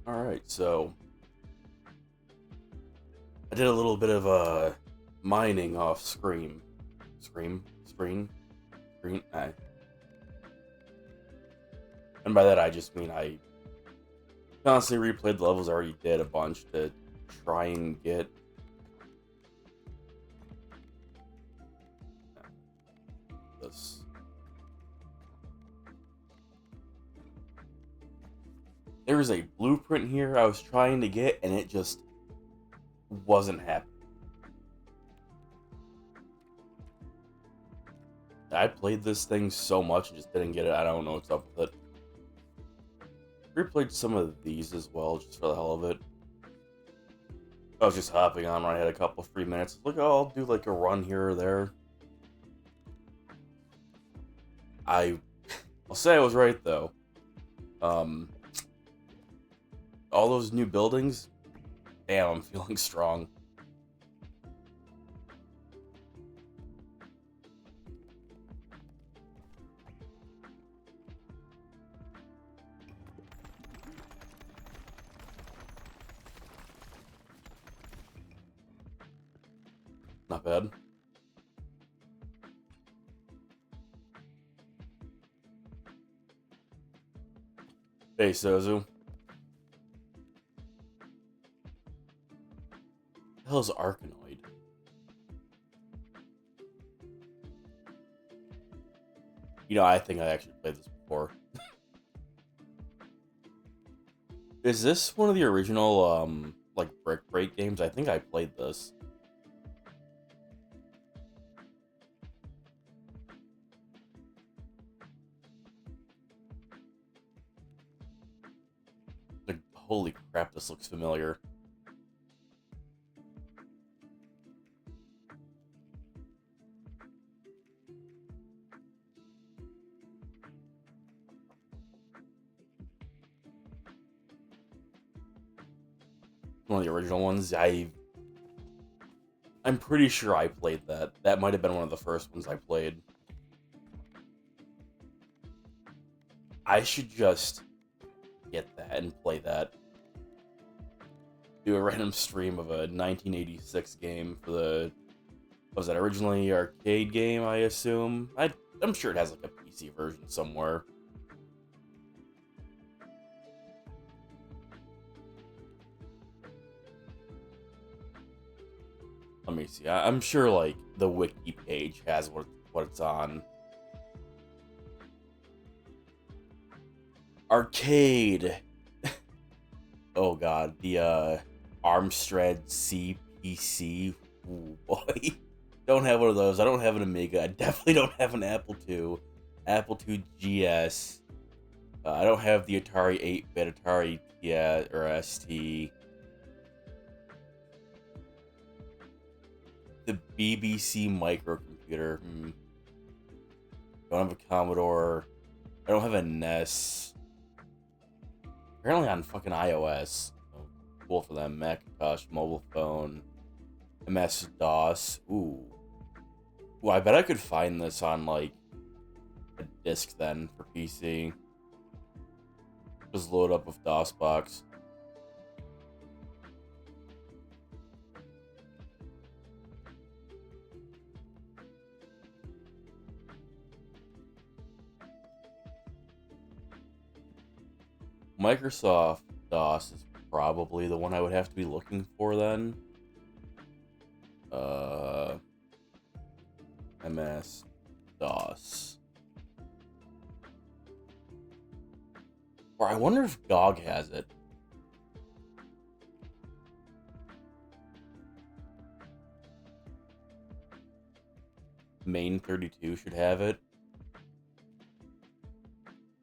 Alright, so I did a little bit of mining off Screen. And by that I just mean I constantly replayed the levels I already did a bunch to try and get this. There was a blueprint here I was trying to get, and it just wasn't happening. I played this thing so much and just didn't get it. I don't know what's up with it. Replayed some of these as well, just for the hell of it. I was just hopping on when I had a couple free minutes. Like, oh, I'll do like a run here or there. I'll say I was right though. Um, all those new buildings, damn, I'm feeling strong. Not bad. Hey, Sozu. The hell's Arkanoid? You know, I think I actually played this before. Is this one of the original, like, Brick Break games? I think I played this. Like, holy crap, this looks familiar. One of the original ones. I'm pretty sure I played that. That might have been one of the first ones I played. I should just get that and play that. Do a random stream of a 1986 game for the... Was that originally arcade game, I assume? I'm sure it has like a PC version somewhere. Let me see. I'm sure like the wiki page has what it's on. Arcade. Oh god, the Armstrad CPC. Ooh, boy. Don't have one of those. I don't have an Amiga. I definitely don't have an Apple II. Apple II GS. I don't have the Atari 8-bit, Atari TS or ST. The BBC microcomputer. Don't have a Commodore. I don't have a NES. Apparently on fucking iOS. So cool for them. Macintosh, mobile phone, MS DOS. Ooh. Ooh, I bet I could find this on like a disc then for PC. Just load up with DOSBox. Microsoft DOS is probably the one I would have to be looking for then. MS DOS. Or I wonder if GOG has it. Main 32 should have it.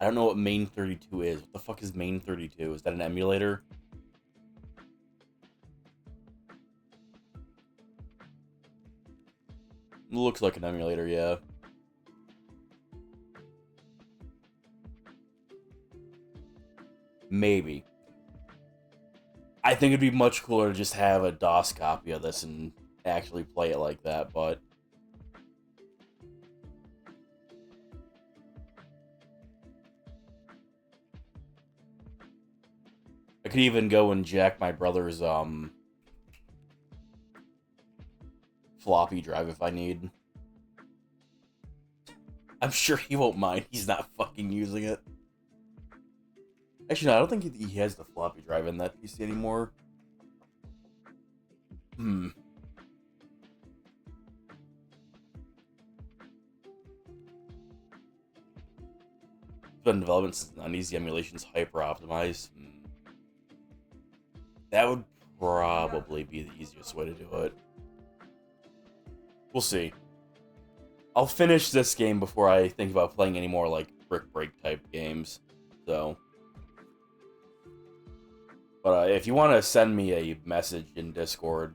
I don't know what Main 32 is. What the fuck is Main 32? Is that an emulator? Looks like an emulator, yeah. Maybe. I think it'd be much cooler to just have a DOS copy of this and actually play it like that, but... could even go and jack my brother's floppy drive if I need. I'm sure he won't mind. He's not fucking using it. Actually, no, I don't think he has the floppy drive in that PC anymore. It's been in development since the 90s. The emulation's hyper optimized. That would probably be the easiest way to do it. We'll see. I'll finish this game before I think about playing any more, like, Brick Break type games. So. But if you want to send me a message in Discord,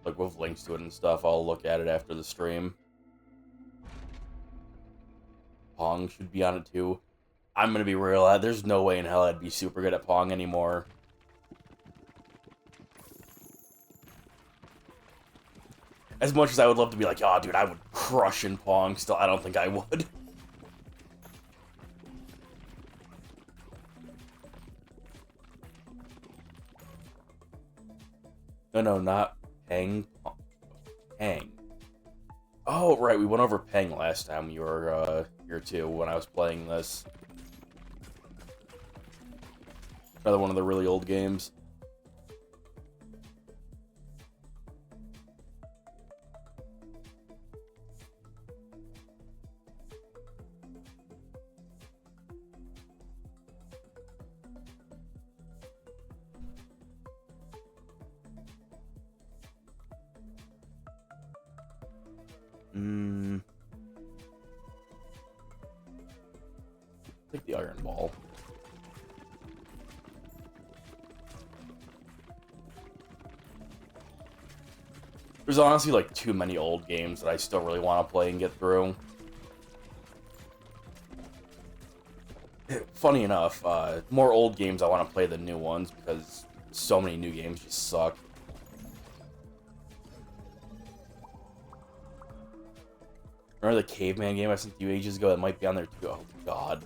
like with links to it and stuff, I'll look at it after the stream. Pong should be on it too. I'm gonna be real, there's no way in hell I'd be super good at Pong anymore. As much as I would love to be like, oh dude, I would crush in Pong, still I don't think I would. No, not Pang. Pang. Oh, right, we went over Pang last time you were here too, when I was playing this. Another one of the really old games. Take the Iron Ball. There's honestly like too many old games that I still really want to play and get through. Funny enough, more old games I want to play than new ones because so many new games just suck. Remember the Caveman game I sent you ages ago? That might be on there too. Oh, God.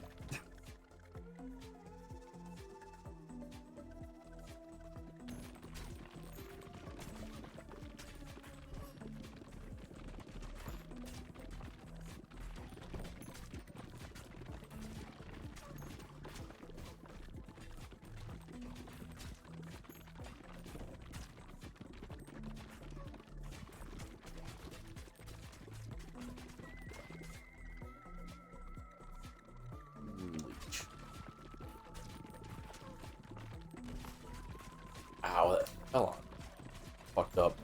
Ow, that fell on. Fucked up.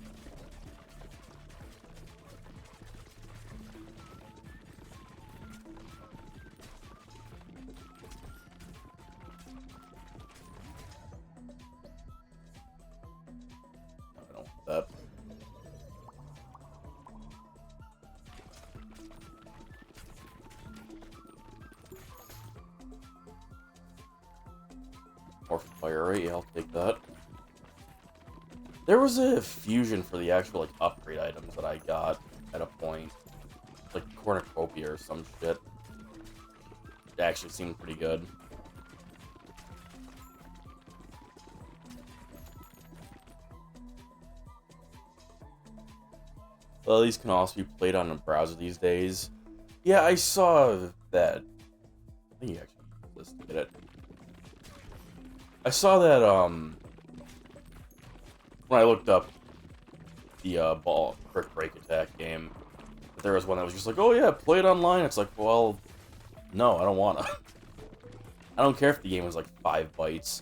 I don't want that. More fire rate, yeah, I'll take that. There was a fusion for the actual, like, upgrade items that I got at a point. Like, cornucopia or some shit. It actually seemed pretty good. Well, these can also be played on a browser these days. Yeah, I saw that. I think you actually listed it. I saw that, when I looked up the Brick Break Attack game, there was one that was just like, oh yeah, play it online. It's like, well, no, I don't wanna. I don't care if the game was like 5 bytes.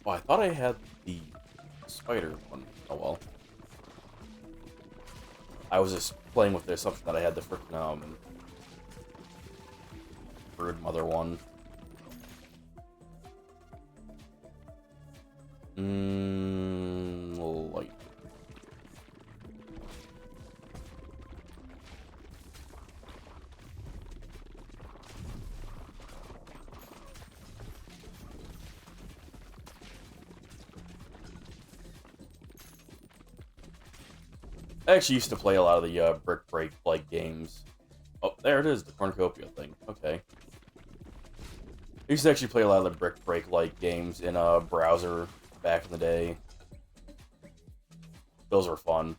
Oh, I thought I had the spider one. Oh well. I was just playing with the assumption that I had the frickin' Bird Mother one. Light. I actually used to play a lot of the Brick Break like games. Oh, there it is, the cornucopia thing. Okay. I used to actually play a lot of the Brick Break like games in a browser back in the day. Those were fun.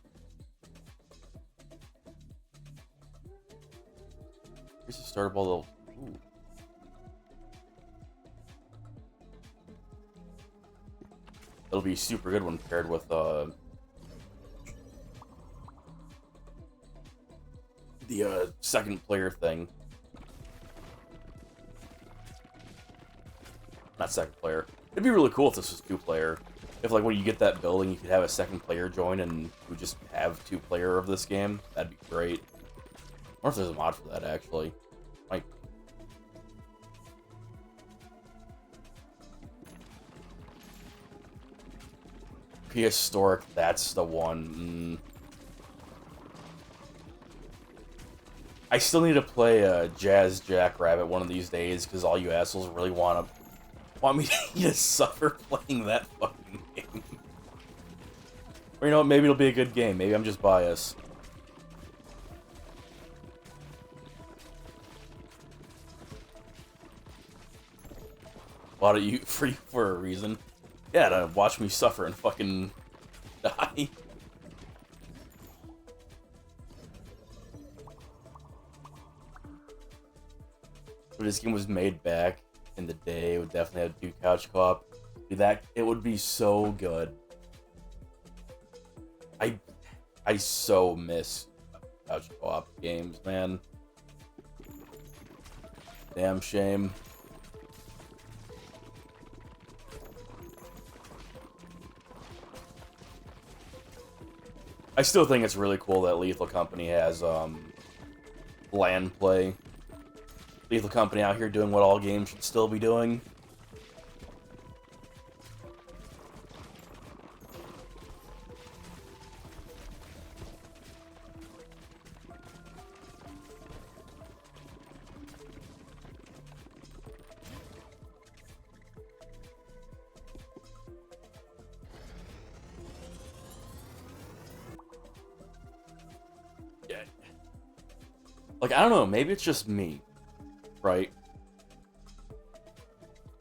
Here's the startable. Ooh. It'll be super good when paired with the second player thing. Not second player. It'd be really cool if this was 2-player. If, like, when you get that building, you could have a second player join and we just have 2-player of this game. That'd be great. I wonder if there's a mod for that, actually. Might. Prehistoric, that's the one. I still need to play Jazz Jackrabbit one of these days, because all you assholes really want me to suffer playing that fucking game. Or you know what, maybe it'll be a good game. Maybe I'm just biased. Bought it for a reason. Yeah, to watch me suffer and fucking die. If this game was made back in the day, it would definitely have do couch co-op. It would be so good. I so miss couch co-op games, man. Damn shame. I still think it's really cool that Lethal Company has LAN play. Lethal Company out here doing what all games should still be doing. Yeah. Like, I don't know, maybe it's just me, right?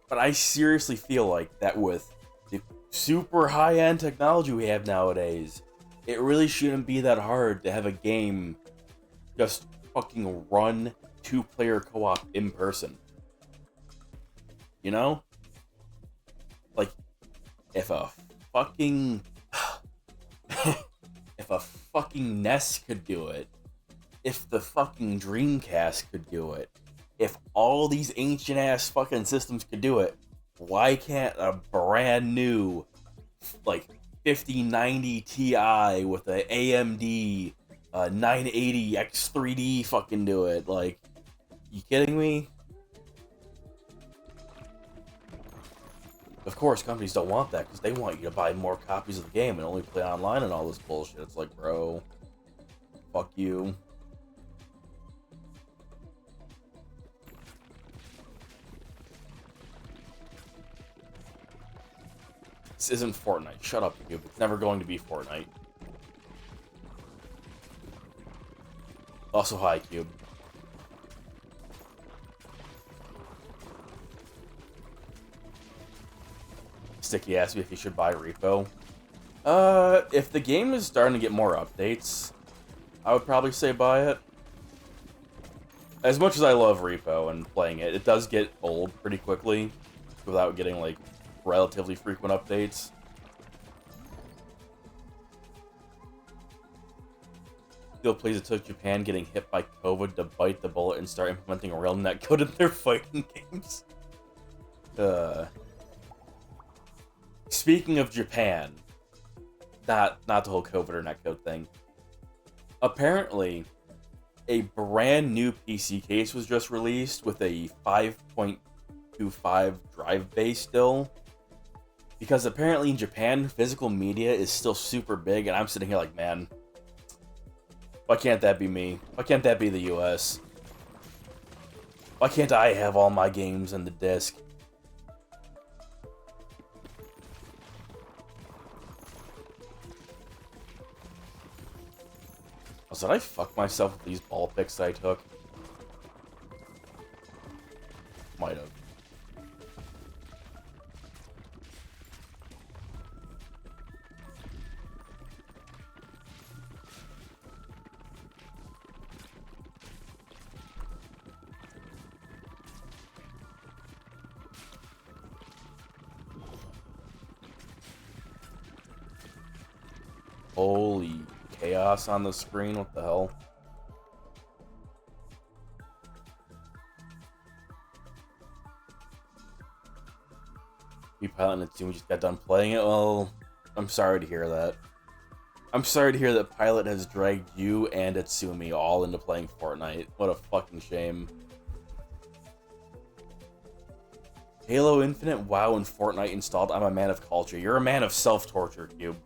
But I seriously feel like that with the super high-end technology we have nowadays, it really shouldn't be that hard to have a game just fucking run 2-player co-op in person. You know? Like, if a fucking... if a fucking NES could do it, if the fucking Dreamcast could do it, if all these ancient-ass fucking systems could do it, why can't a brand new, like, 5090 Ti with a AMD 980 X3D fucking do it? Like, you kidding me? Of course, companies don't want that, because they want you to buy more copies of the game and only play online and all this bullshit. It's like, bro, fuck you. This isn't Fortnite. Shut up, YouTube. It's never going to be Fortnite. Also, hi, Cube. Sticky asked me if he should buy Repo. If the game is starting to get more updates, I would probably say buy it. As much as I love Repo and playing it, it does get old pretty quickly without getting, like, relatively frequent updates. Still plays it took Japan getting hit by COVID to bite the bullet and start implementing real netcode in their fighting games. Speaking of Japan, not the whole COVID or netcode thing. Apparently, a brand new PC case was just released with a 5.25 drive bay still. Because apparently in Japan, physical media is still super big, and I'm sitting here like, man, why can't that be me? Why can't that be the US? Why can't I have all my games in the disc? Did I fuck myself with these ball picks that I took? Might have. Holy chaos on the screen, what the hell? You Pilot and Natsumi just got done playing it? Well, I'm sorry to hear that. I'm sorry to hear that Pilot has dragged you and Itsumi all into playing Fortnite. What a fucking shame. Halo Infinite, WoW, and Fortnite installed. I'm a man of culture. You're a man of self-torture, Cube.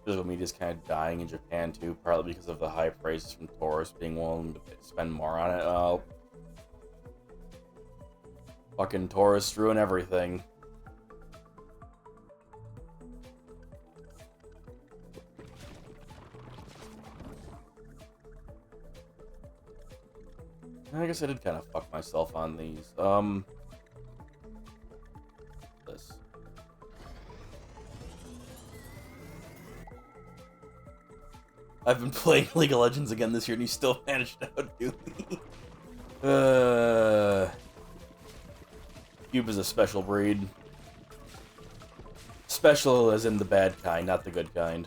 Physical media is kind of dying in Japan too, partly because of the high prices from tourists being willing to spend more on it. Well, fucking tourists ruin everything. I guess I did kind of fuck myself on these. This. I've been playing League of Legends again this year, and you still managed to outdo me. Cube is a special breed. Special as in the bad kind, not the good kind.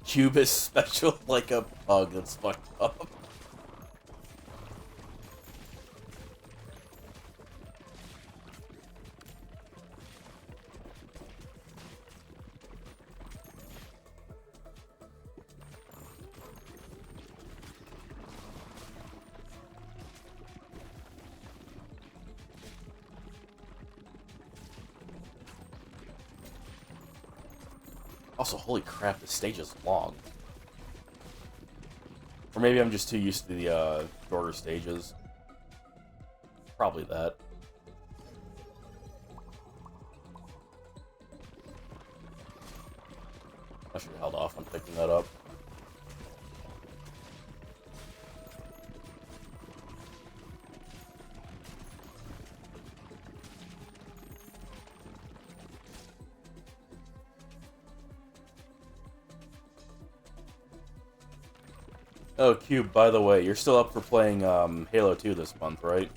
Cube is special like a pug. That's fucked up. Also, holy crap, the stage is long. Or maybe I'm just too used to the shorter stages. Probably that. I should have held off on picking that up. Oh, Cube, by the way, you're still up for playing Halo 2 this month, right?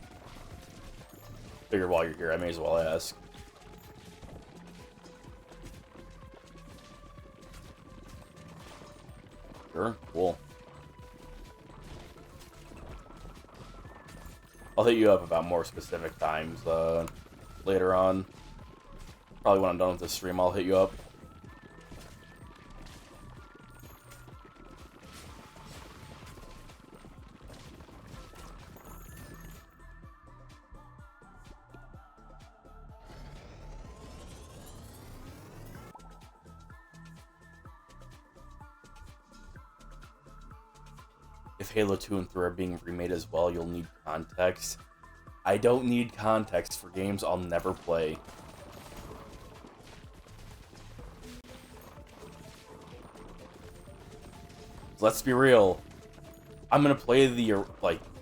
Figure while you're here, I may as well ask. Sure, cool. I'll hit you up about more specific times later on. Probably when I'm done with this stream, I'll hit you up. If Halo 2 and 3 are being remade as well, you'll need context. I don't need context for games I'll never play. Let's be real. I'm gonna play the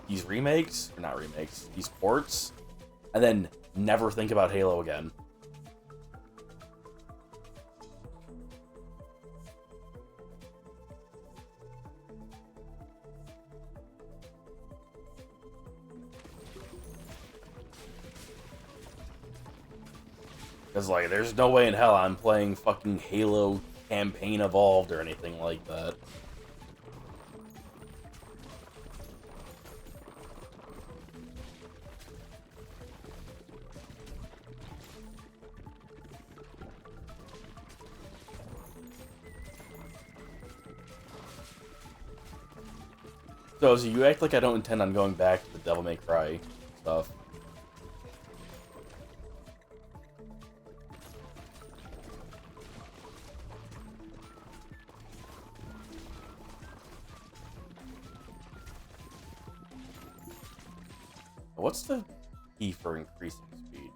these remakes, or not remakes, these ports, and then never think about Halo again. Because, like, there's no way in hell I'm playing fucking Halo campaign evolved or anything like that. So you act like I don't intend on going back to the Devil May Cry stuff. What's the key for increasing speed?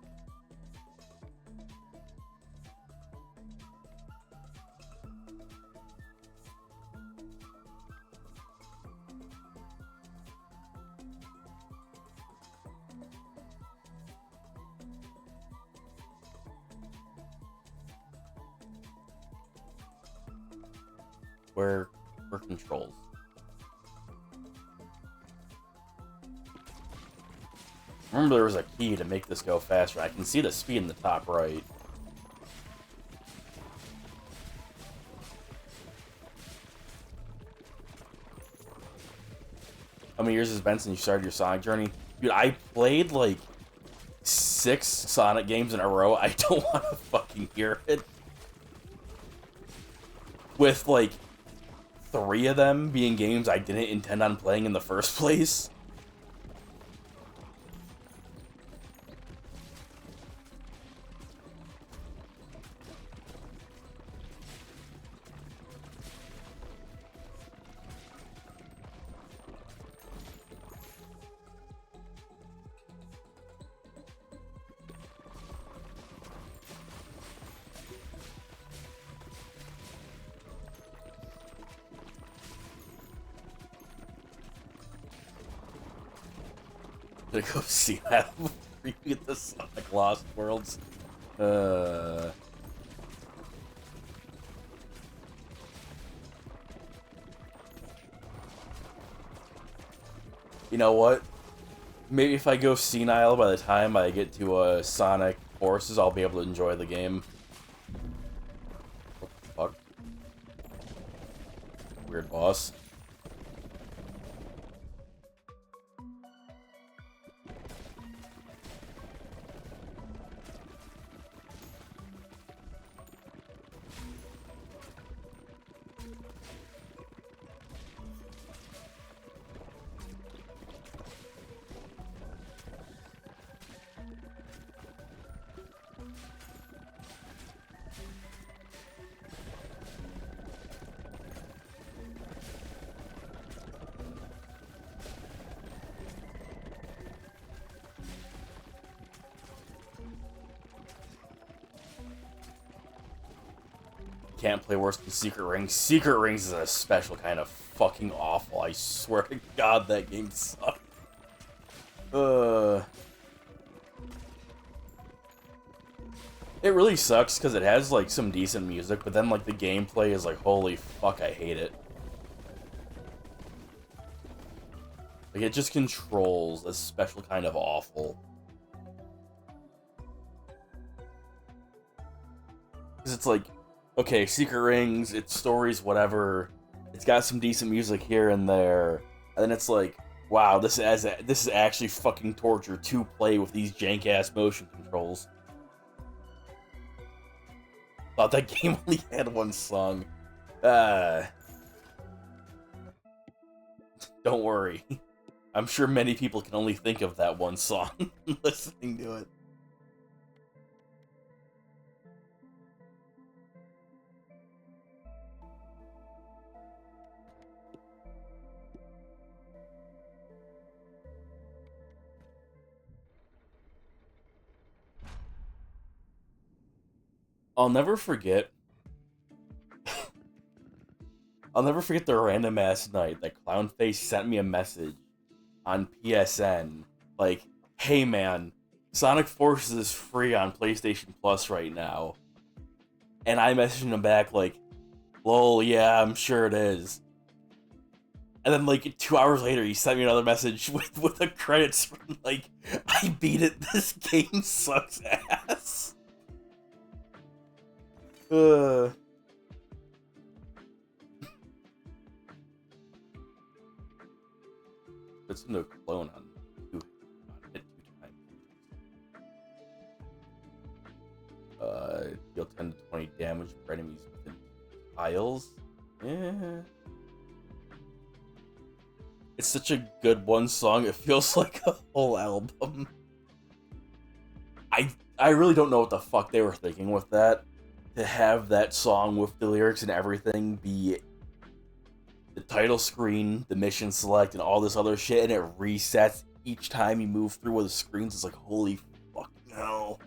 Where controls? Remember, there was a key to make this go faster. I can see the speed in the top right. How many years has it been since you started your Sonic journey? Dude, I played like 6 Sonic games in a row. I don't want to fucking hear it. With like 3 of them being games I didn't intend on playing in the first place. Gonna go see that before you get the Sonic Lost Worlds. You know what? Maybe if I go senile by the time I get to Sonic Forces, I'll be able to enjoy the game. What the fuck? Weird boss. Can't play worse than Secret Rings. Secret Rings is a special kind of fucking awful. I swear to God, that game sucked. It really sucks because it has like some decent music, but then like the gameplay is like, holy fuck, I hate it. Like it just controls a special kind of awful. Because it's like, okay, Secret Rings, its stories, whatever. It's got some decent music here and there, and then it's like, wow, this is actually fucking torture to play with these jank ass motion controls. Thought that game only had one song. Don't worry. I'm sure many people can only think of that one song listening to it. I'll never forget. I'll never forget the random ass night that Clownface sent me a message on PSN, like, "Hey man, Sonic Forces is free on PlayStation Plus right now," and I messaged him back like, "Lol, yeah, I'm sure it is." And then like 2 hours later, he sent me another message with the credits from like, "I beat it. This game sucks ass." puts into a clone on two hit 2 times. Deal 10 to 20 damage for enemies within tiles. Yeah. It's such a good one song, it feels like a whole album. I really don't know what the fuck they were thinking with that. To have that song with the lyrics and everything be the title screen, the mission select, and all this other shit, and it resets each time you move through one of the screens. It's like, holy fucking hell.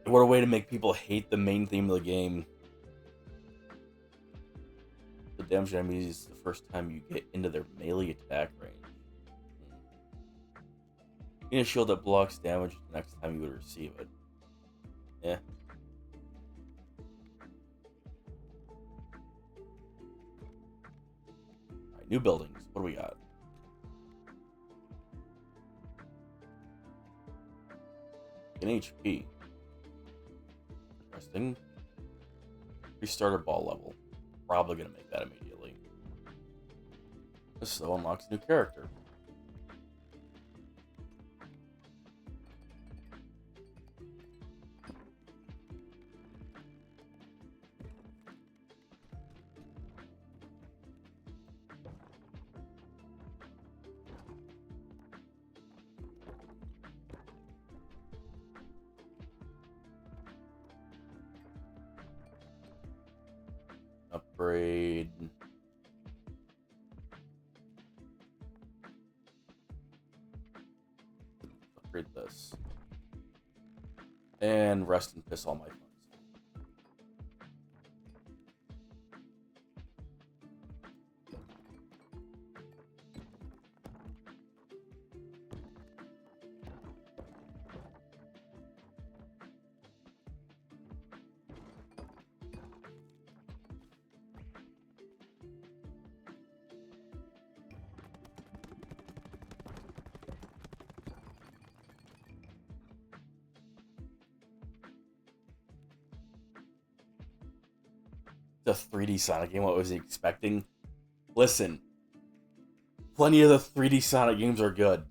What a way to make people hate the main theme of the game. The damage enemies is the first time you get into their melee attack range. You need a shield that blocks damage the next time you would receive it. Yeah. Alright, new buildings. What do we got? An HP. Interesting. Restarter ball level. Probably gonna make that immediately. This though unlocks a new character. Upgrade. Upgrade this. And rest and piss all my funds. The 3D Sonic game, what was he expecting? Listen, plenty of the 3D Sonic games are good.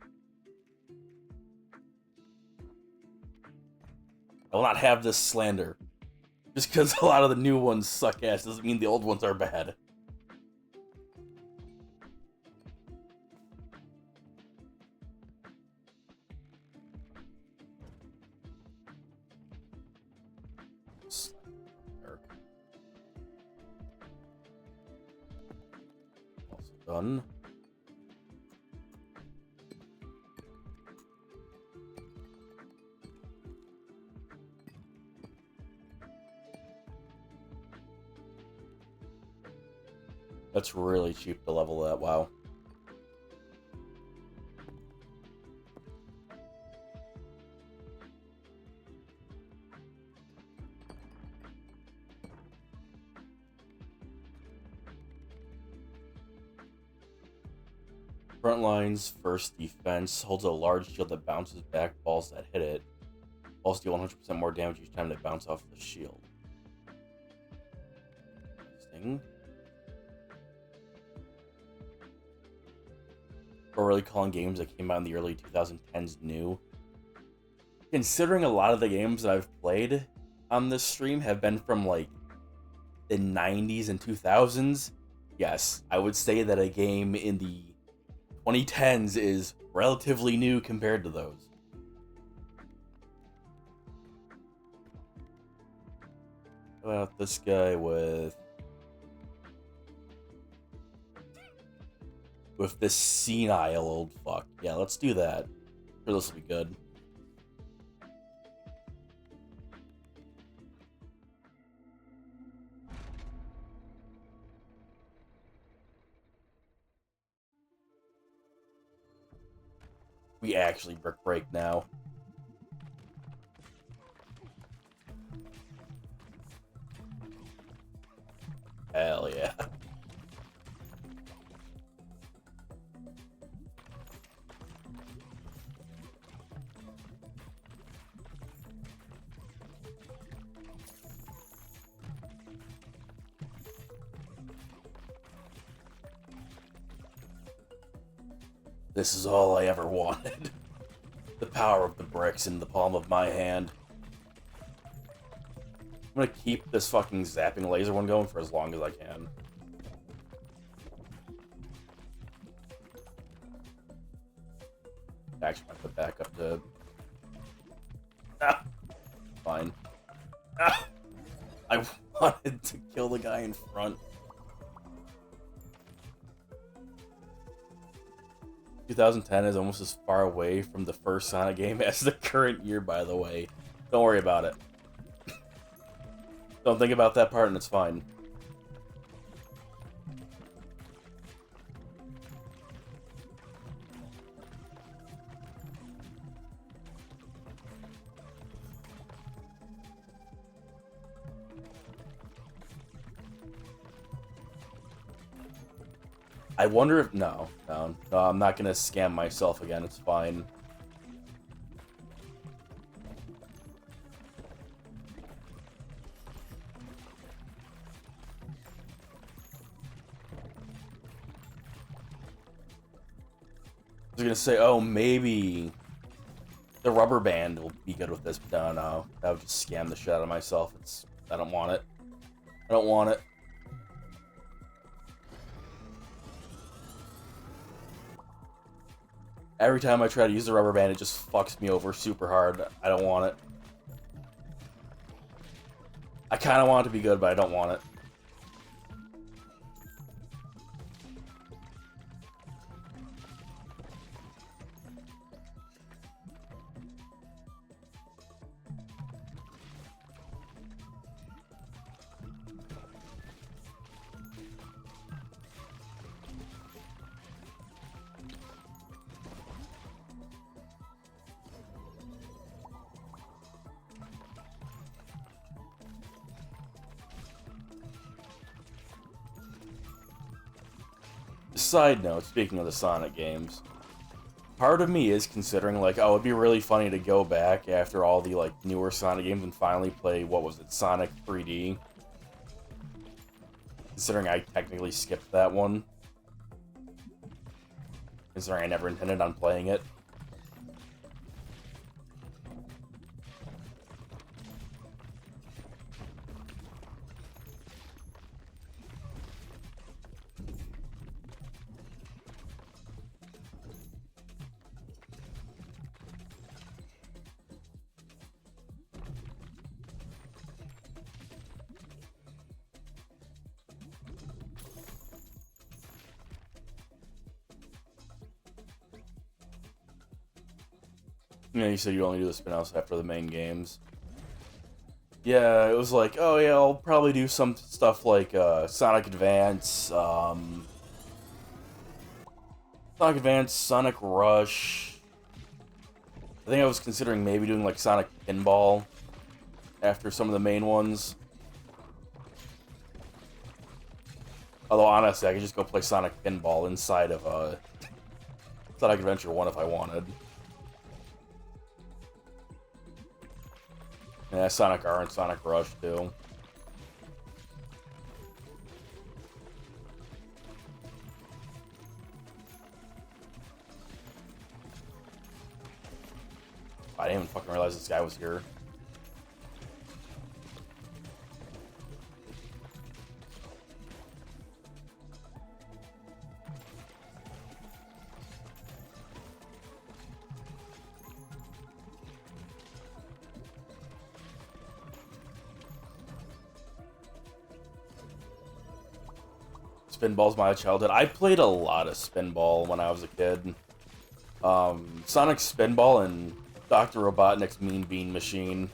I will not have this slander. Just because a lot of the new ones suck ass doesn't mean the old ones are bad. Also done. That's really cheap to level that, wow. Front line's first defense holds a large shield that bounces back balls that hit it. Balls deal 100% more damage each time they bounce off the shield. Interesting. We're really calling games that came out in the early 2010s new. Considering a lot of the games that I've played on this stream have been from like the 90s and 2000s, yes, I would say that a game in the 2010s is relatively new compared to those. How about this guy with this senile old fuck? Yeah, let's do that. I'm sure this will be good. We actually brick break now. Hell yeah. This is all I ever wanted. The power of the bricks in the palm of my hand. I'm gonna keep this fucking zapping laser one going for as long as I can. Actually, I put back up to... Ah! Fine. Ah! I wanted to kill the guy in front. 2010 is almost as far away from the first Sonic game as the current year, by the way. Don't worry about it. Don't think about that part and it's fine. I wonder if... No, I'm not gonna scam myself again, it's fine. I was gonna say, oh, maybe the rubber band will be good with this, but no, that would just scam the shit out of myself. I don't want it. I don't want it. Every time I try to use the rubber band, it just fucks me over super hard. I don't want it. I kind of want it to be good, but I don't want it. Side note, speaking of the Sonic games, part of me is considering, like, oh, it'd be really funny to go back after all the, like, newer Sonic games and finally play, what was it, Sonic 3D? Considering I technically skipped that one. Considering I never intended on playing it. Yeah, you said you only do the spin-offs after the main games. Yeah, it was like, oh yeah, I'll probably do some stuff like Sonic Advance, Sonic Rush. I think I was considering maybe doing like Sonic Pinball after some of the main ones. Although honestly, I could just go play Sonic Pinball inside of Sonic Adventure 1 if I wanted. Yeah, Sonic R and Sonic Rush too. I didn't even fucking realize this guy was here. Spinball's my childhood. I played a lot of Spinball when I was a kid. Sonic Spinball and Dr. Robotnik's Mean Bean Machine.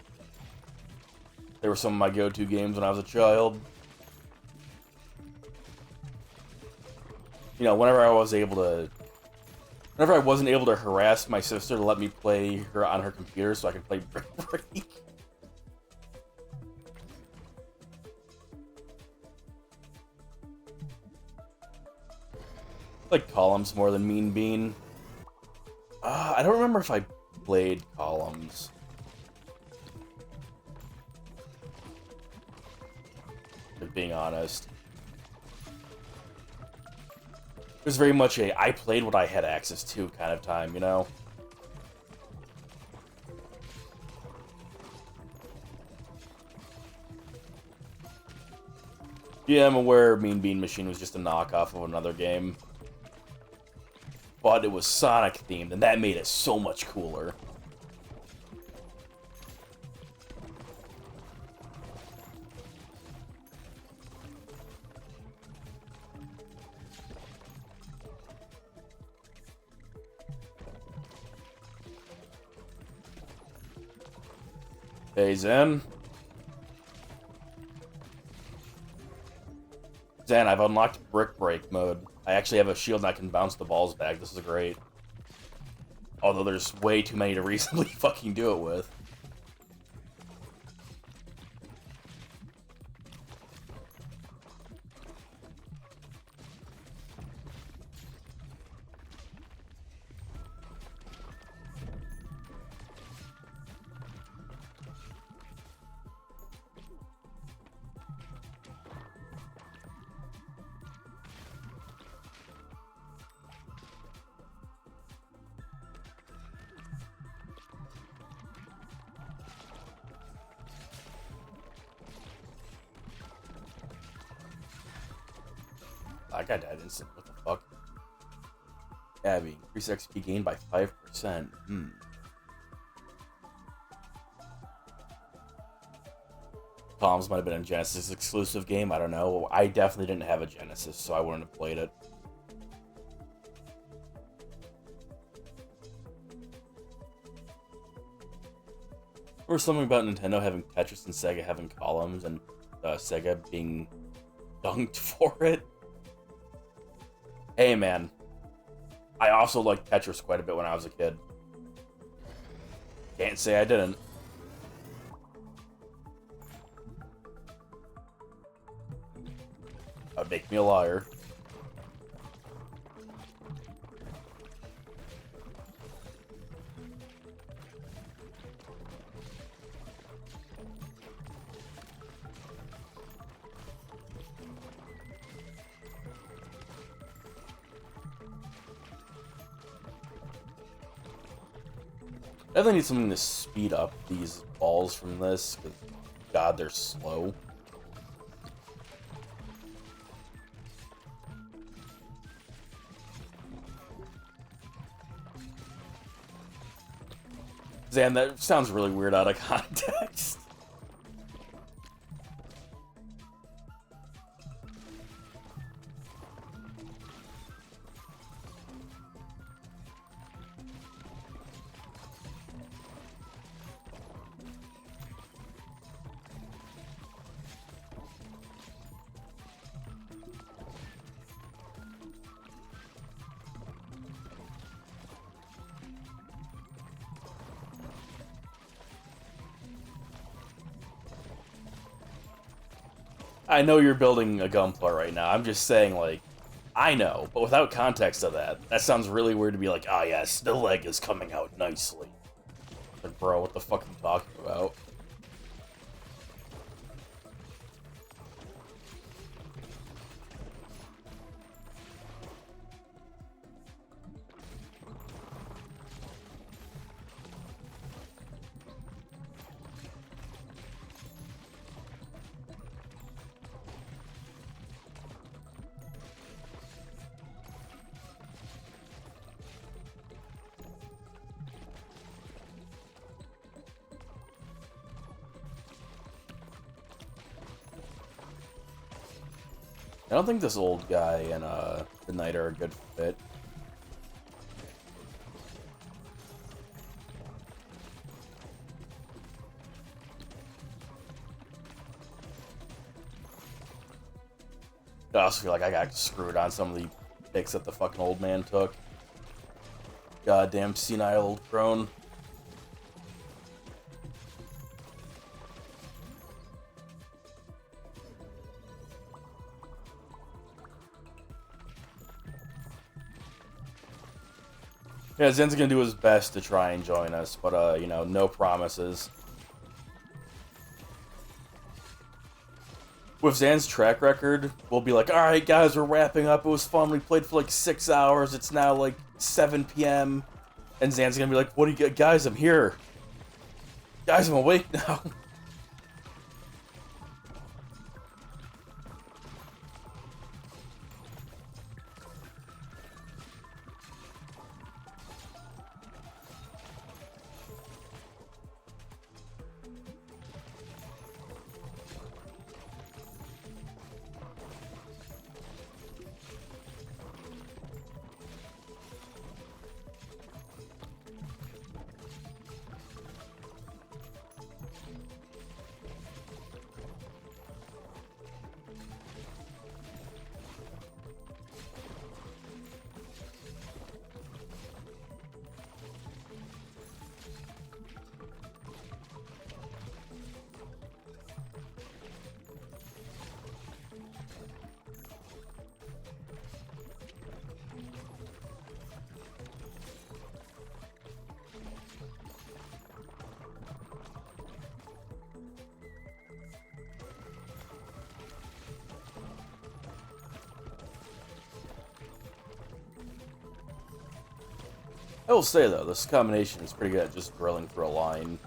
They were some of my go-to games when I was a child. You know, whenever I wasn't able to harass my sister to let me play her on her computer so I could play Brick Break. Like Columns more than Mean Bean. I don't remember if I played Columns. If being honest. was very much a I played what I had access to kind of time, you know? Yeah, I'm aware Mean Bean Machine was just a knockoff of another game. But it was Sonic themed, and that made it so much cooler. Hey, Zen. Zen, I've unlocked Brick Break mode. I actually have a shield and I can bounce the balls back. This is great. Although there's way too many to reasonably fucking do it with. That guy died instant. What the fuck? Abby, increase XP gained by 5%. Palms might have been a Genesis exclusive game. I don't know. I definitely didn't have a Genesis, so I wouldn't have played it. Or something about Nintendo having Tetris and Sega having columns and Sega being dunked for it. Hey, man. I also liked Tetris quite a bit when I was a kid. Can't say I didn't. That would make me a liar. I definitely need something to speed up these balls from this, because, God, they're slow. Zan, that sounds really weird out of context. I know you're building a Gunpla right now. I'm just saying, like, I know, but without context of that, that sounds really weird to be like, ah, yes, the leg is coming out nicely. Like, bro, what the fuck are you talking about? I don't think this old guy and the Knight are a good fit. I also feel like I got screwed on some of the picks that the fucking old man took. Goddamn senile old crone. Yeah, Zen's gonna do his best to try and join us, but, you know, no promises. with Zan's track record, we'll be like, alright guys, we're wrapping up, it was fun, we played for like 6 hours, it's now like 7 p.m. And Zan's gonna be like, what do you guys, I'm here. Guys, I'm awake now. I will say though, this combination is pretty good at just drilling through a line.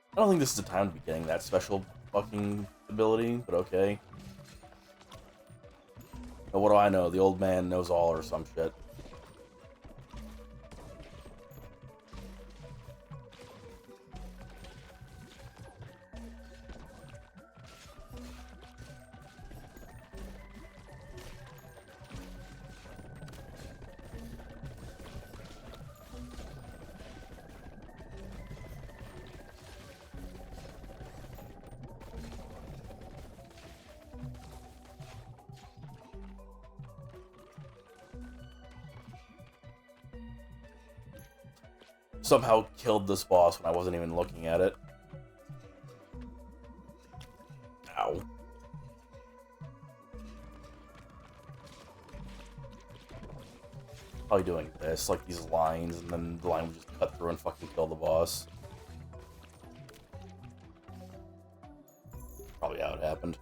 I don't think this is the time to be getting that special fucking ability, but okay. But what do I know? The old man knows all or some shit. Somehow killed this boss when I wasn't even looking at it. Ow. Probably doing this, like these lines, and then the line would just cut through and fucking kill the boss. Probably how it happened.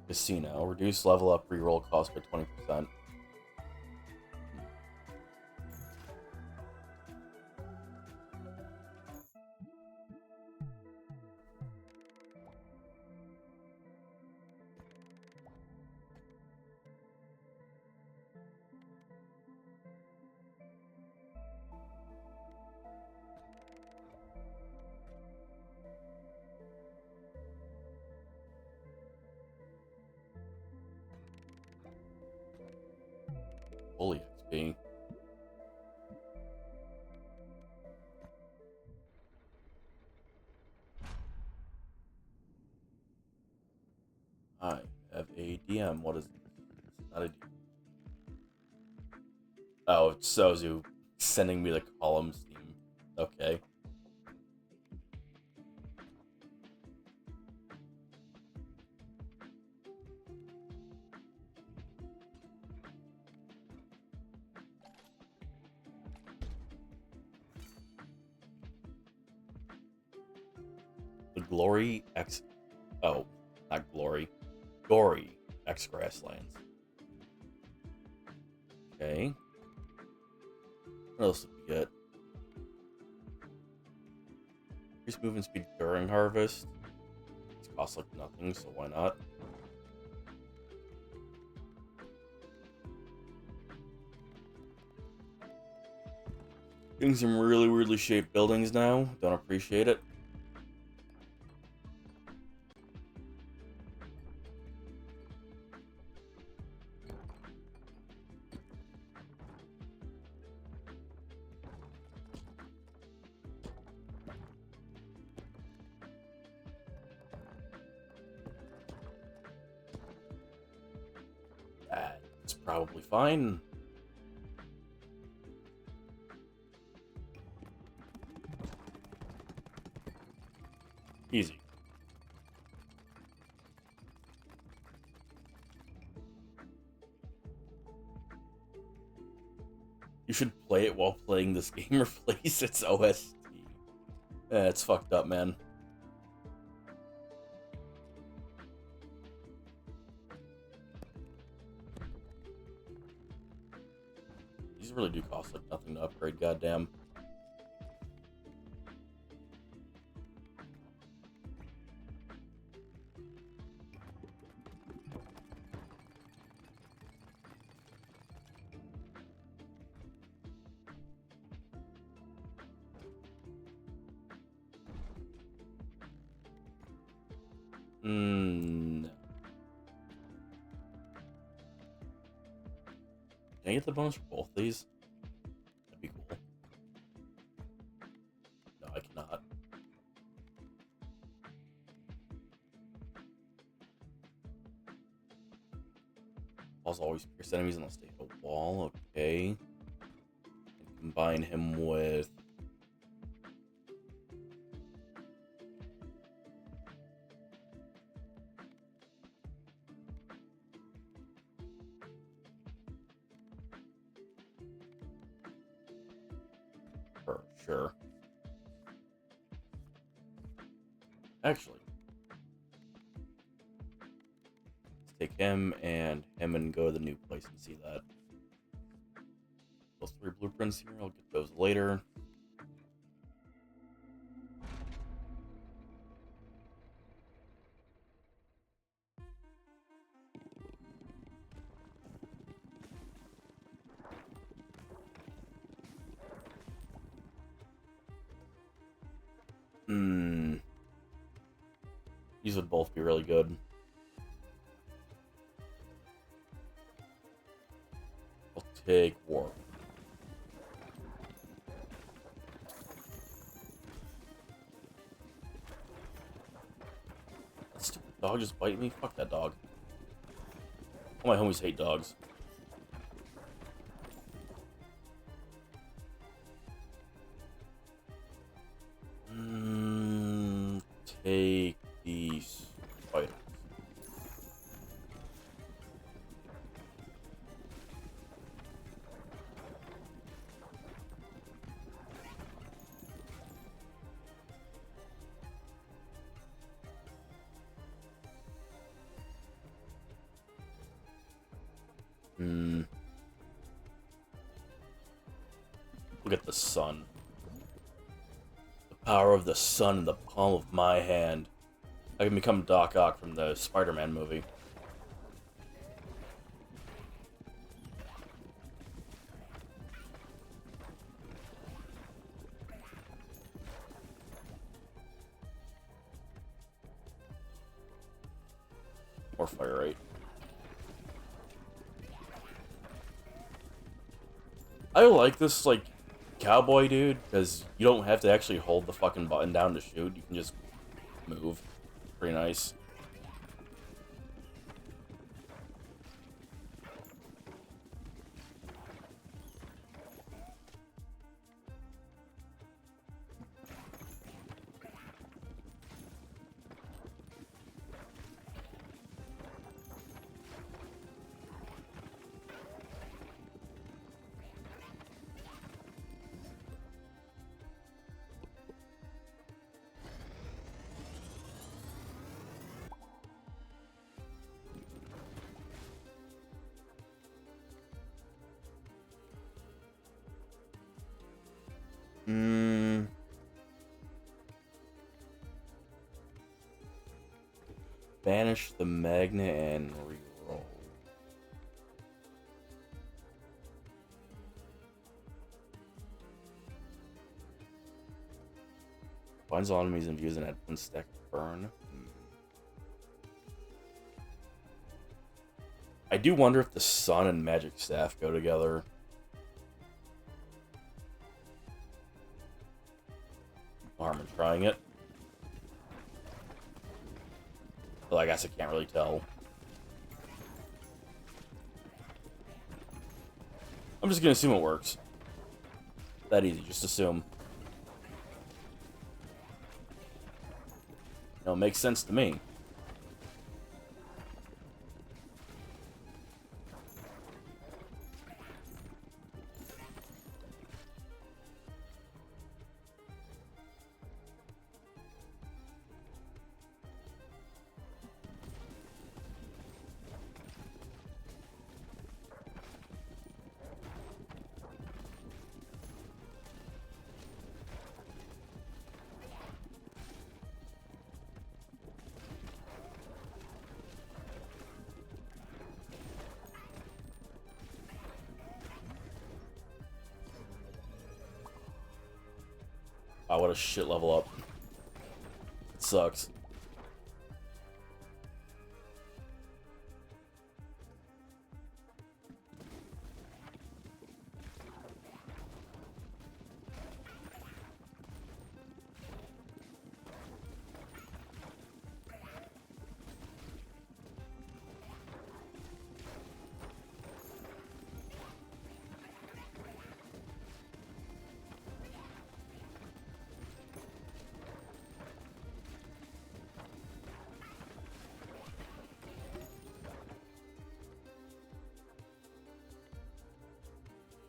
Casino. Reduce level up reroll cost by 20%. Holy XP. I have a DM. What is this? Not a DM. Oh, it's Sozu sending me the columns theme. Okay. The Glory X. Oh, not Glory. Gory X Grasslands. Okay. What else did we get? Increase movement speed during harvest. This costs like nothing, so why not? Getting some really weirdly shaped buildings now. Don't appreciate it. probably fine. Easy. You should play it while playing this game. Replace its OST. It's fucked up, man. These really do cost like nothing to upgrade, goddamn. No. Can I get the bonus for both these? That'd be cool. No, I cannot. Also, always pierce enemies unless they hit a wall. Okay. And combine him with. Sure. Actually, let's take him and go to the new place and see that. Those 3 blueprints here, I'll get those later. These would both be really good. I'll take Warp. That stupid dog just bite me? Fuck that dog. All my homies hate dogs. Take these spiders. Look at the sun. The power of the sun in the palm of my hand. I can become Doc Ock from the Spider-Man movie. Or Fire Rate. I like this, like, cowboy dude, because you don't have to actually hold the fucking button down to shoot. You can just move. Pretty nice. Banish the magnet and reroll. Binds all enemies and views and add 1 stack of burn. I do wonder if the sun and magic staff go together. No harm in trying it. Well, I guess I can't really tell. just gonna assume it works. That easy, just assume. It makes sense to me. Wow, what a shit level up. It sucks.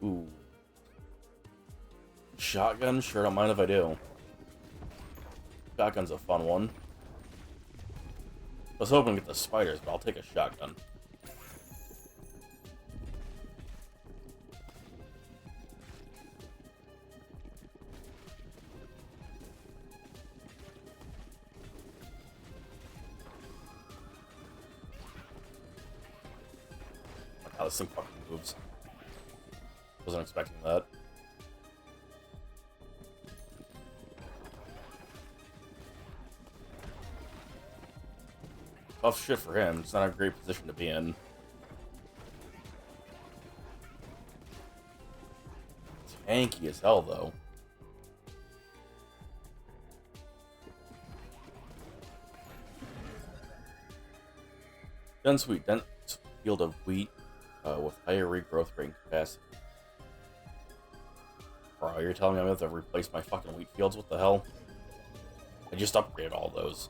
Ooh. Shotgun? Sure, don't mind if I do. Shotgun's a fun one. I was hoping to get the spiders, but I'll take a shotgun. Look how this thing fucking moves. Wasn't expecting that. Tough shit for him. It's not a great position to be in. Tanky as hell, though. Dense wheat. Dense field of wheat with higher regrowth rate and capacity. Bro, you're telling me I'm going to have to replace my fucking wheat fields? What the hell? I just upgraded all those.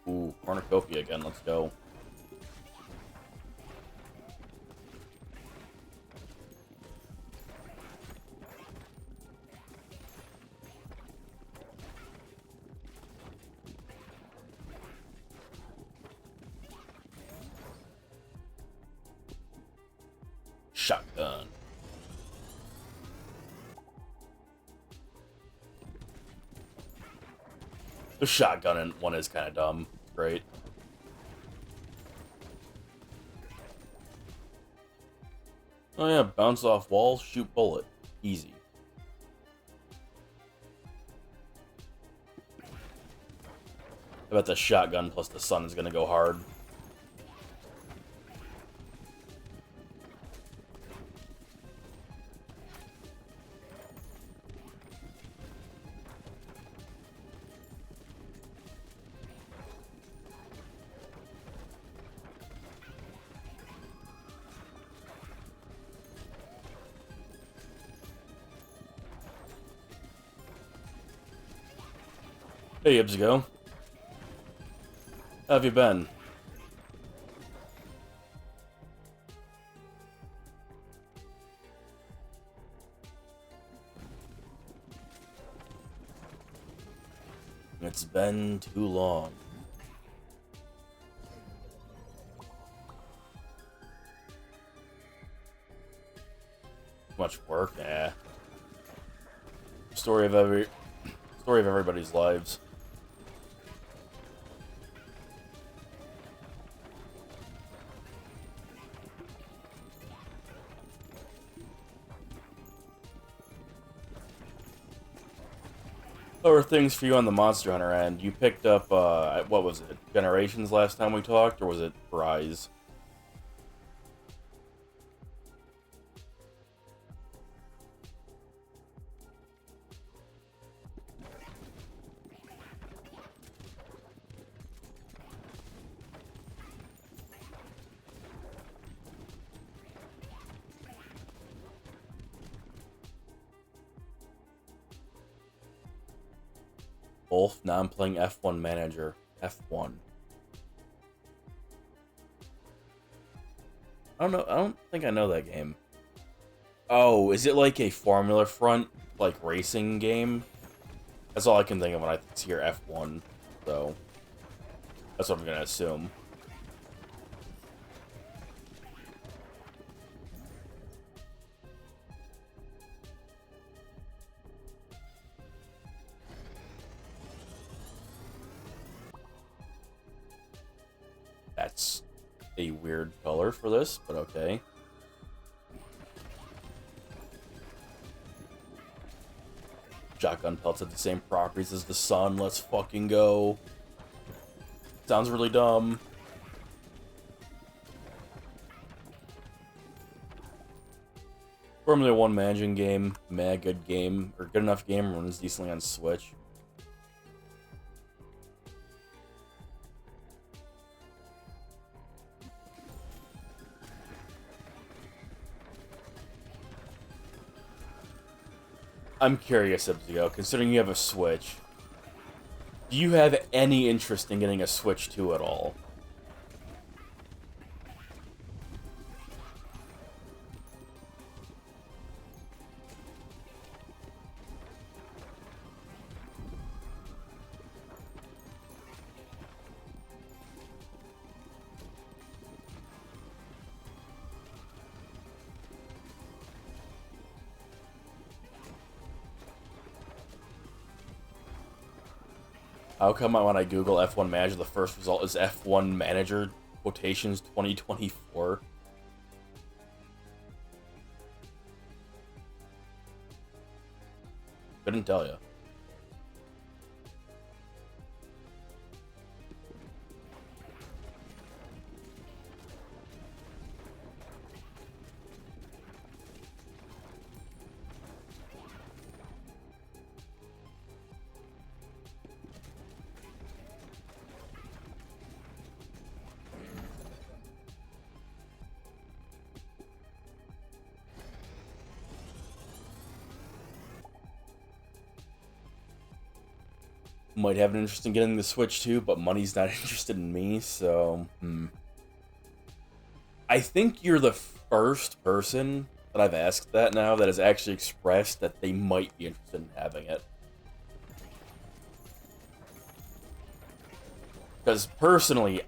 Ooh, cornucopia again, let's go. Shotgun. The shotgun one is kind of dumb. Great. Oh yeah, bounce off walls, shoot bullet. Easy. I bet the shotgun plus the sun is gonna go hard. Hey, Ibsgo. How have you been? It's been too long. Too much work? Nah. Story of everybody's lives. Other things for you on the Monster Hunter end. You picked up, what was it? Generations last time we talked, or was it Rise? Both. Now I'm playing F1 Manager. F1. I don't know. I don't think I know that game. Oh, is it like a Formula Front, like, racing game? That's all I can think of when I hear F1, so that's what I'm gonna assume. That's a weird color for this, but okay. Shotgun pelts have the same properties as the sun. Let's fucking go. Sounds really dumb. Formula 1 managing game. Meh, good game. Or good enough game. Runs decently on Switch. I'm curious, Ibzigo, considering you have a Switch, do you have any interest in getting a Switch 2 at all? How come when I Google F1 Manager, the first result is F1 Manager quotations 2024? Couldn't tell you. Might have an interest in getting the Switch too, but money's not interested in me, so... I think you're the first person that I've asked that now that has actually expressed that they might be interested in having it. Because personally,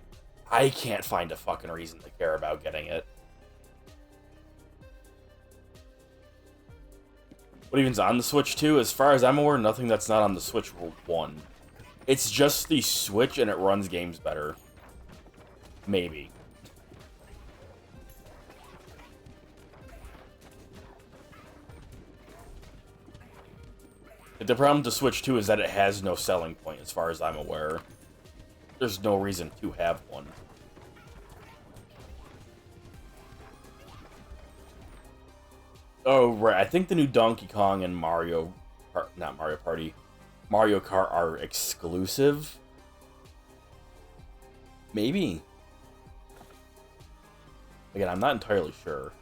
I can't find a fucking reason to care about getting it. What even's on the Switch 2? As far as I'm aware, nothing that's not on the Switch 1. It's just the Switch and it runs games better. Maybe. The problem with the Switch 2 is that it has no selling point, as far as I'm aware. There's no reason to have one. Oh, right. I think the new Donkey Kong and Mario... not Mario Party. Mario Kart are exclusive? Maybe. Again, I'm not entirely sure.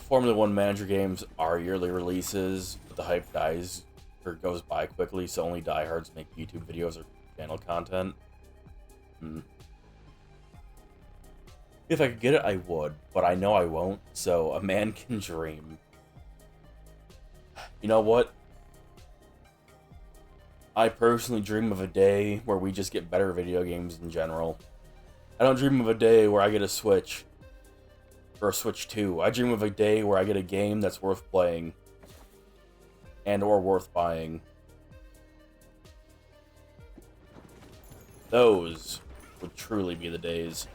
Formula 1 Manager games are yearly releases, but the hype dies or goes by quickly, so only diehards make YouTube videos or channel content. If I could get it, I would, but I know I won't, so a man can dream. You know what? I personally dream of a day where we just get better video games in general. I don't dream of a day where I get a Switch. Or a Switch 2. I dream of a day where I get a game that's worth playing. and or worth buying. Those would truly be the days.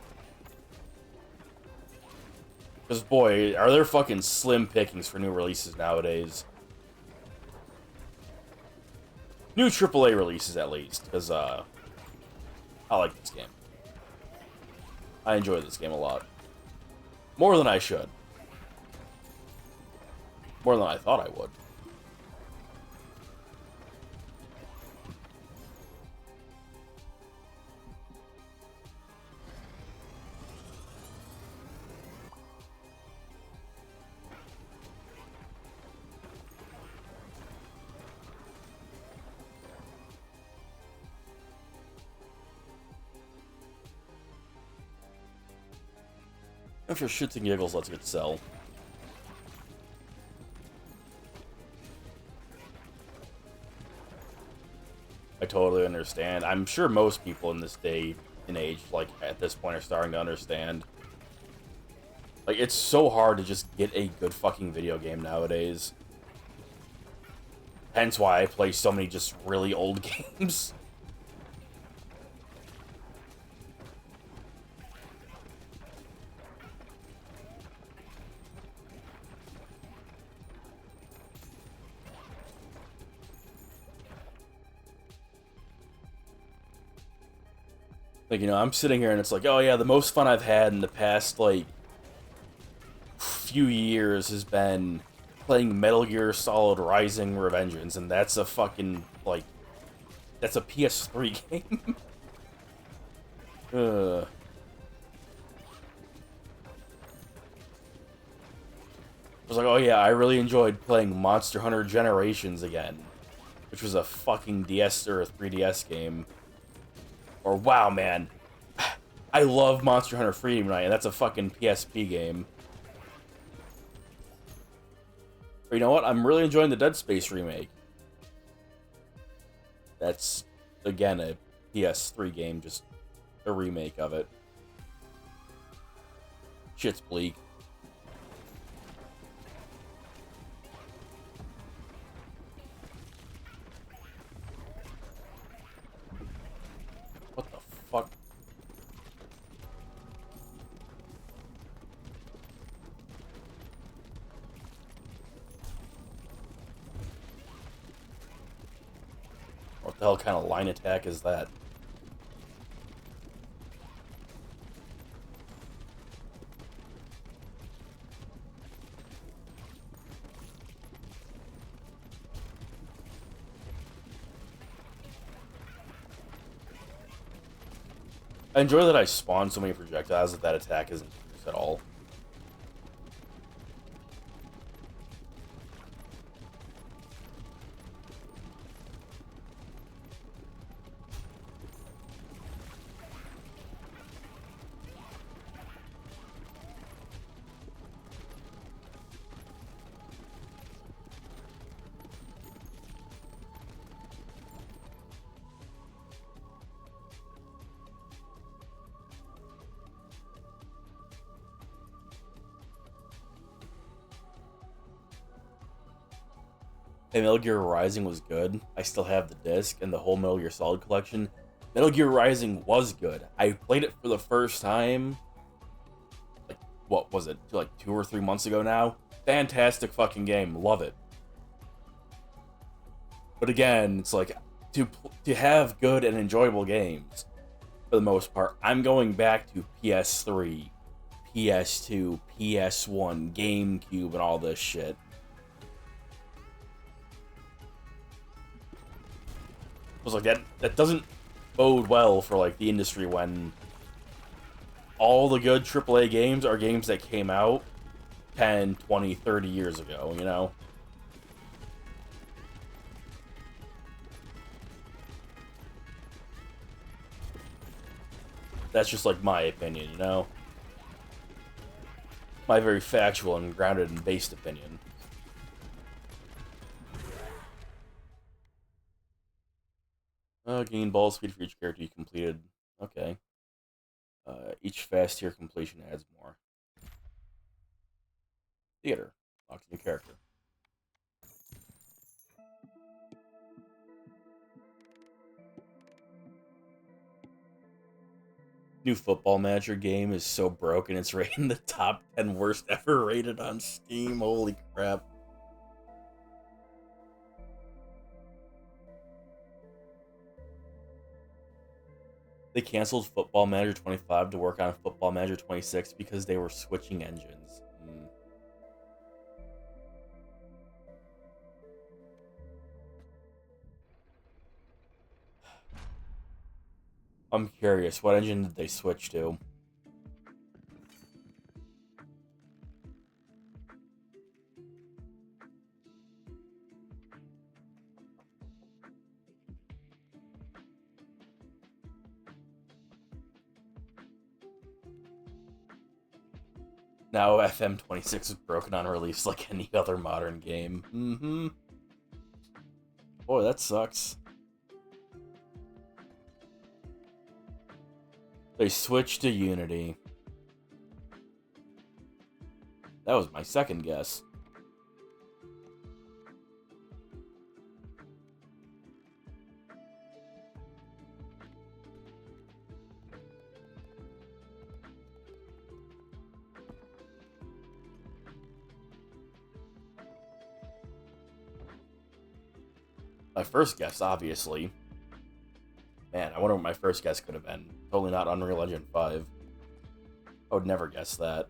Because, boy, are there fucking slim pickings for new releases nowadays. New AAA releases, at least. Because, I like this game. I enjoy this game a lot. More than I should. More than I thought I would. And for shits and giggles, let's get Cell. I totally understand. I'm sure most people in this day and age, like, at this point are starting to understand. Like, it's so hard to just get a good fucking video game nowadays. Hence why I play so many just really old games. Like, you know, I'm sitting here and it's like, oh yeah, the most fun I've had in the past, like, few years has been playing Metal Gear Solid Rising Revengeance, and that's a fucking, like, that's a PS3 game. Ugh. I was like, oh yeah, I really enjoyed playing Monster Hunter Generations again, which was a fucking DS or a 3DS game. Or, wow, man, I love Monster Hunter Freedom Night, and that's a fucking PSP game. Or, you know what? I'm really enjoying the Dead Space remake. That's, again, a PS3 game, just a remake of it. Shit's bleak. What the fuck? What the hell kind of line attack is that? I enjoy that I spawn so many projectiles that attack isn't used at all. Hey, Metal Gear Rising was good. I still have the disc and the whole Metal Gear Solid collection. Metal Gear Rising was good. I played it for the first time, like, what was it, like 2 or 3 months ago now? Fantastic fucking game. Love it. But again, it's like, to have good and enjoyable games, for the most part, I'm going back to PS3, PS2, PS1, GameCube, and all this shit. I was like, that doesn't bode well for, like, the industry when all the good AAA games are games that came out 10, 20, 30 years ago, you know? That's just, like, my opinion, you know? My very factual and grounded and based opinion. Gain ball speed for each character you completed. Okay. Each fast tier completion adds more. Theater. Unlock a new character. new Football Manager game is so broken it's rated in the top 10 worst ever rated on Steam. Holy crap. They canceled Football Manager 25 to work on Football Manager 26 because they were switching engines. I'm curious, what engine did they switch to? Now FM26 is broken on release like any other modern game. Boy, that sucks. They switched to Unity. That was my second guess. My first guess, obviously. Man, I wonder what my first guess could have been. Totally not Unreal Engine 5. I would never guess that.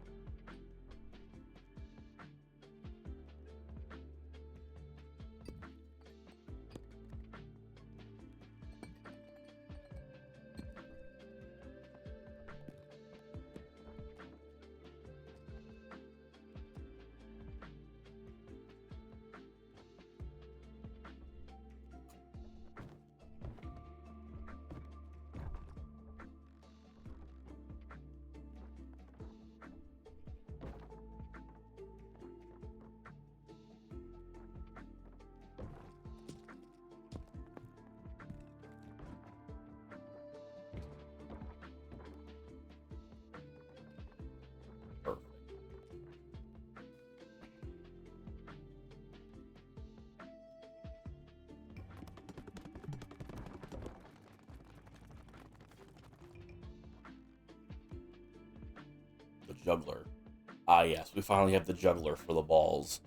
The juggler. Ah, yes, we finally have the juggler for the balls.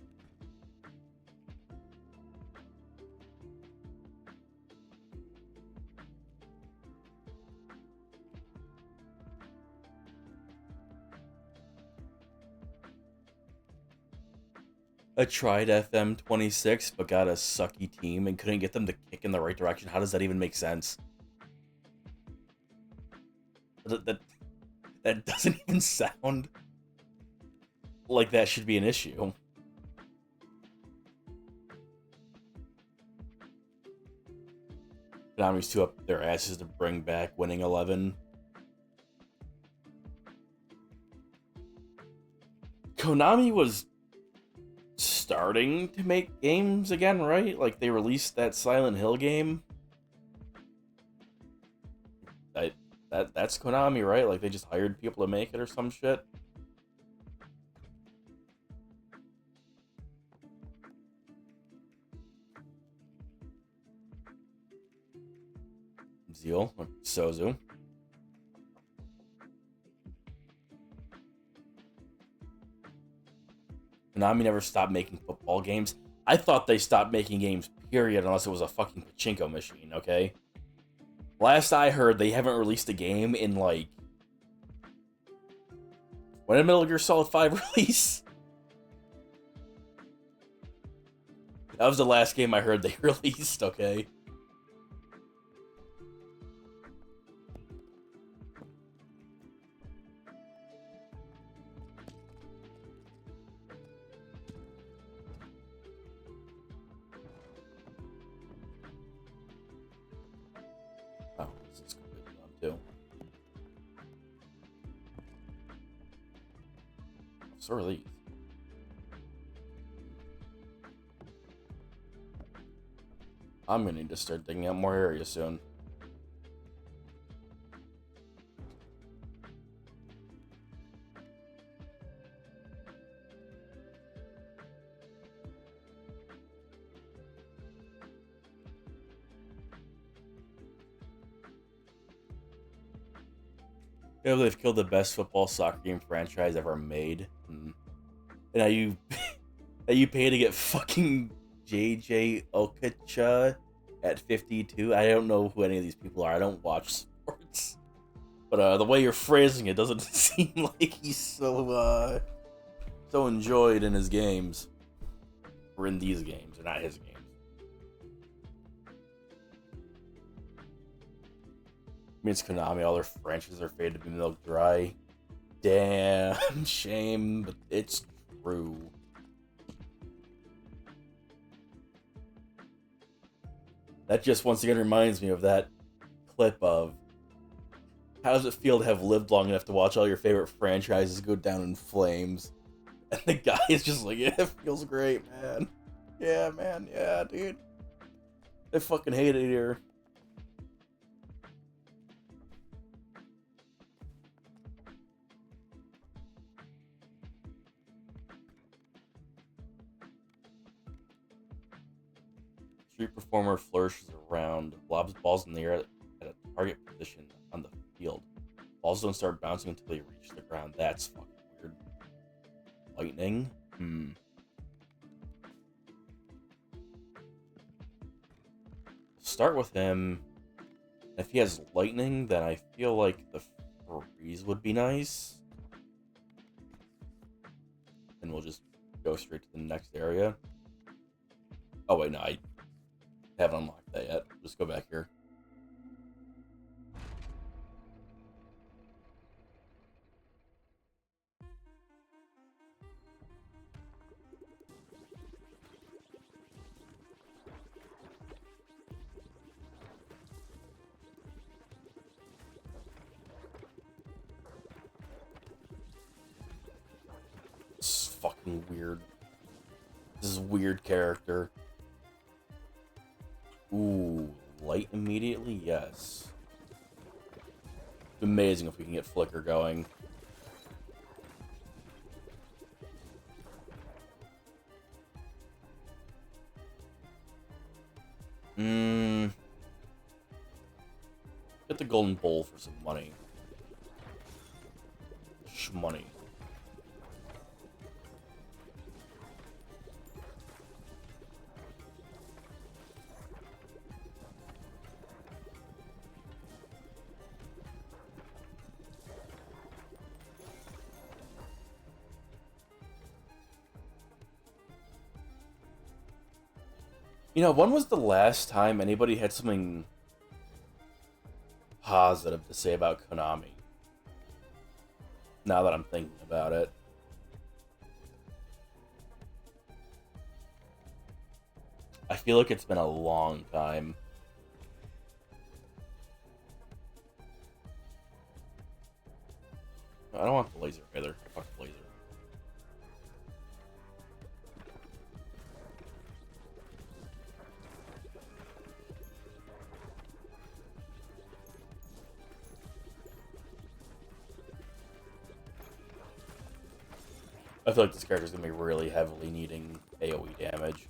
I tried FM26, but got a sucky team and couldn't get them to kick in the right direction. How does that even make sense? That doesn't even sound like that should be an issue. Konami's too up their asses to bring back Winning 11. Konami was starting to make games again, right? Like, they released that Silent Hill game. That's Konami, right? Like, they just hired people to make it or some shit. Zeal, or Sozu. Konami never stopped making football games. I thought they stopped making games, period, unless it was a fucking pachinko machine, okay? Last I heard, they haven't released a game in, like... When did Metal Gear Solid 5 release? That was the last game I heard they released, okay? Oh, this is completely on too. So are these. I'm gonna need to start digging out more areas soon. You know, they've killed the best football soccer game franchise ever made. And now you, now you pay to get fucking JJ Okocha at 52. I don't know who any of these people are. I don't watch sports. But the way you're phrasing it doesn't seem like he's so enjoyed in his games. Or in these games, or not his games. Means Konami, all their franchises are fated to be milked dry. Damn, shame, but it's true. That just once again reminds me of that clip of how does it feel to have lived long enough to watch all your favorite franchises go down in flames? And the guy is just like, yeah, it feels great, man. Yeah, man, yeah, dude. I fucking hate it here. Street performer flourishes around, lobs balls in the air at a target position on the field. Balls don't start bouncing until they reach the ground. That's fucking weird. Lightning? Start with him. If he has lightning, then I feel like the freeze would be nice. And we'll just go straight to the next area. Oh wait, no, I haven't unlocked that yet. Just go back here. It's fucking weird. This is a weird character. Ooh, light immediately? Yes. It's amazing if we can get Flicker going. Get the golden bowl for some money. Shmoney. You know, when was the last time anybody had something positive to say about Konami? Now that I'm thinking about it. I feel like it's been a long time. I don't want the laser either. Fuck the laser. I feel like this character's gonna be really heavily needing AoE damage.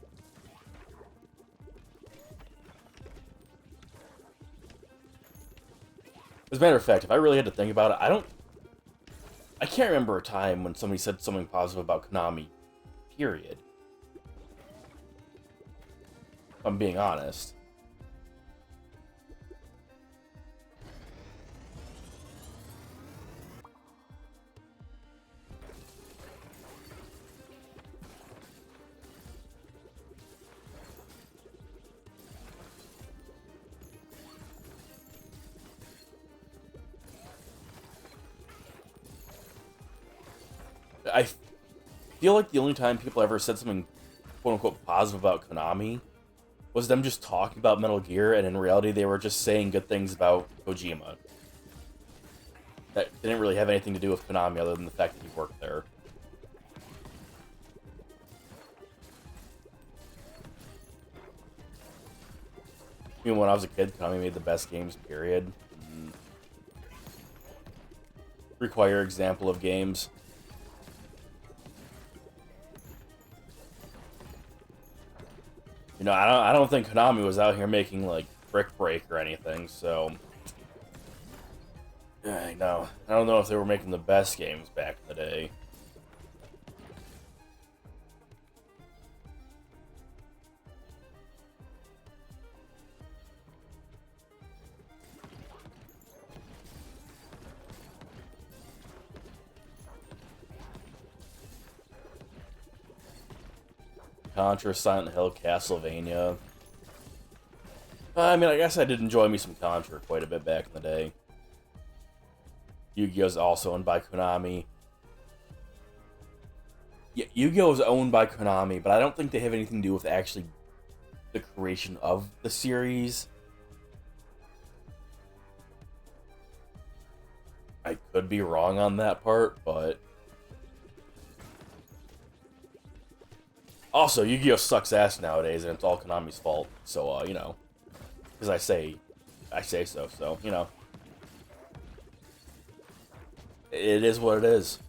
As a matter of fact, if I really had to think about it, I can't remember a time when somebody said something positive about Konami, period. If I'm being honest. I feel like the only time people ever said something quote-unquote positive about Konami was them just talking about Metal Gear, and in reality they were just saying good things about Kojima. That didn't really have anything to do with Konami other than the fact that he worked there. Even when I was a kid, Konami made the best games, period. Require example of games. You know, I don't think Konami was out here making like Brick Break or anything, so I know. I don't know if they were making the best games back in the day. Contra, Silent Hill, Castlevania. I mean, I guess I did enjoy me some Contra quite a bit back in the day. Yu-Gi-Oh's also owned by Konami. Yeah, Yu-Gi-Oh is owned by Konami, but I don't think they have anything to do with actually the creation of the series. I could be wrong on that part, but also Yu-Gi-Oh sucks ass nowadays, and it's all Konami's fault. So, you know, because I say so. So, you know, it is what it is.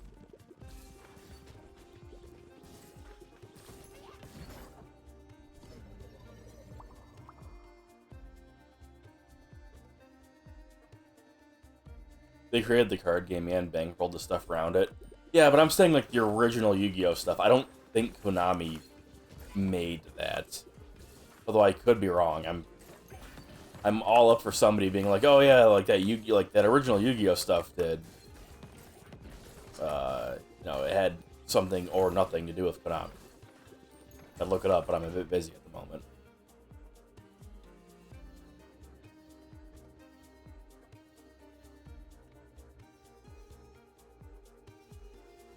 They created the card game and bankrolled the stuff around it. Yeah, but I'm saying like the original Yu-Gi-Oh stuff. I don't think Konami made that. Although I could be wrong. I'm all up for somebody being like, oh yeah, like that like that original Yu-Gi-Oh stuff did. You know, it had something or nothing to do with Konami. I'd look it up, but I'm a bit busy at the moment.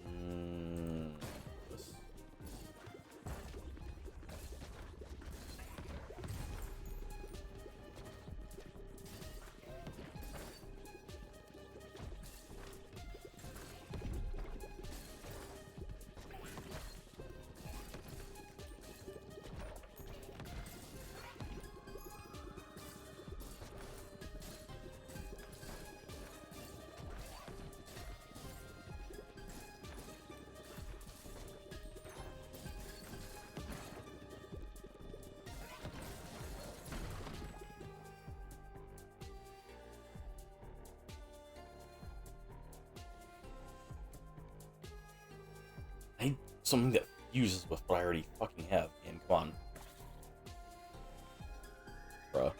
Mm, I need something that fuses with what I already fucking have. And come on, bruh.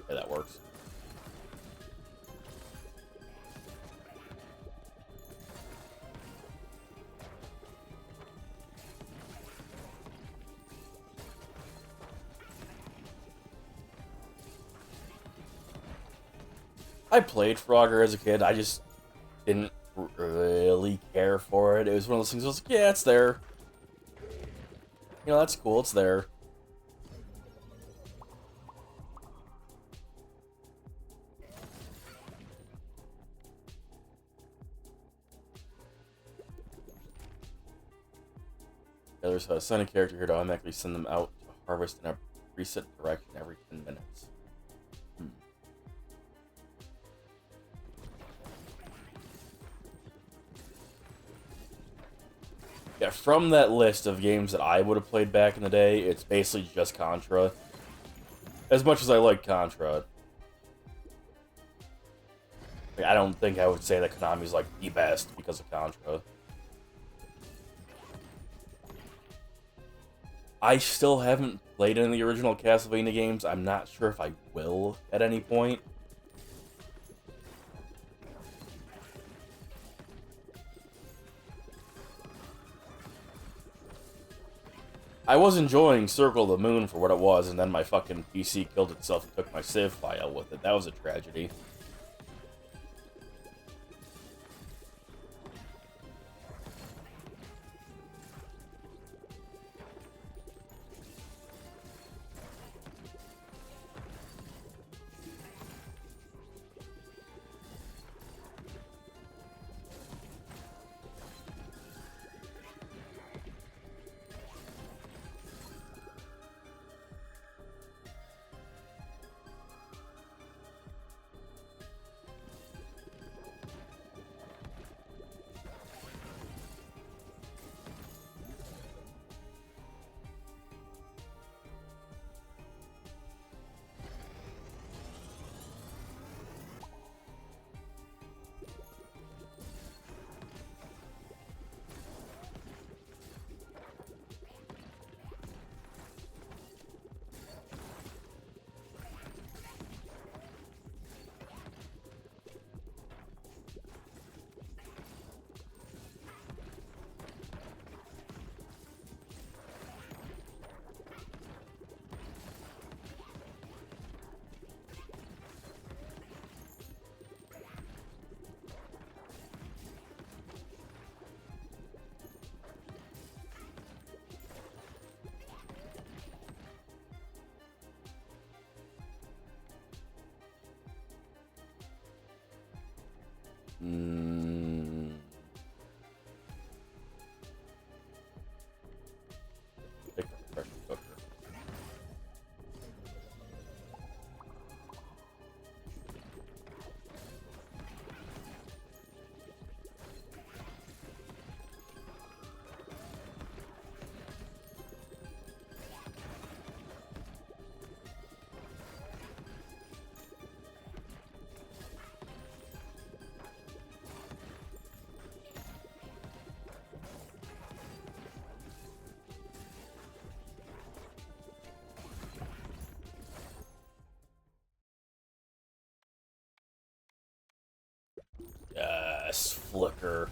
Yeah, that works. I played Frogger as a kid. I just didn't really care for it. It was one of those things. I was like, yeah, it's there. You know, that's cool. It's there. Yeah, there's a send a character here to automatically send them out to harvest in a preset direction every 10 minutes. Yeah, from that list of games that I would have played back in the day, it's basically just Contra. As much as I like Contra, like, I don't think I would say that Konami's like the best because of Contra. I still haven't played any of the original Castlevania games. I'm not sure if I will at any point. I was enjoying Circle of the Moon for what it was, and then my fucking PC killed itself and took my save file with it. That was a tragedy. Mm. Pick a pressure cooker. Yes, flicker.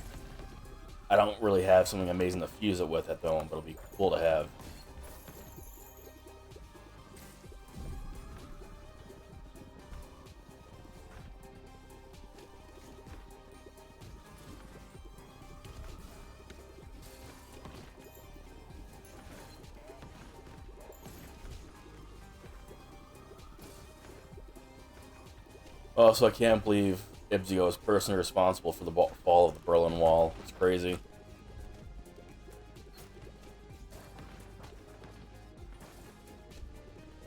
I don't really have something amazing to fuse it with at the moment, but it'll be cool to have. Also, I can't believe Ibzio is personally responsible for the fall of the Berlin Wall. It's crazy.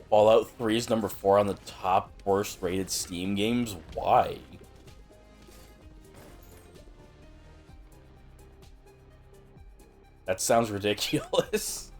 Fallout 3 is number 4 on the top worst rated Steam games. Why? That sounds ridiculous.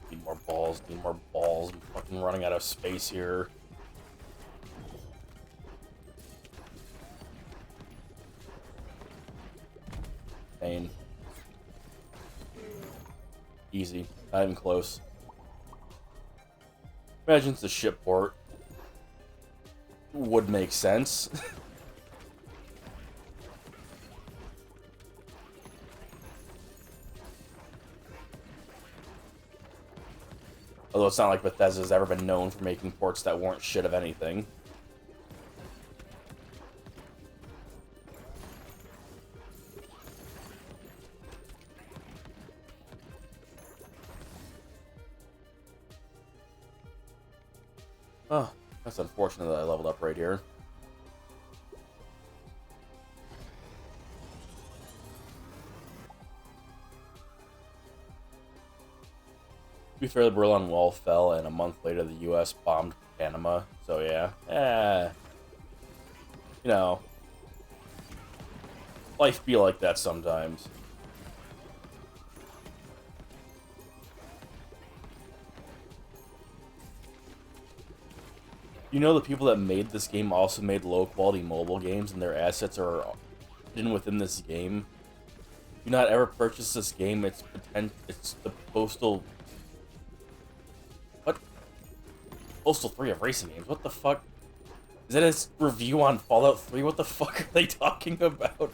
Need more balls, need more balls. I'm fucking running out of space here. Pain. Easy. Not even close. Imagine it's a ship port. Would make sense. Although it's not like Bethesda's ever been known for making ports that weren't shit of anything. Oh, that's unfortunate that I leveled up right here. To be fair, the Berlin Wall fell, and a month later the U.S. bombed Panama. So yeah, you know, life be like that sometimes. You know, the people that made this game also made low-quality mobile games, and their assets are hidden within this game. Do not ever purchase this game. It's the Postal... What? Postal 3 of racing games. What the fuck? Is that a review on Fallout 3? What the fuck are they talking about?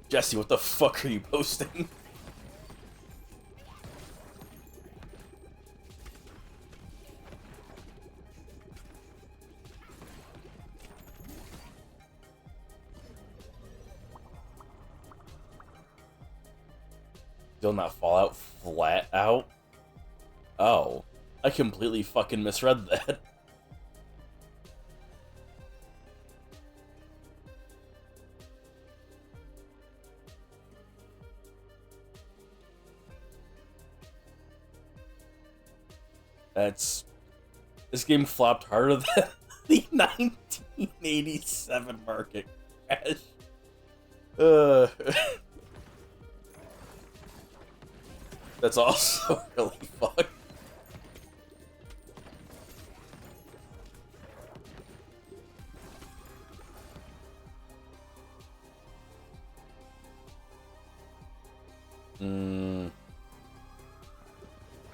Jesse, what the fuck are you posting? Still not Fallout flat out? Oh. I completely fucking misread that. That's... This game flopped harder than the 1987 market crash. That's also really fucked.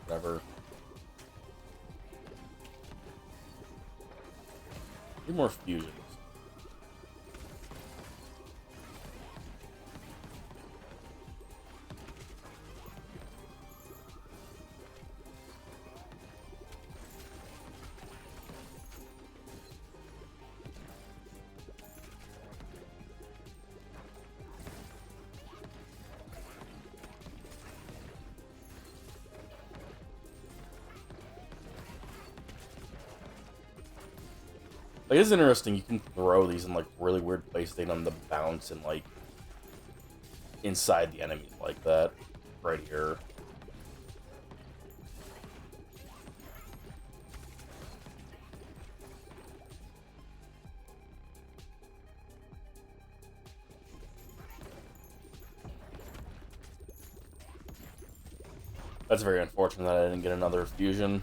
Whatever. 2 more fusions. Like, it's interesting, you can throw these in, like, really weird places, they them to bounce and, like, inside the enemy like that. Right here. That's very unfortunate that I didn't get another fusion.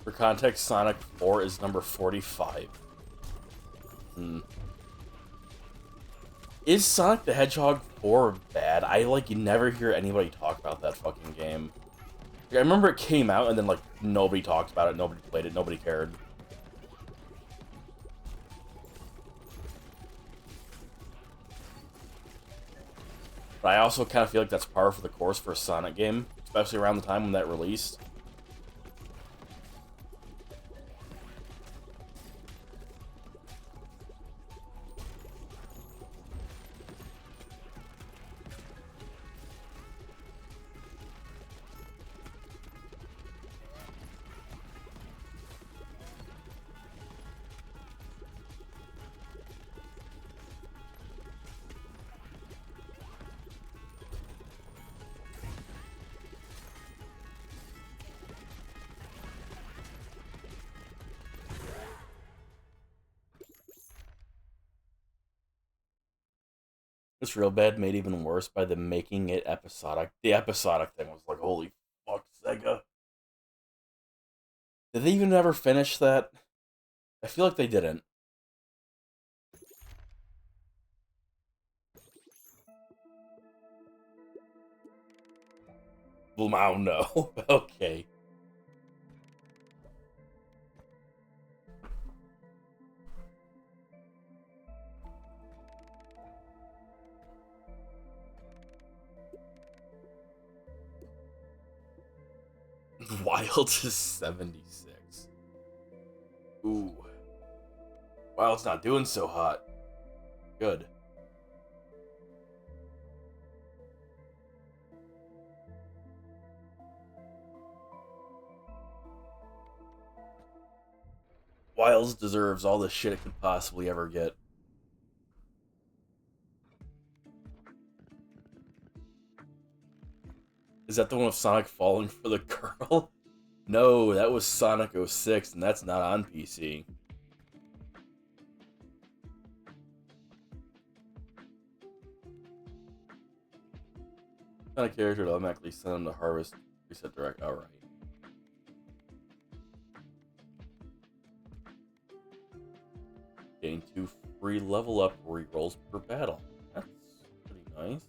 For context, Sonic 4 is number 45. Is Sonic the Hedgehog 4 bad? You never hear anybody talk about that fucking game. I remember it came out and then, like, nobody talked about it, nobody played it, nobody cared. But I also kind of feel like that's par for the course for a Sonic game, especially around the time when that released. It's real bad, made even worse by the making it episodic. The episodic thing was like, holy fuck, Sega. Did they even ever finish that? I feel like they didn't. Wow, no. Okay. Wild is 76. Ooh. Wild's not doing so hot. Good. Wilds deserves all the shit it could possibly ever get. Is that the one with Sonic falling for the girl? No, that was Sonic 06, and that's not on PC. What kind of character to automatically send him to Harvest Reset Direct? Alright. Getting 2 free level up rerolls per battle. That's pretty nice.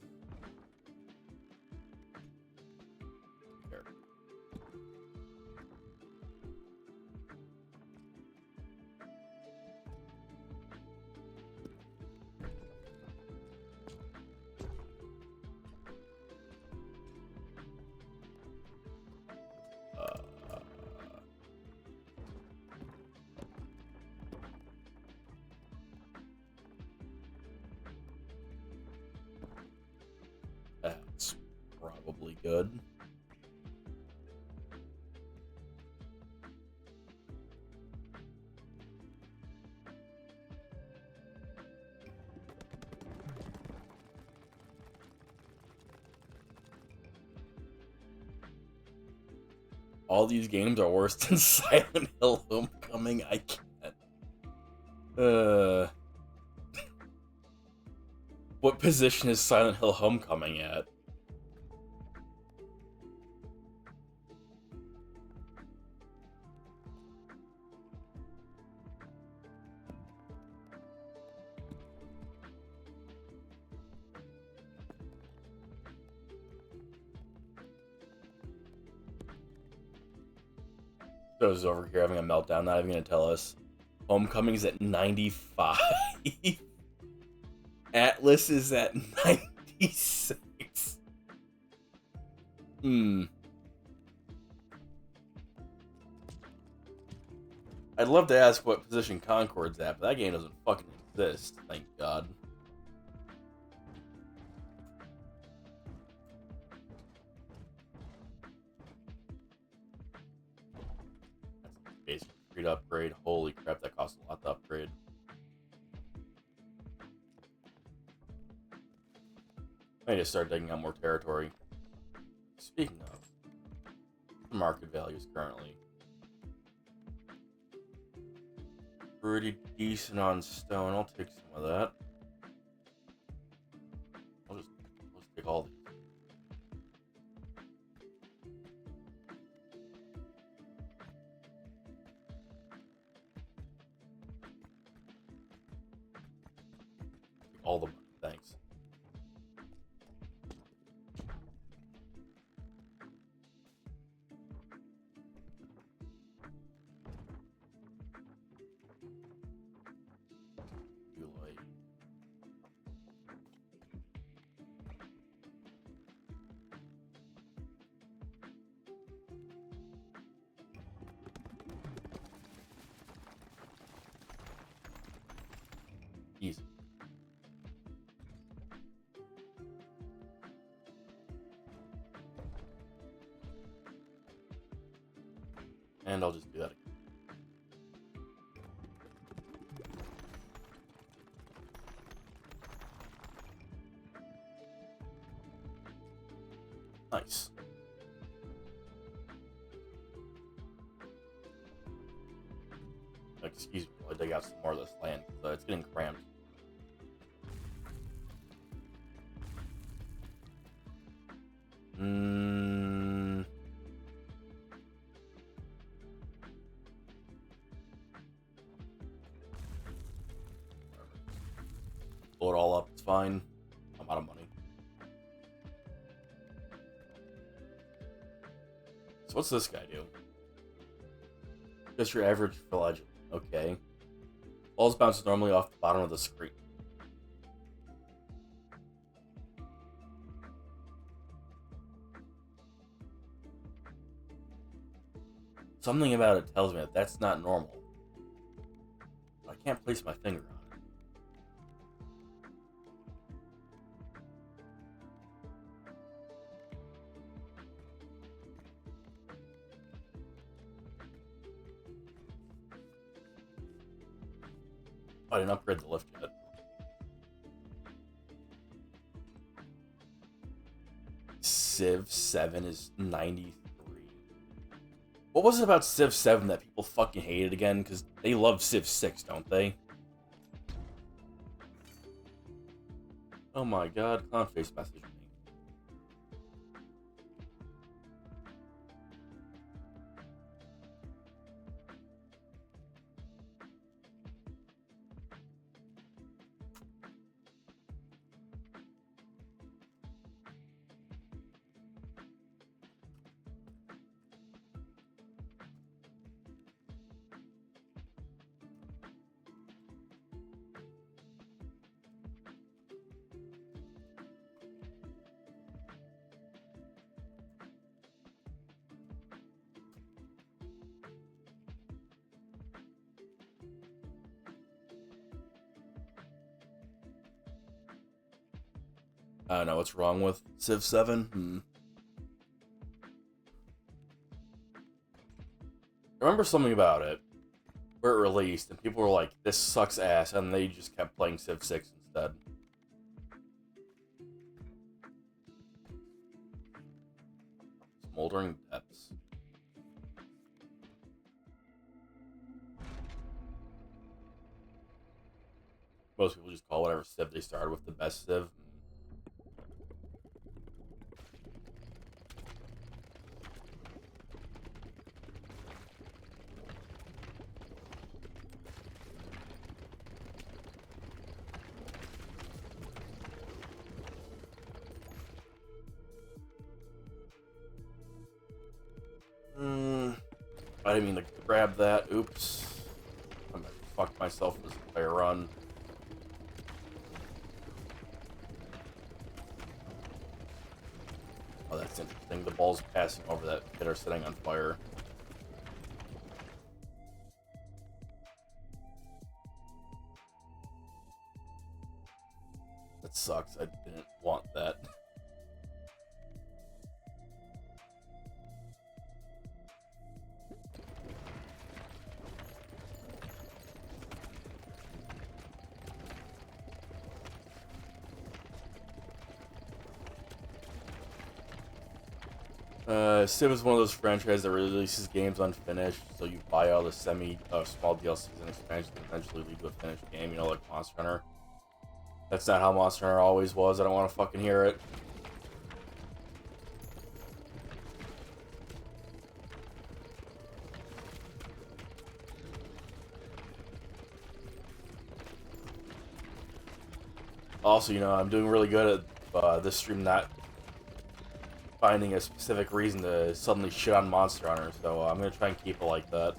good. All these games are worse than Silent Hill Homecoming. I can't. What position is Silent Hill Homecoming at? Joe's over here having a meltdown, not even gonna tell us. Homecoming's at 95. Atlas is at 96. I'd love to ask what position Concord's at, but that game doesn't fucking exist, thank God. That's a basic upgrade. Holy crap, that costs a lot to upgrade. I need to start digging out more territory. Speaking of, market values currently pretty decent on stone. I'll take some of that. Let's take all these. Take all the money, thanks. Easy. And I'll just do that again. Nice. Excuse me while I dig out some more of this land, because it's getting cramped. Blow it all up, it's fine. I'm out of money. So what's this guy do? Just your average village. Okay. Balls bounce normally off the bottom of the screen. Something about it tells me that that's not normal. I can't place my finger on it. I didn't upgrade the lift yet. Civ 7 is 93. What was it about Civ 7 that people fucking hated again? Because they love Civ 6, don't they? Oh my god, Clownface messaged me. I don't know what's wrong with Civ 7. I remember something about it where it released, and people were like, "This sucks ass," and they just kept playing Civ 6 instead. Smoldering Depths. Most people just call whatever Civ they started with the best Civ. I didn't mean to grab that. Oops. I'm gonna fuck myself in this entire run. Oh, that's interesting. The balls passing over that pit are setting on fire. That sucks. I didn't want that. Civ is one of those franchises that releases games unfinished, so you buy all the small DLCs and expansions and eventually lead to a finished game, you know, like Monster Hunter. That's not how Monster Hunter always was. I don't want to fucking hear it. Also, you know, I'm doing really good at this stream not finding a specific reason to suddenly shit on Monster Hunter, so I'm gonna try and keep it like that.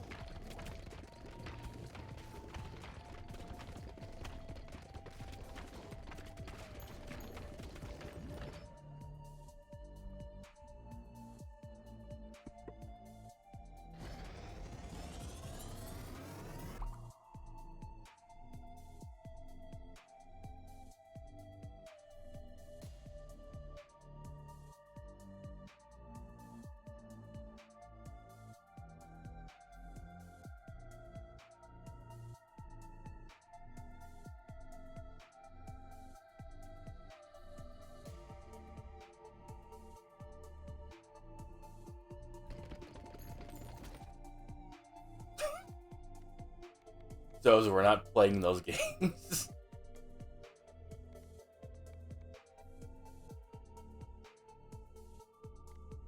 Those we're not playing those games.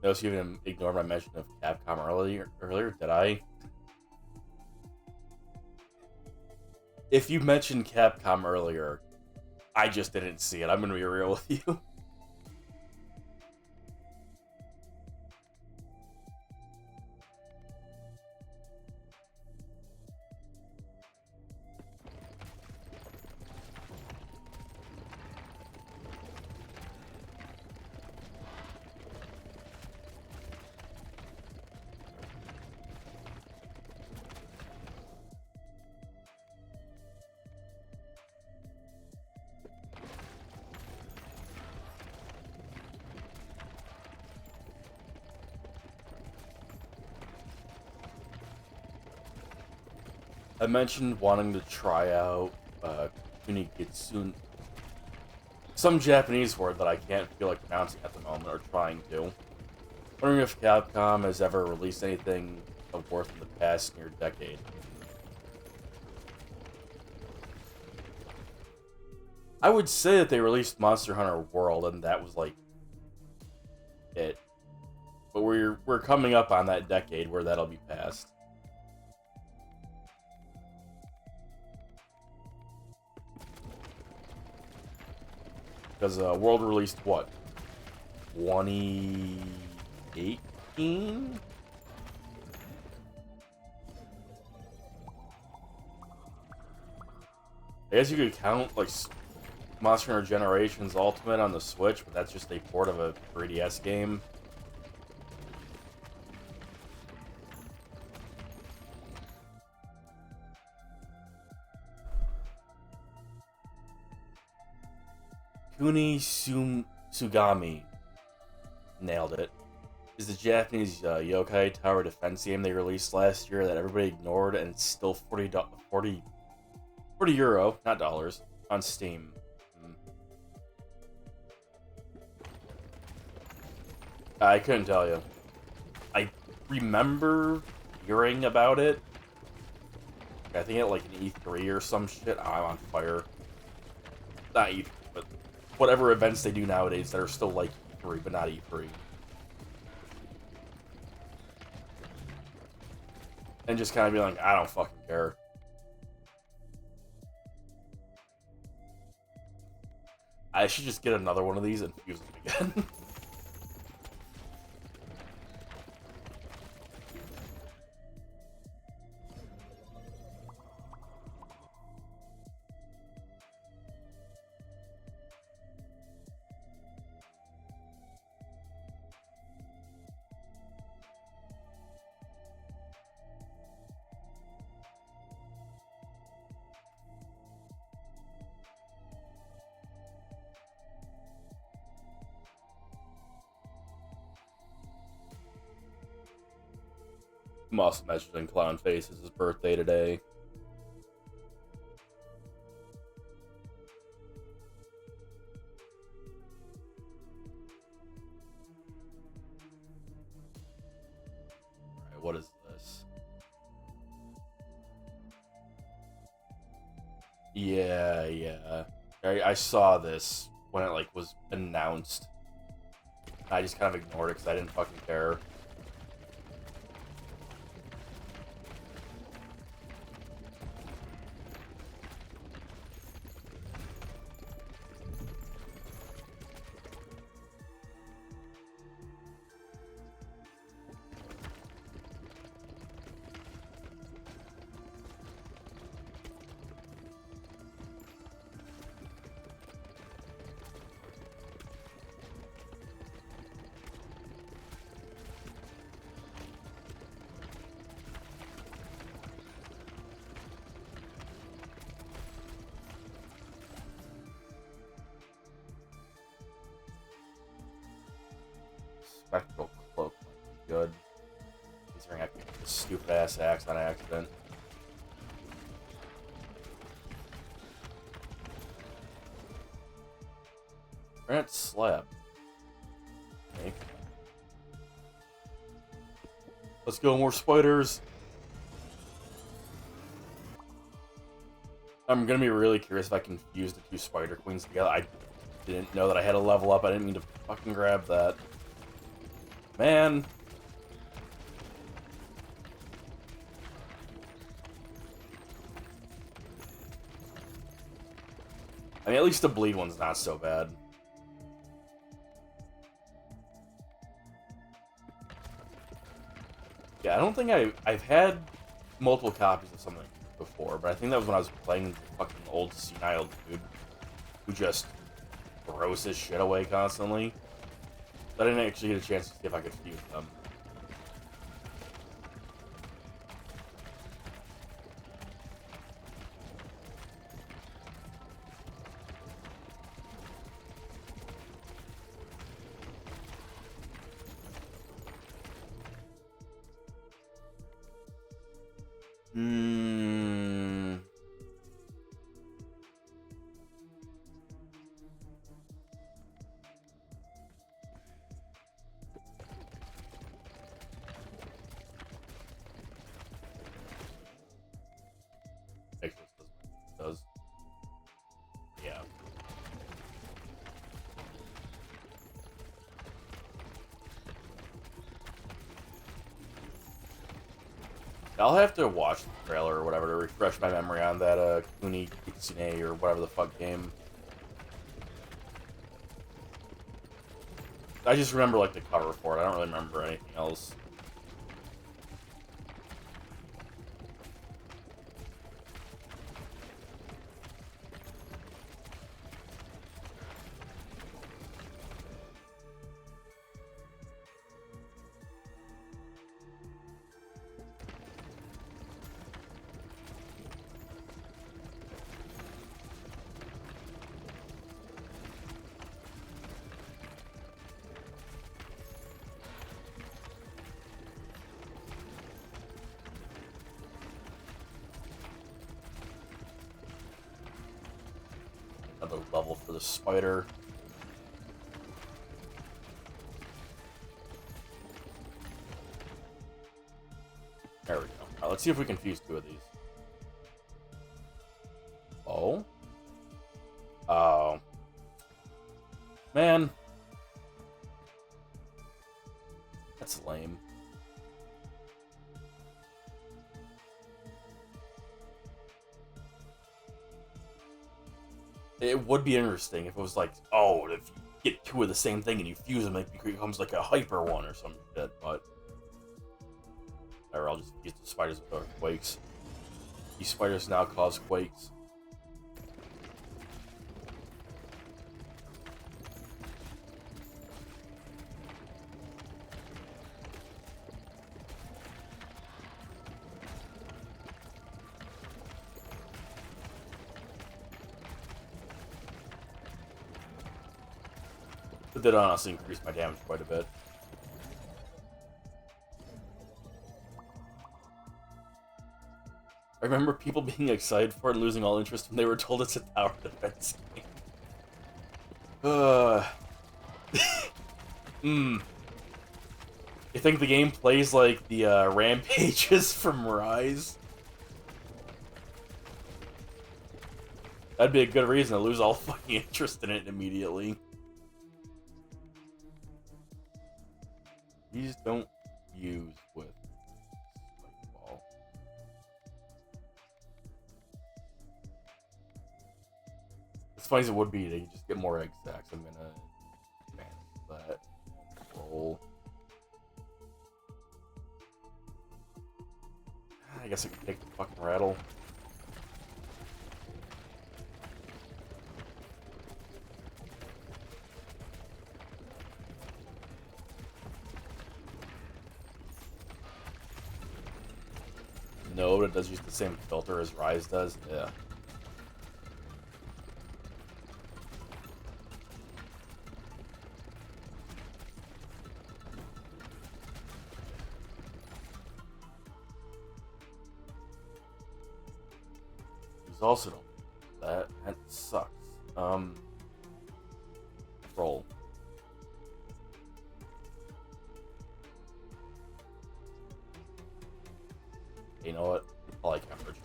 Notice you even ignored my mention of Capcom earlier. Did I? If you mentioned Capcom earlier, I just didn't see it. I'm gonna be real with you. I mentioned wanting to try out Kunigitsune, some Japanese word that I can't feel like pronouncing at the moment, or trying to. Wondering if Capcom has ever released anything of worth in the past near decade. I would say that they released Monster Hunter World, and that was like it. But we're coming up on that decade where that'll be past. Because World released what? 2018? I guess you could count like Monster Hunter Generations Ultimate on the Switch, but that's just a port of a 3DS game. Sugami. Nailed it. is the Japanese Yokai Tower Defense game they released last year that everybody ignored, and it's still 40 euro, not dollars, on Steam. I couldn't tell you. I remember hearing about it. I think at like an E3 or some shit. I'm on fire. Not E3, but whatever events they do nowadays that are still like E3, but not E3. And just kind of be like, I don't fucking care. I should just get another one of these and fuse them again. Must mention Clown Face is his birthday today. Alright, what is this? Yeah. I saw this when it like was announced. I just kind of ignored it because I didn't fucking care. Spectral cloak might be good. Considering I picked this stupid ass axe on accident. Granite slab. Okay. Let's go, more spiders. I'm gonna be really curious if I can fuse the two spider queens together. I didn't know that I had a level up. I didn't mean to fucking grab that. Man. I mean, at least the bleed one's not so bad. Yeah, I don't think I've had multiple copies of something before, but I think that was when I was playing the fucking old senile dude who just throws his shit away constantly. I didn't actually get a chance to see if I could fuse them. Make sure this does. Yeah. I'll have to watch the trailer or whatever to refresh my memory on that Kuni Kitsune or whatever the fuck game. I just remember like the cover for it. I don't really remember anything else. Another level for the spider. There we go. Alright, let's see if we can fuse 2 of these. Oh? Oh. Man. That's lame. It would be interesting if it was like, oh, if you get 2 of the same thing and you fuse them, it becomes like a hyper one or some shit, but... Or I'll just use the spiders with our quakes. These spiders now cause quakes. It did honestly increase my damage quite a bit. I remember people being excited for it and losing all interest when they were told it's a tower defense game. You think the game plays like the rampages from Rise? That'd be a good reason to lose all fucking interest in it immediately. These don't use with Spikeball. As funny as it would be, they just get more egg stacks. I'm gonna manage that. Roll. I guess I can take the fucking rattle. No, but it does use the same filter as Rise does. Yeah. These also don't do that. That sucks. Roll. You know what? I like Hemorrhage.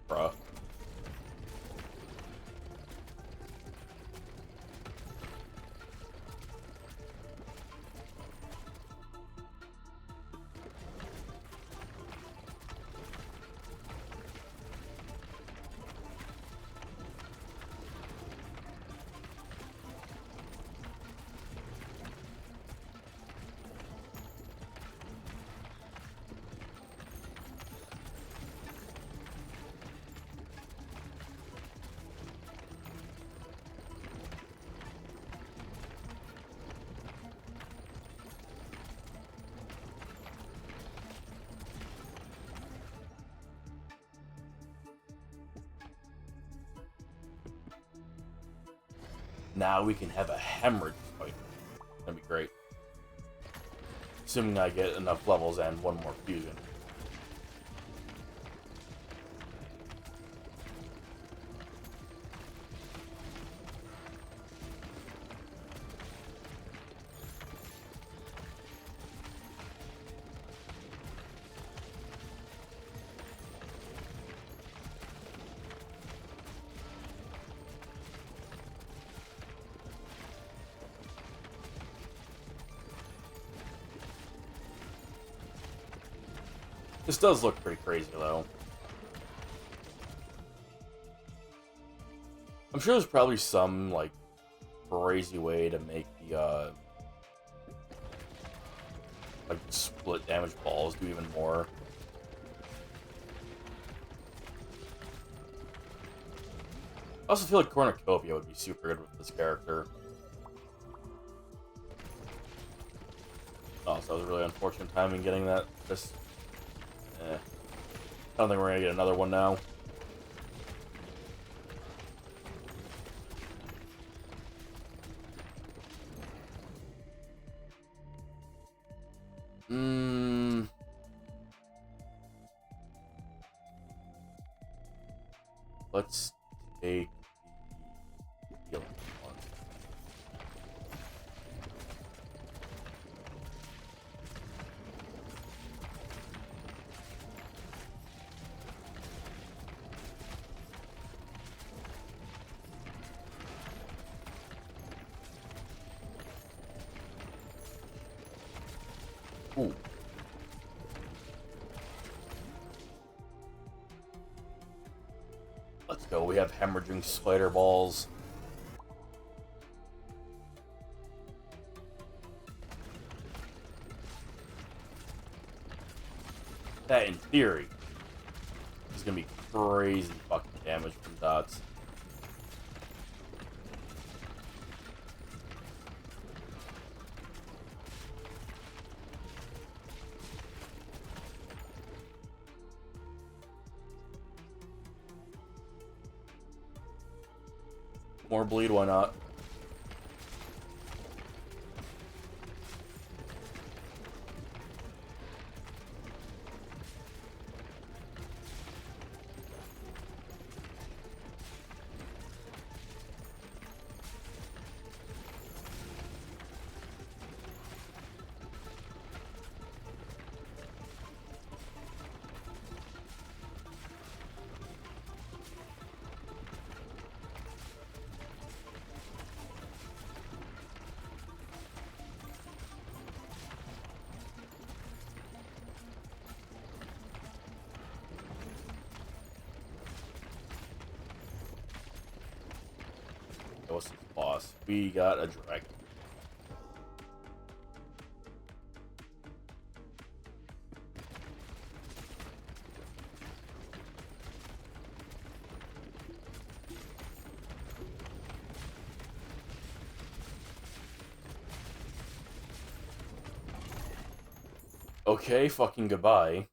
Bruh. Now we can have a Hemorrhage fight. That'd be great. Assuming I get enough levels and 1 more fusion. This does look pretty crazy, though. I'm sure there's probably some, like, crazy way to make the, like, split damage balls do even more. I also feel like Cornucopia would be super good with this character. Oh, so that was really unfortunate timing getting that. I don't think we're gonna get another one now. Let's take the healing one. Ooh. Let's go. We have hemorrhaging spider balls. That, in theory, is gonna be crazy fucking damage from dots. More bleed, why not? What's this boss? We got a dragon. Okay, fucking goodbye.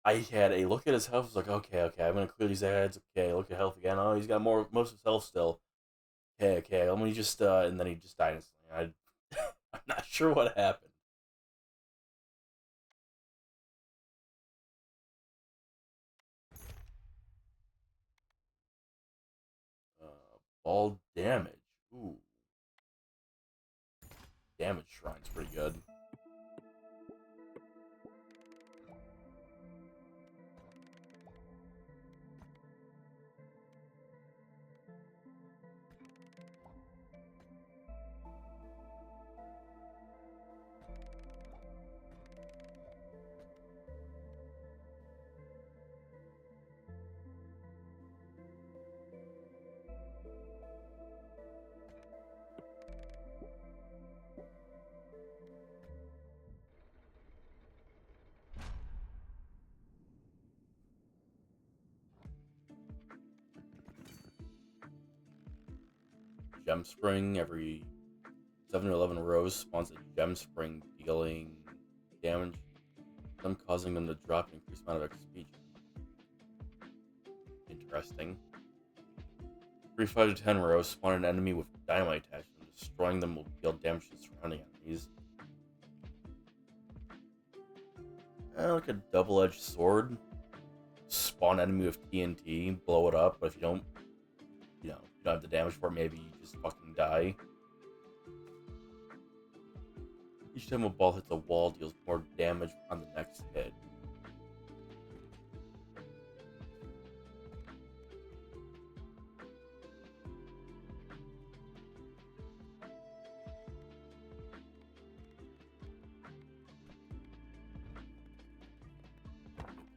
I had a look at his health. I was like, okay, I'm gonna clear these ads. Okay, look at health again. Oh, he's got most of his health still. Okay. Let me just and then he just died instantly. I'm not sure what happened. Ball damage. Ooh, damage shrine's pretty good. Gem Spring, every 7 to 11 rows spawns a Gem Spring, dealing damage, them causing them to drop an increased amount of XP. Interesting. Every 5 to 10 rows spawn an enemy with dynamite attachment. Destroying them will deal damage to surrounding enemies. Like a double-edged sword. Spawn enemy with TNT, blow it up, but if you don't, you don't have the damage for it, maybe you just fucking die. Each time a ball hits a wall, deals more damage on the next hit.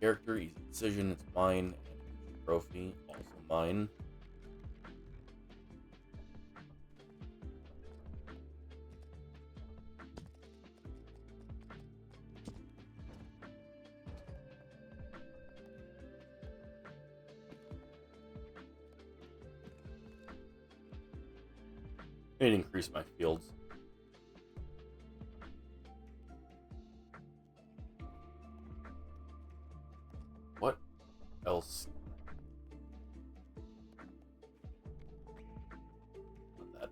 Character, easy decision, it's mine. And trophy, also mine. It increased my fields. What else? Not that.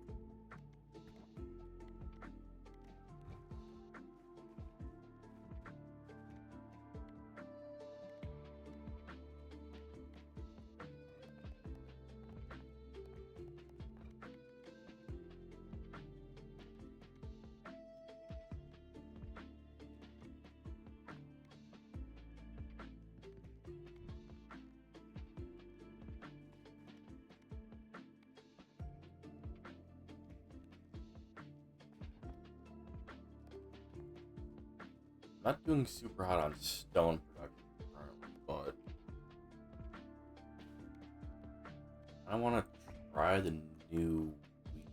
Not doing super hot on stone production currently, but I want to try the new wheat.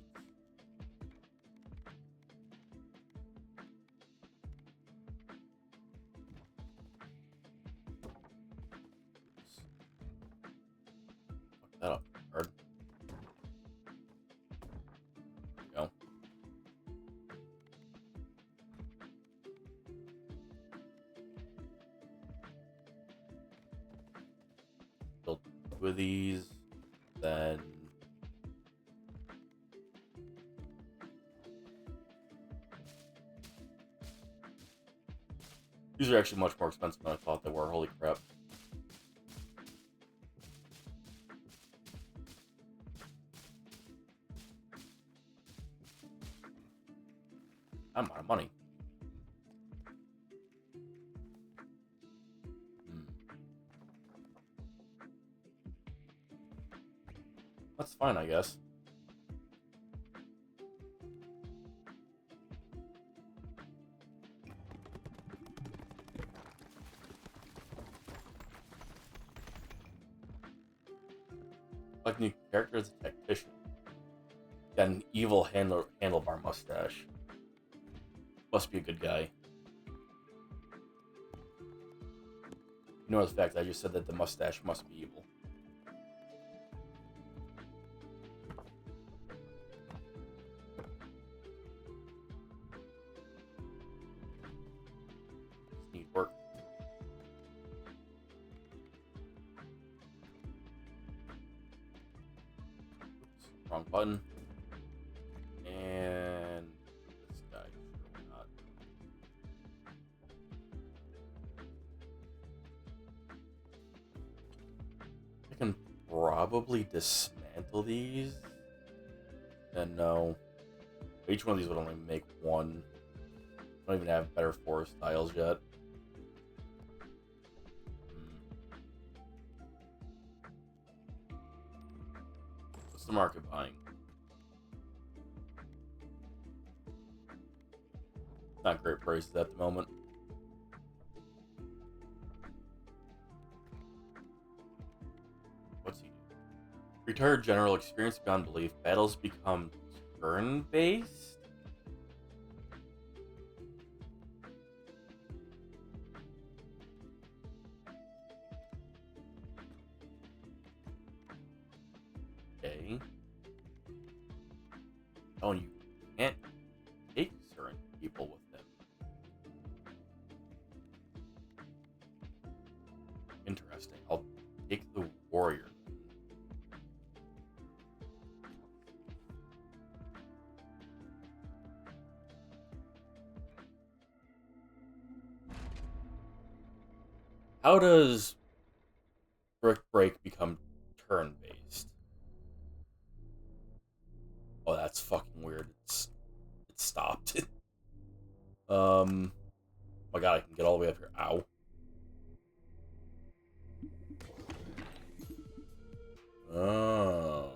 Fuck that up hard. There we go. Build 2 of these, then these are actually much more expensive than I thought they were. Holy crap. I'm out of money. That's fine, I guess. Like new character as a tactician. Got an evil handlebar mustache. Must be a good guy. You know the fact I just said that the mustache must be evil. Just need work. Oops, wrong button. And this guy, sure why not. I can probably dismantle these. And no. Each one of these would only make one. I don't even have better forest styles yet. What's the market buying? Not great prices at the moment. What's he do? Retired general, experience beyond belief. Battles become turn-based? Okay. Oh, you can't take certain people with them. Interesting. I'll take the warrior. How does Brick Break become turn-based? Oh, that's fucking weird. It stopped. My god, I can get all the way up here. Ow. Oh.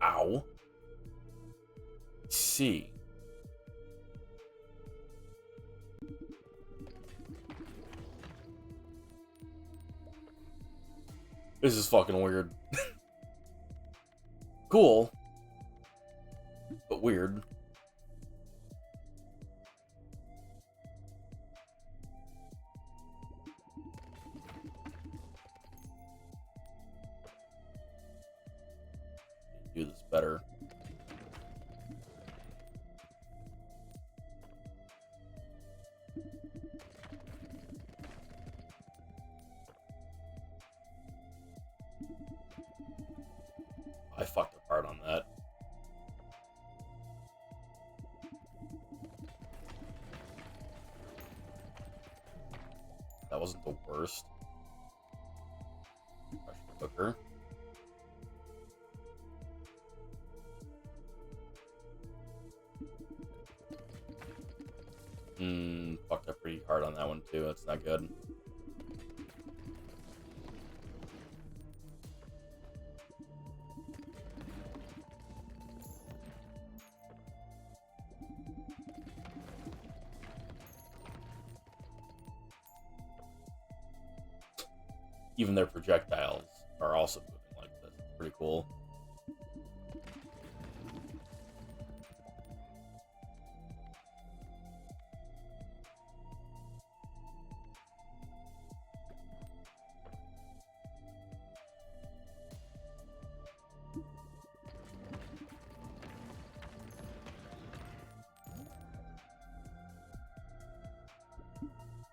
Ow. Let's see. This is fucking weird. Cool. But weird. Do this better. I fucked apart on that. That wasn't the worst. Pressure cooker. Fucked up pretty hard on that one too. That's not good. even their projectiles are also moving like this. It's pretty cool.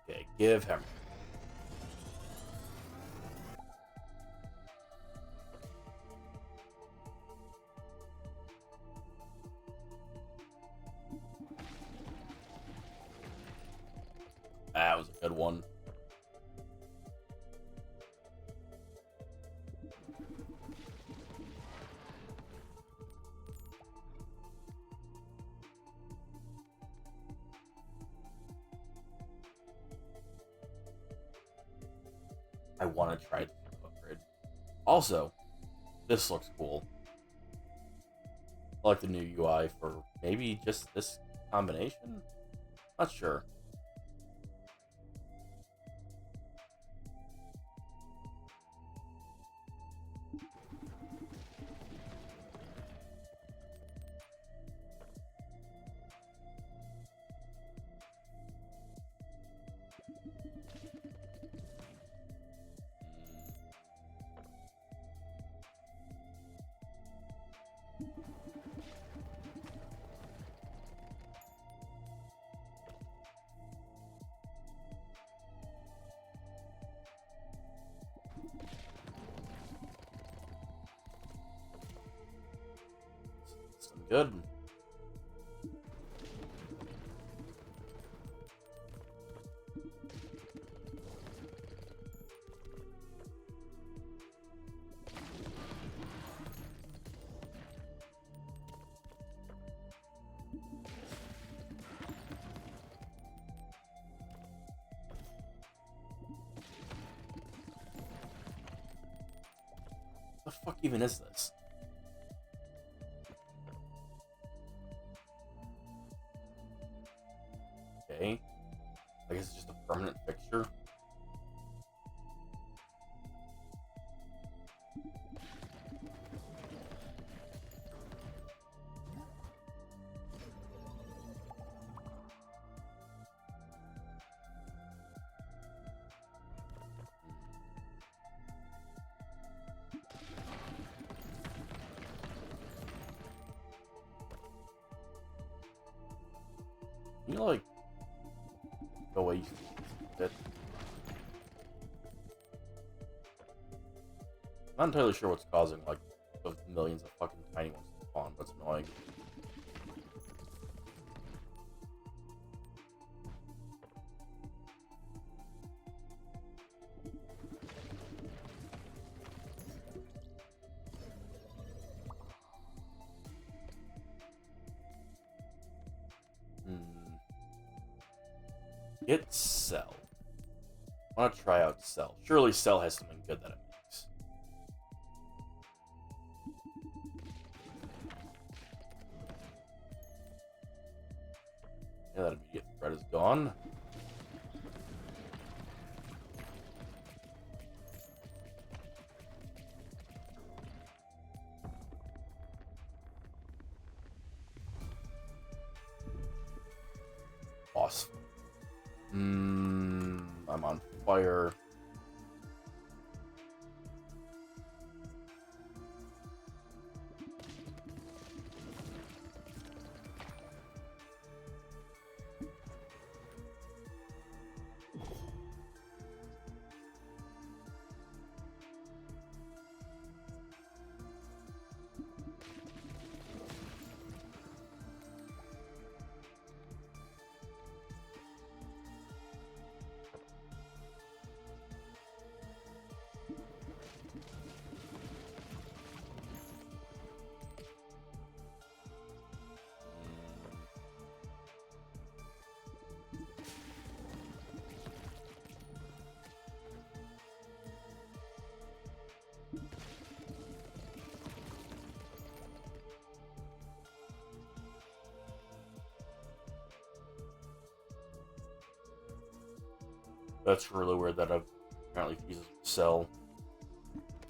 Okay, give him. That was a good one. I want to try the upgrade. Also, this looks cool. I like the new UI for maybe just this combination? Not sure. Some good. What the fuck even is this? Okay. I guess it's just a permanent fixture. Can you like go away? That I'm not entirely sure what's causing like those millions of fucking tiny ones to spawn, but it's annoying. Get Cell. I want to try out Cell. Surely Cell has something good that it makes. Yeah, that immediate threat is gone. Boss. I'm on fire. That's really weird that apparently fuses with Cell.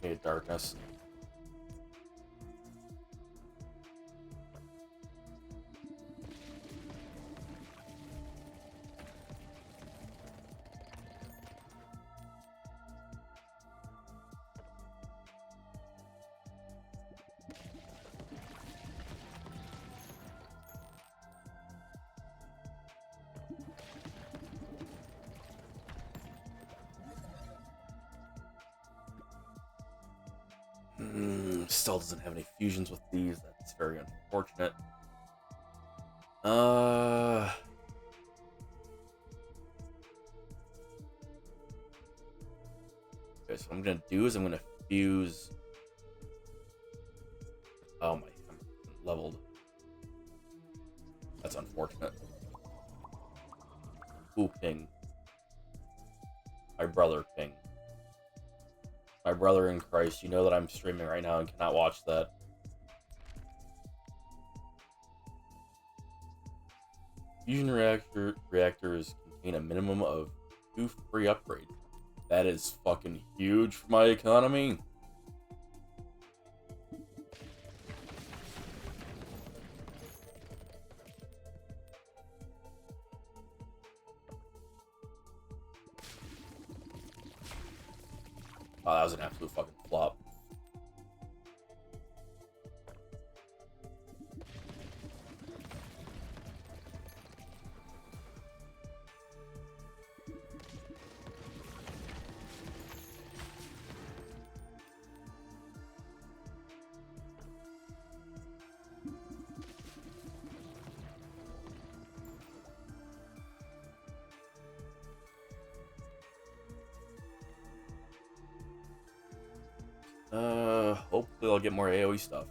Hated Darkness. Still doesn't have any fusions with these. That's very unfortunate. Okay, so what I'm gonna do is I'm gonna fuse. Oh my, I'm leveled. That's unfortunate. Ooh, ping. My brother ping. My brother in Christ, you know that I'm streaming right now and cannot watch that. Fusion reactors contain a minimum of 2 free upgrades. That is fucking huge for my economy. Oh, that was an absolute fucking flop. Hopefully I'll get more AoE stuff.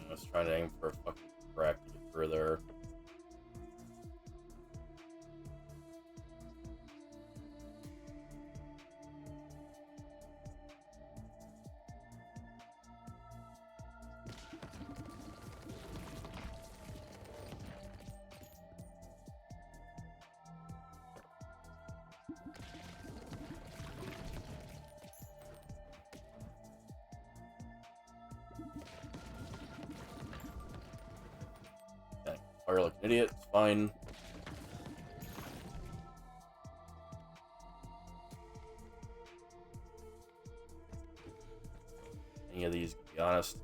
I was trying to aim for a fucking crack to get through there. Fire like an idiot, it's fine. Any of these, to be honest.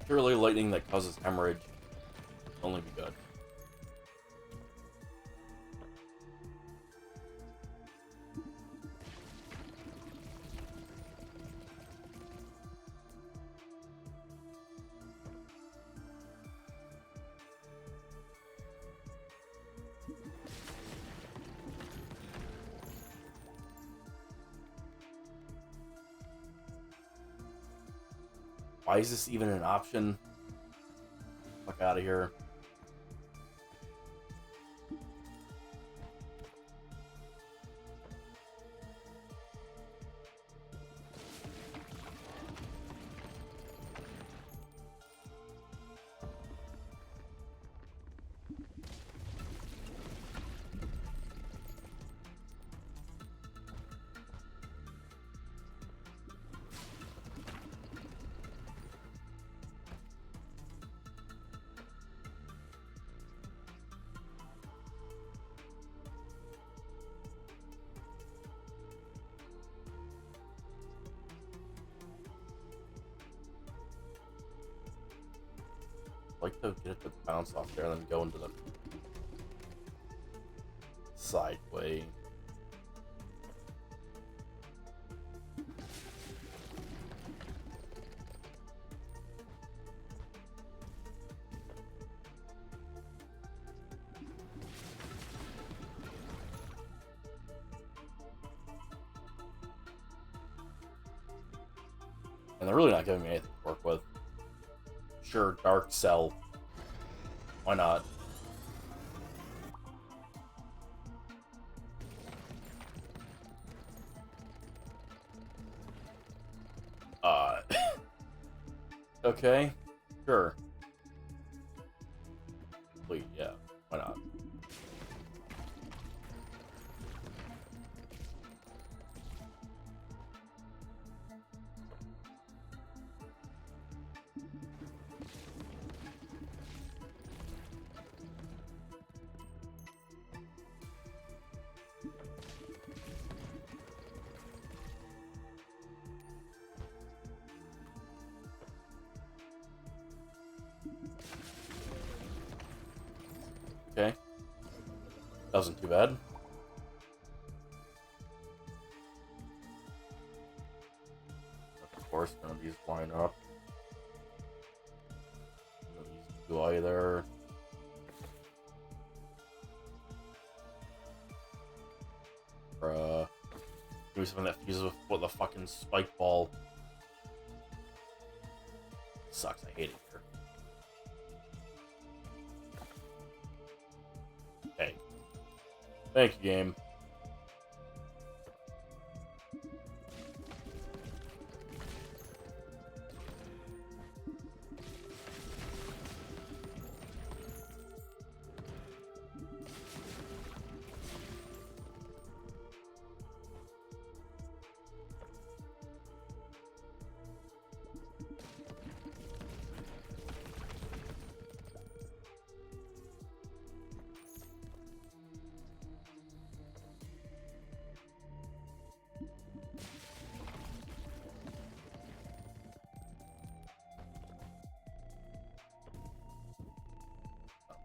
Purely lightning that causes hemorrhage will only be good. Why is this even an option? Fuck out of here. like to get it to bounce off there and then go into the side way. And they're really not giving me anything to work with. Sure, Dark Cell. Why not? Okay. Sure. Wait, yeah. Why not? Okay. That wasn't too bad. Of course, none of these line up. None of these do either. Do something that fuses with what the fucking spike ball. Sucks, I hate it here. Hey. Thank you, game.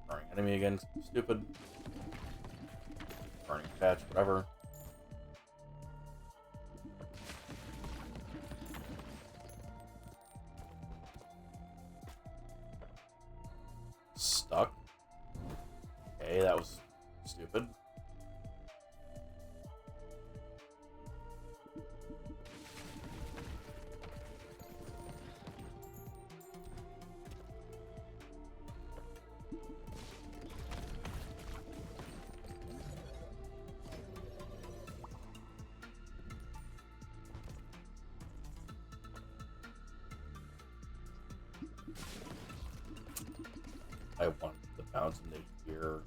Burning enemy again, stupid. Burning patch, whatever. Stuck. Okay, that was stupid. I want the bounce into here.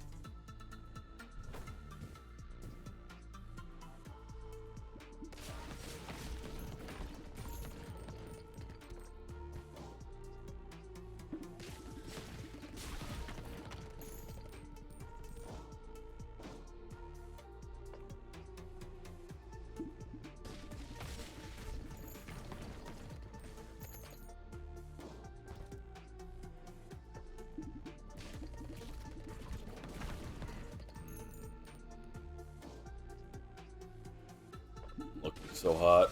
Looking so hot.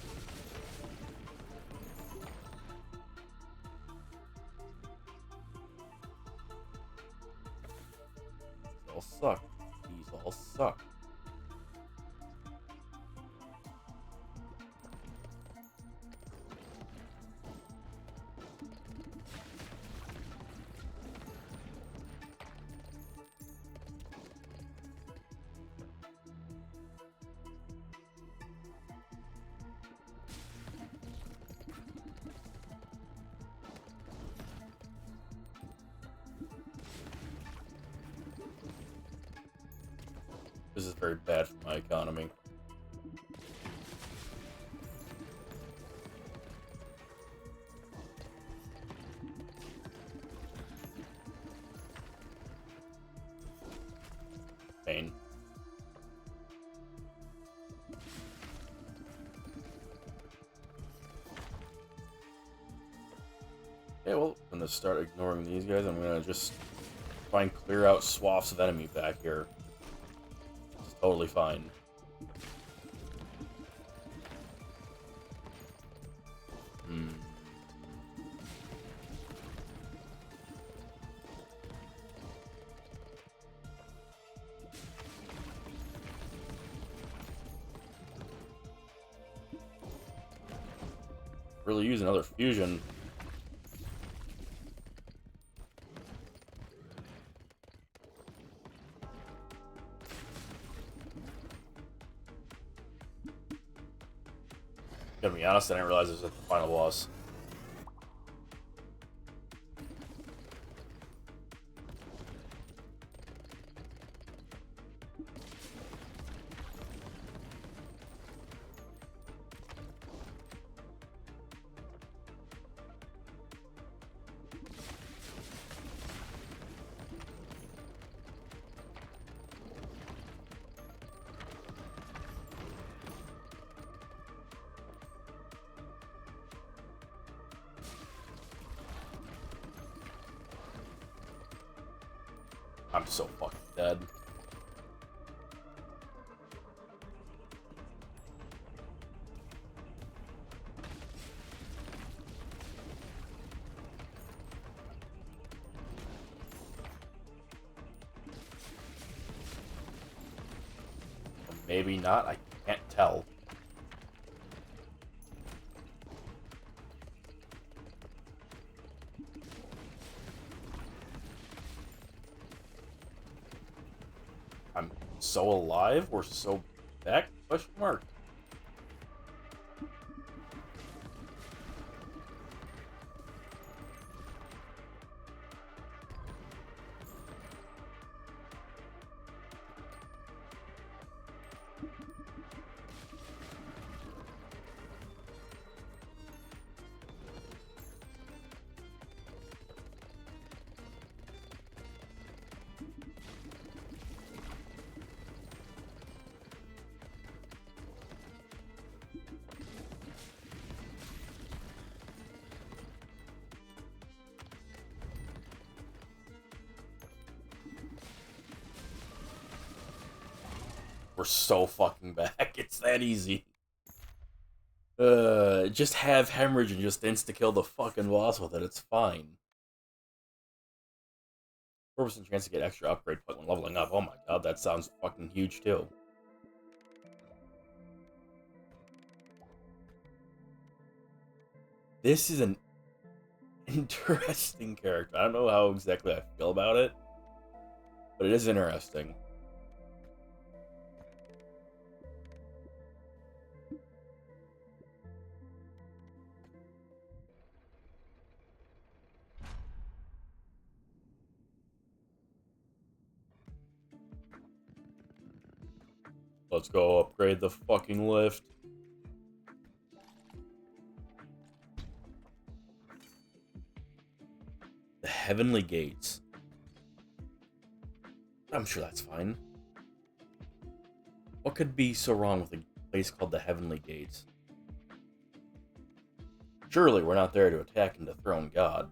These all suck. These all suck. This is very bad for my economy. Pain. Yeah, well, then gonna start ignoring these guys. I'm gonna just try and clear out swaths of enemy back here. It's totally fine. Really use another fusion. Gotta be honest, I didn't realize this was the final boss. I'm so fucking dead. Or maybe not, I can't tell. I'm so alive? We're so back? Question mark. We're so fucking back. It's that easy. Just have hemorrhage and just insta-kill the fucking boss with it. It's fine. 4% chance to get extra upgrade point when leveling up. Oh my god, that sounds fucking huge too. This is an interesting character. I don't know how exactly I feel about it, but it is interesting. Let's go upgrade the fucking lift. The Heavenly Gates. I'm sure that's fine. What could be so wrong with a place called the Heavenly Gates? Surely we're not there to attack and dethrone God.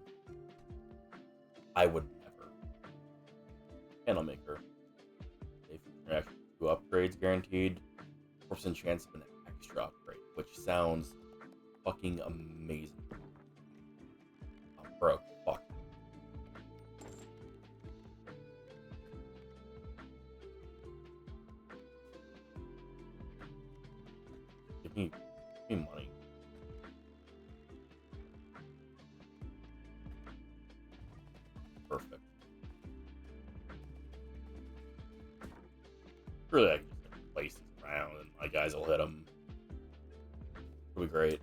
I would never. Candle Maker. Safe interaction. 2 upgrades guaranteed. 4% chance of an extra upgrade, which sounds fucking amazing. Oh, bro, fuck. Give me money. Perfect. Really, I can just place these around and my guys will hit them. It'll be great.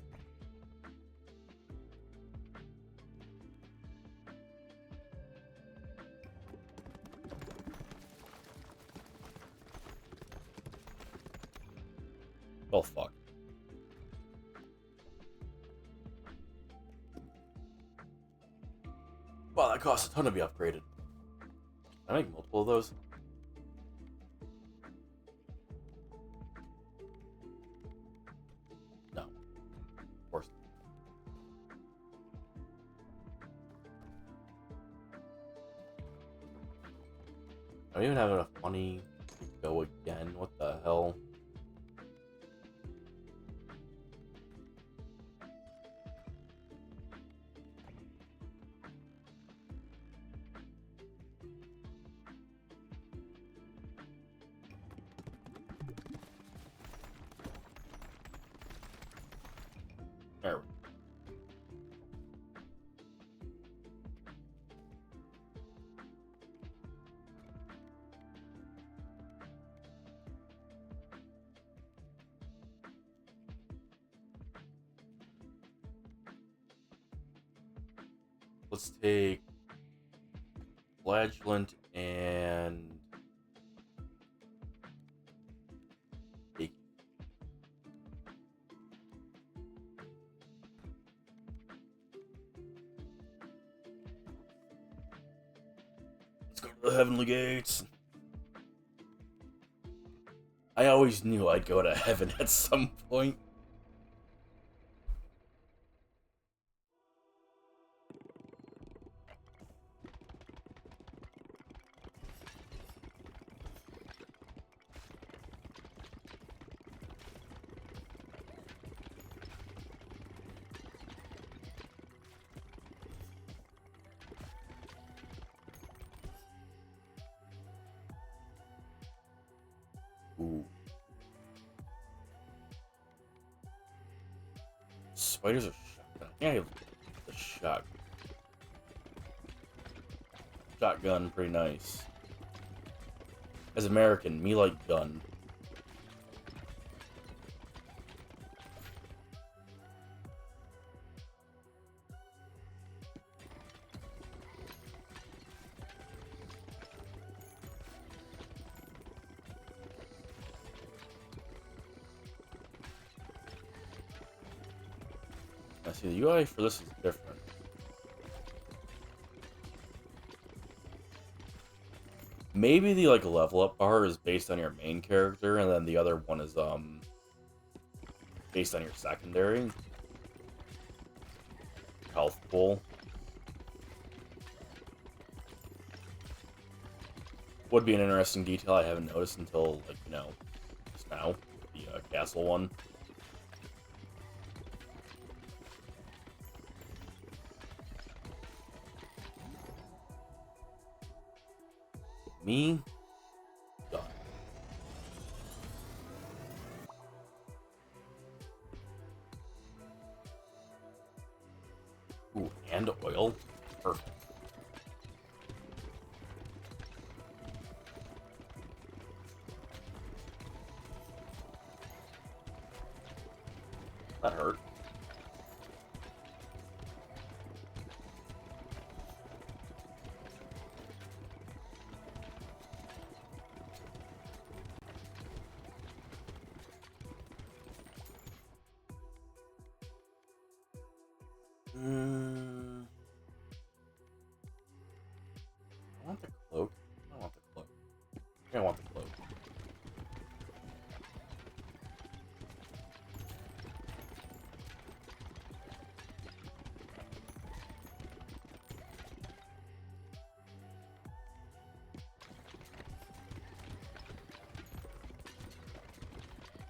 Well, fuck. Wow, that costs a ton to be upgraded. Can I make multiple of those? No. Of course not. I don't even have enough money to go again. What the hell? There. Let's take Flagellant and Achy. Let's go to the Heavenly Gates. I always knew I'd go to heaven at some point. Ooh. Spiders are shotgun. Yeah, I have the shotgun, pretty nice. As American, me like gun. I see the UI for this is different. Maybe the like level up bar is based on your main character, and then the other one is based on your secondary. Health pool. Would be an interesting detail I haven't noticed until, like, just now. The castle one. Me? Done. Ooh, and oil. Perfect. That hurt. I want the cloak. I want the cloak. I want the cloak.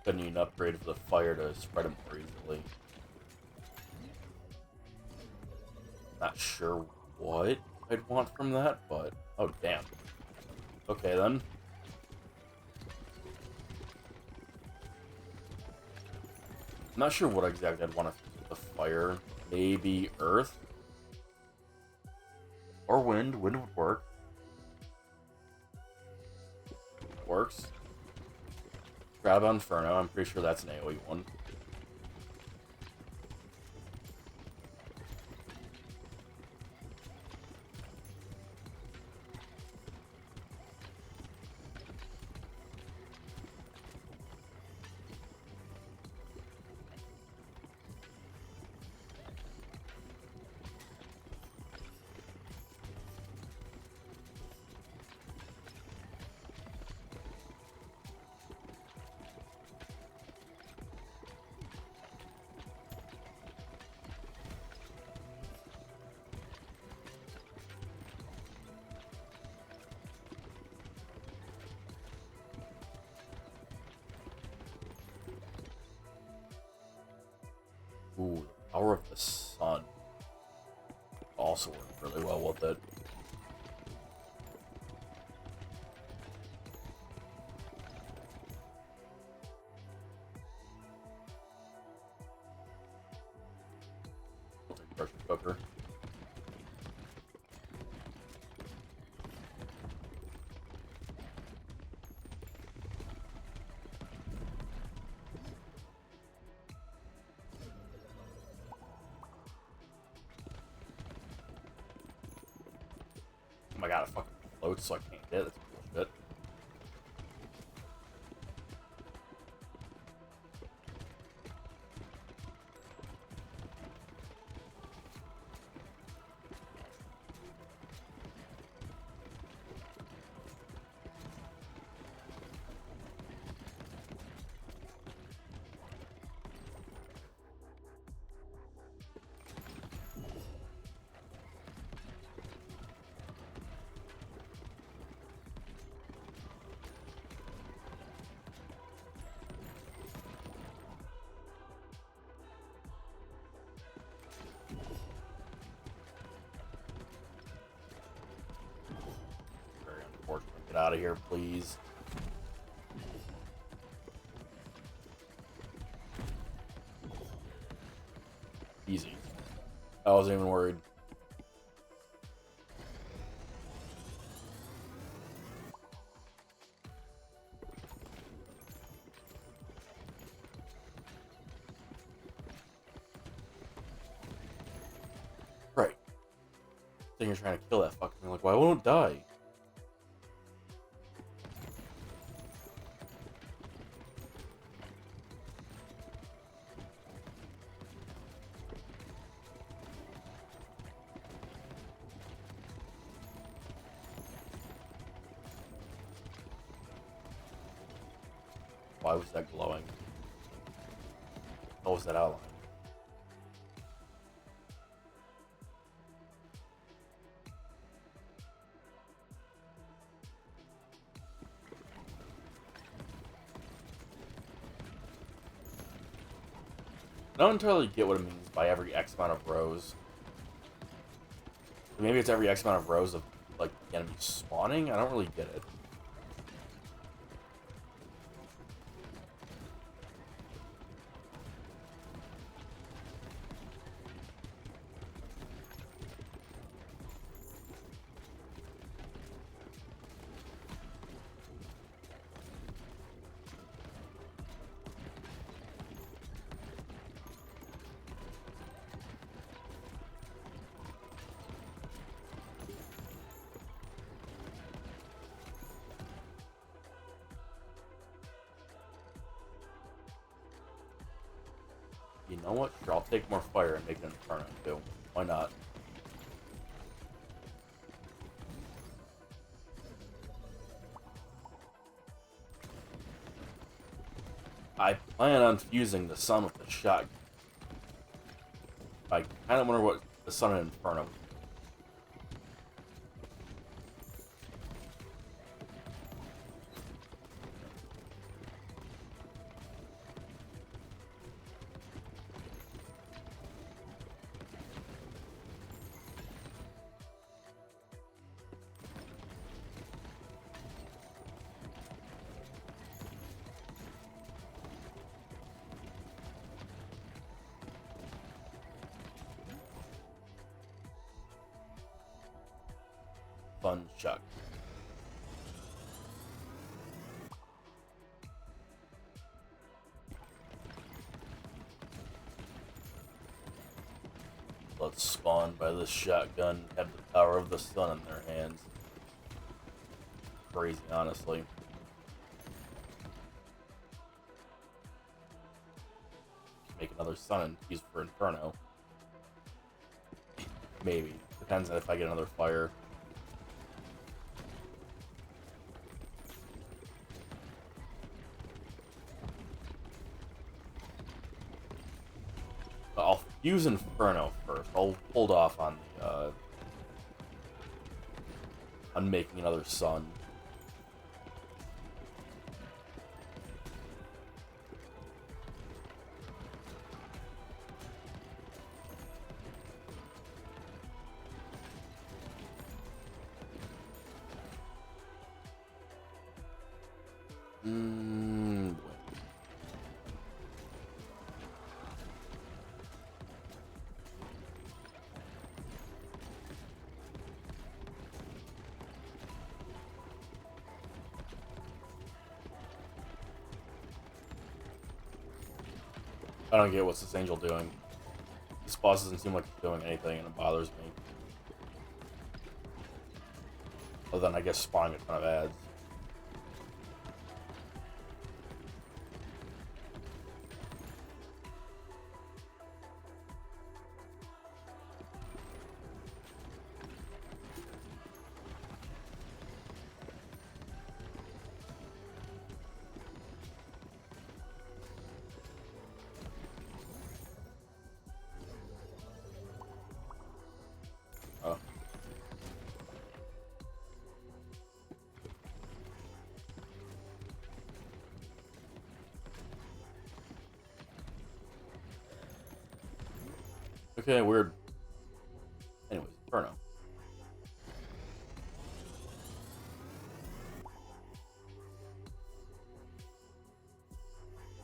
Gonna need an upgrade for the fire to spread them more easily. Not sure what I'd want from that, but oh damn. Okay then. I'm not sure what exactly I'd want to the fire. Maybe earth or wind. Wind would work. Works. Grab Inferno. I'm pretty sure that's an AoE one. Ooh, the Power of the Sun. Also worked really well with it. I'll take pressure cooker. Oh my god, it fucking floats so I can't hit it. That's bullshit. Very unfortunate. Get out of here, please. Easy. I wasn't even worried. Right. Then you're trying to kill that fucking thing. Like, why won't it die? Why was that glowing? What was that outline? I don't entirely get what it means by every X amount of rows. Maybe it's every X amount of rows of, like, the enemy spawning? I don't really get it. You know what? Sure, I'll take more fire and make an Inferno too. Why not? I plan on fusing the sun with the shotgun. I kind of wonder what the sun and Inferno. Fun chuck. Let's spawn by this shotgun, have the power of the sun in their hands. Crazy, honestly. Make another sun and use for Inferno. Maybe. Depends on if I get another fire. I'll use Inferno first. I'll hold off on the, on making another sun. Wait. I don't get what's this angel doing. This boss doesn't seem like he's doing anything, and it bothers me. Other than, I guess, spawning a ton of ads. Oh. Okay, weird. Anyways, Inferno.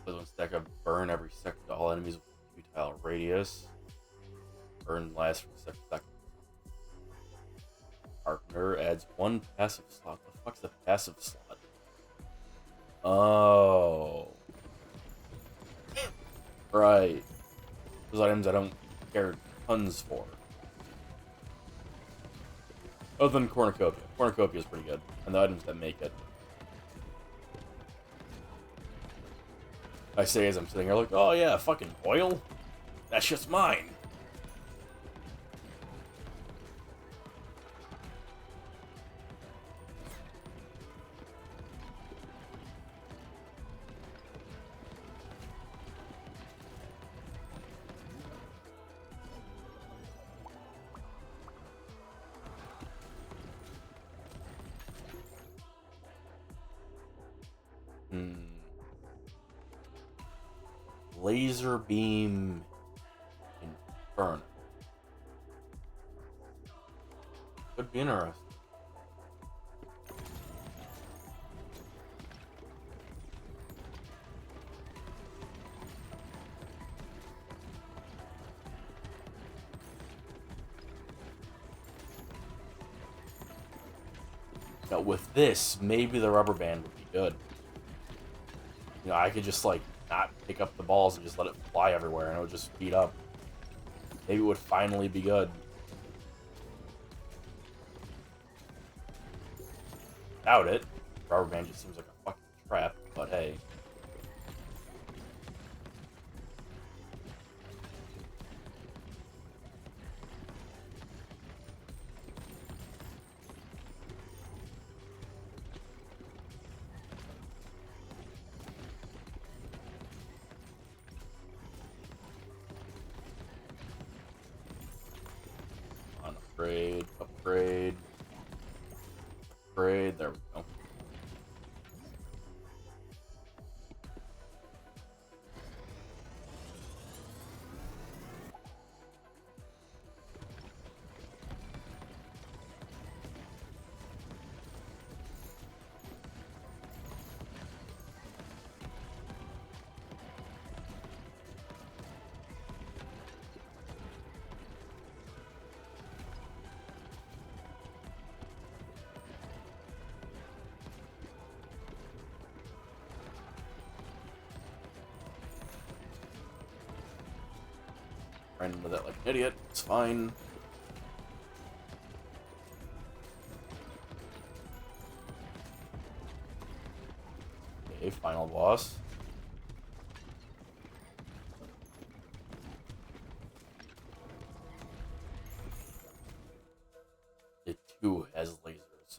One stack of burn every second to all enemies with a futile radius. Burn lasts for 6 seconds. Carpenter adds 1 passive slot. The fuck's a passive slot? Oh. Right. Those items I don't care tons for. Other than Cornucopia. Cornucopia is pretty good. And the items that make it. I say as I'm sitting here like, oh yeah, fucking oil? That's just mine. Laser beam Inferno. Could be interesting. Now with this, maybe the rubber band would be good. You know, I could just like not pick up the balls and just let it fly everywhere and it would just speed up. Maybe it would finally be good. Doubt it. Rubber band just seems like a fucking trap, but hey. Upgrade, upgrade, upgrade, there we go. Ran into that like an idiot. It's fine. Okay, final boss. It too has lasers.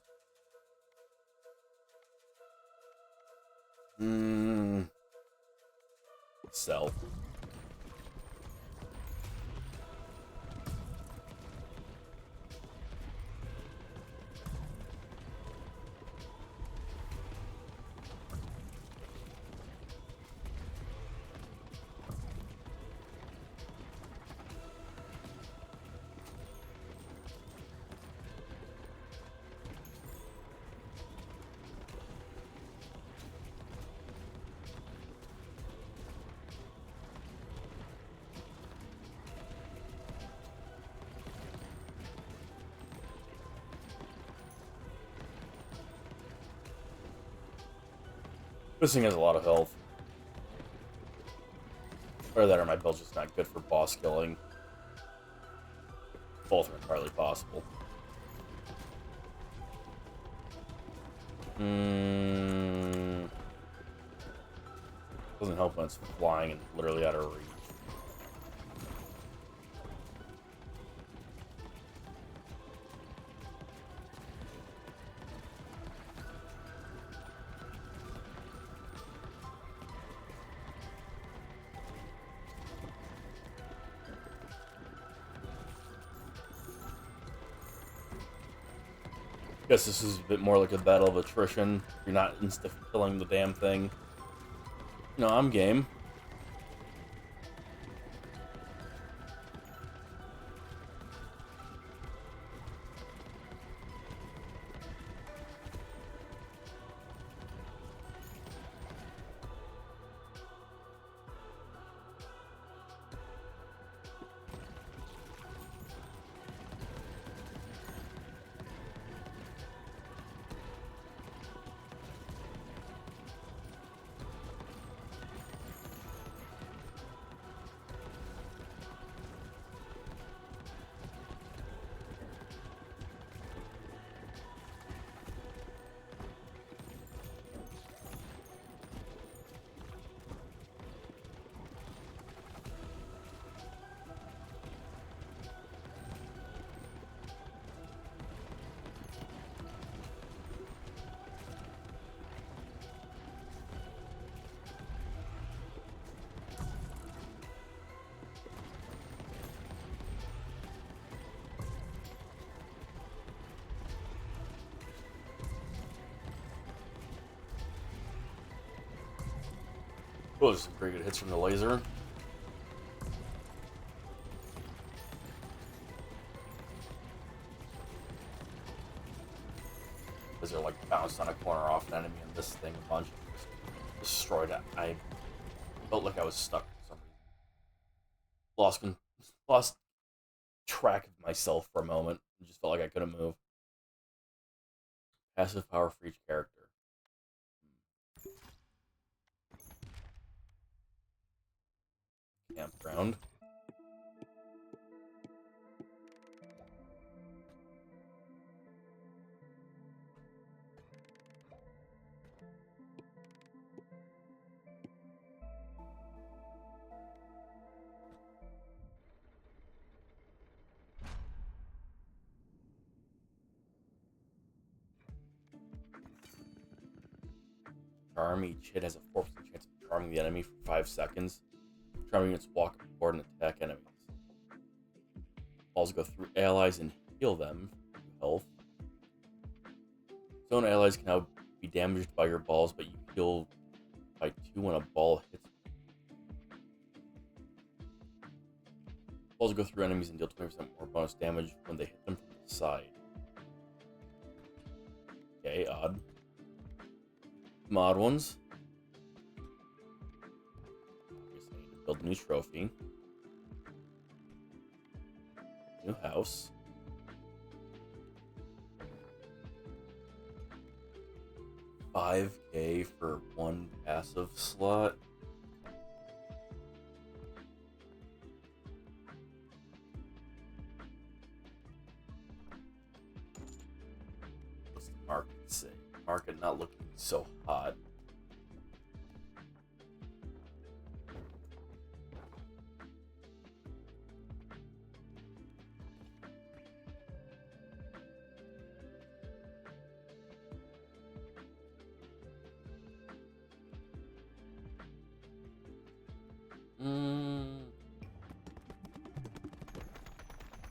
Sell. This thing has a lot of health. Or that, or my build's just not good for boss killing. Both are entirely possible. Doesn't help when it's flying and literally out of reach. Guess this is a bit more like a battle of attrition. You're not insta-killing the damn thing. No, I'm game. Oh, there's some pretty good hits from the laser. Because they're like bounced on a corner off an enemy, and this thing a bunch just destroyed it. I felt like I was stuck for some reason. Lost track of myself for a moment. I just felt like I couldn't move. Passive power for each character. Campground. Charm. Each hit has a 4% chance of charming the enemy for 5 seconds. Charming units walk forward and attack enemies. Balls go through allies and heal them for health. Zone allies can now be damaged by your balls, but you heal by 2 when a ball hits. Balls go through enemies and deal 20% more bonus damage when they hit them from the side. Okay, odd. Mod ones. Obviously, I need to build a new trophy. New house. $5K for 1 passive slot. What's the market say? Market not looking so hot.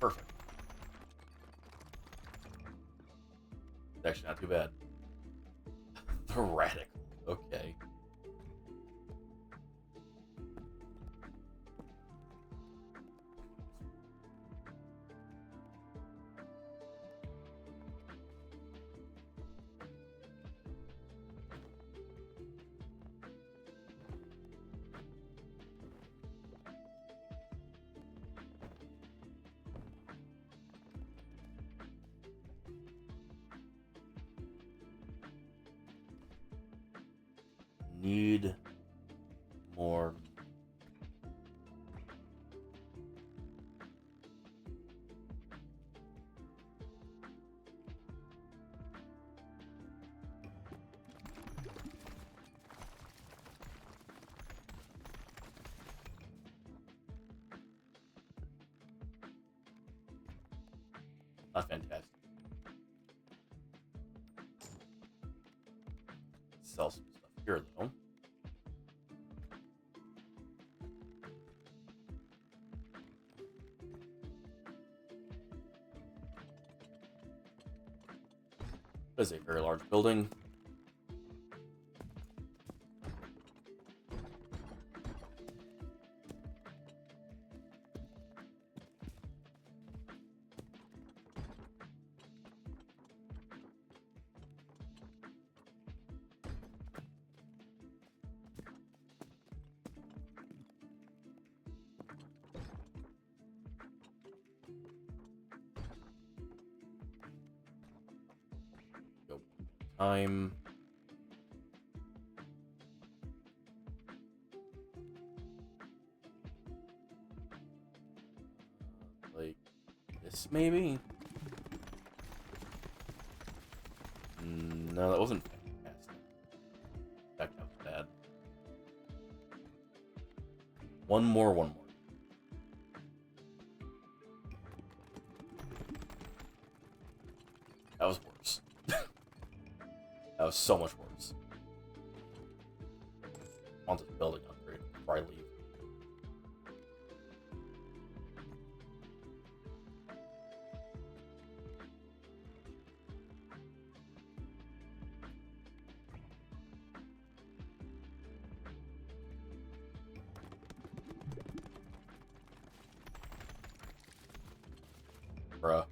Perfect. Actually, not too bad. The radical. Okay. need more. Not fantastic. Sell some stuff here though. That is a very large building. Time. Like this, maybe? No, that wasn't fantastic. That was bad. One more. That was worse. That was so much worse. I want this building upgrade before I leave. Bruh.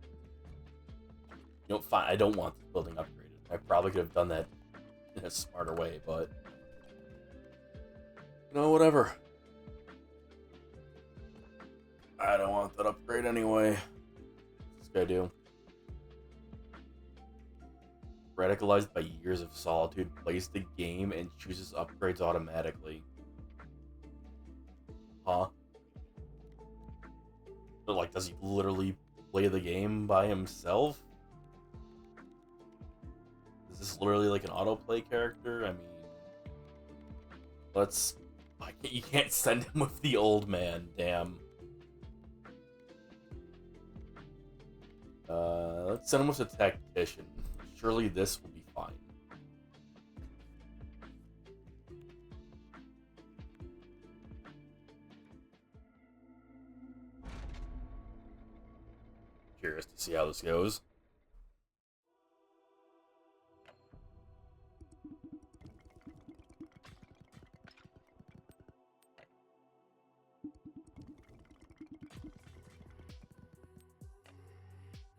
You know, fine, I don't want this building upgraded. I probably could have done that in a smarter way, but... No, whatever. I don't want that upgrade anyway. What's this guy do? Radicalized by years of solitude, plays the game and chooses upgrades automatically. Huh? So, like, does he literally play the game by himself? Is this literally like an autoplay character? I mean, let's... You can't send him with the old man, damn. Let's send him with a tactician. Surely this will be fine. Curious to see how this goes.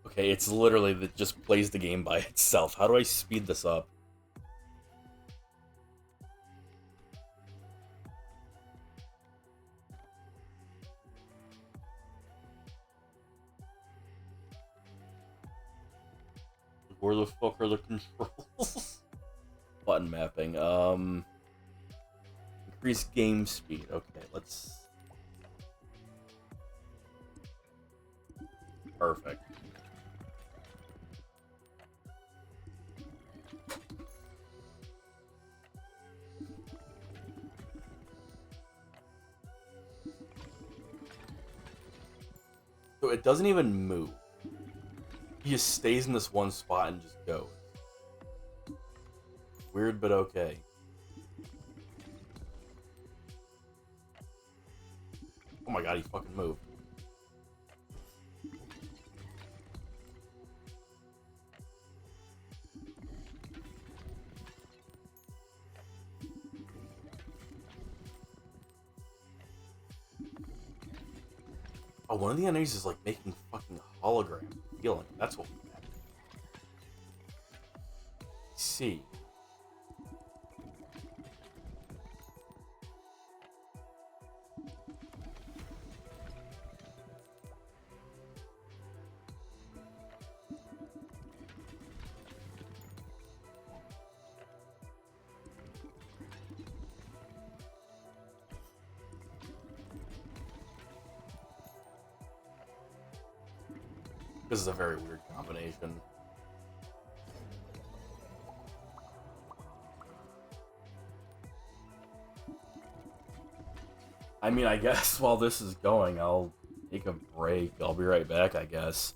Okay, it's literally that just plays the game by itself. How do I speed this up? Where the fuck are the controls? Button mapping. Increase game speed. Okay, let's... Perfect. So it doesn't even move. He just stays in this one spot and just goes. Weird, but okay. Oh my god, he fucking moved. Oh, one of the enemies is like making fucking hologram feeling. That's what we had. See. This is a very weird combination. I mean, I guess while this is going, I'll take a break. I'll be right back, I guess.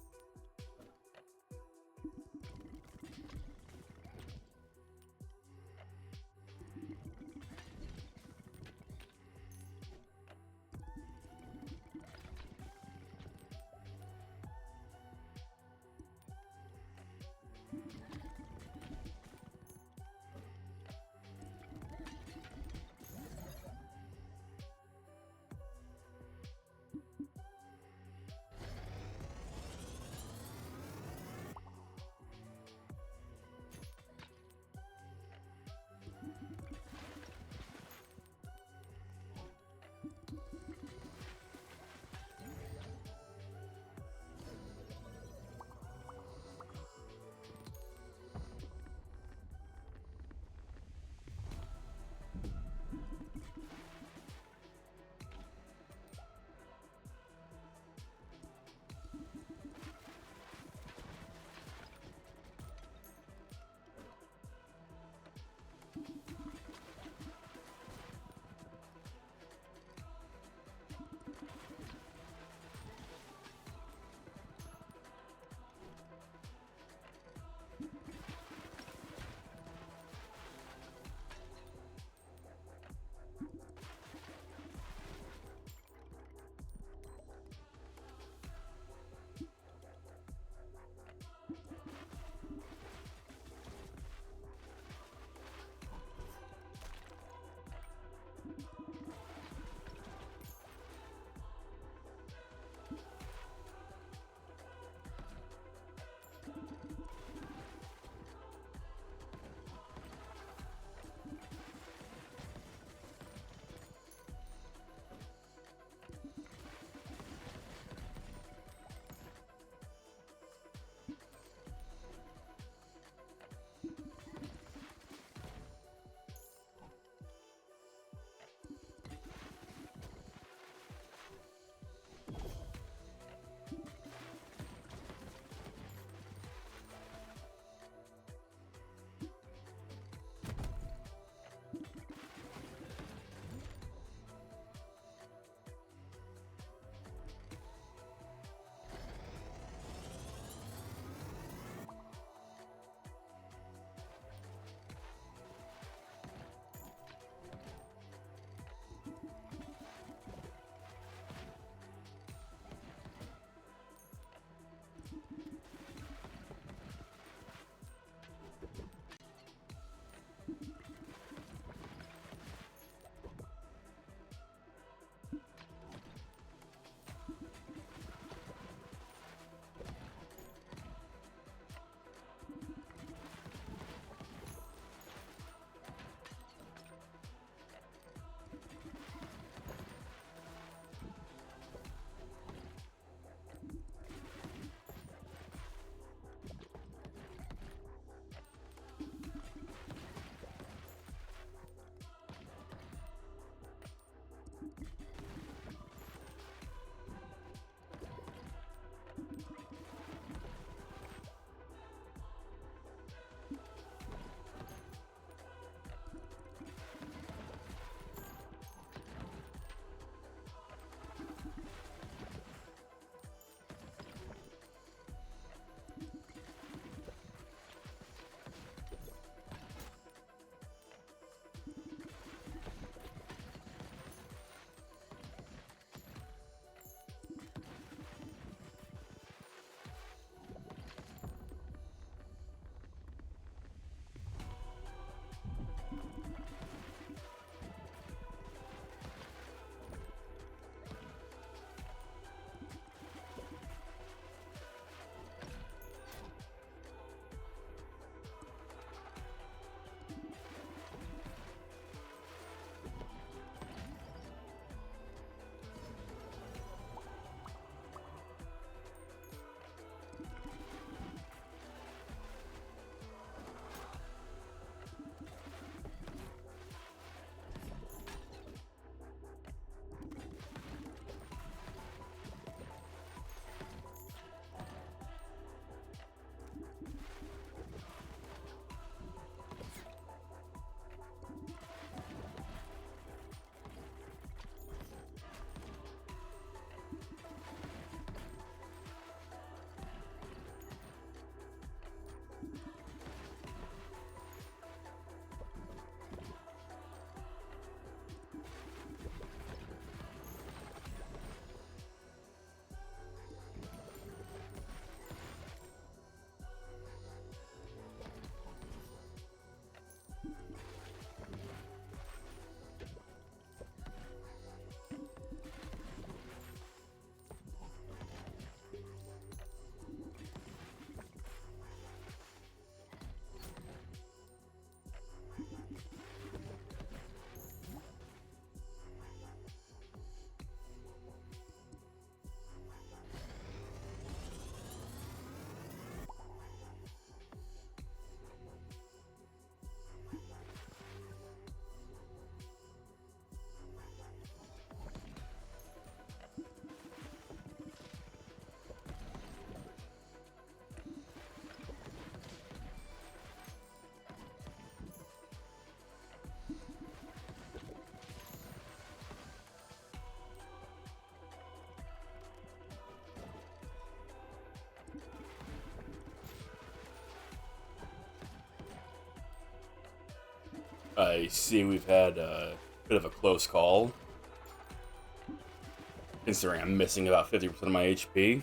I see we've had a bit of a close call, considering I'm missing about 50% of my HP.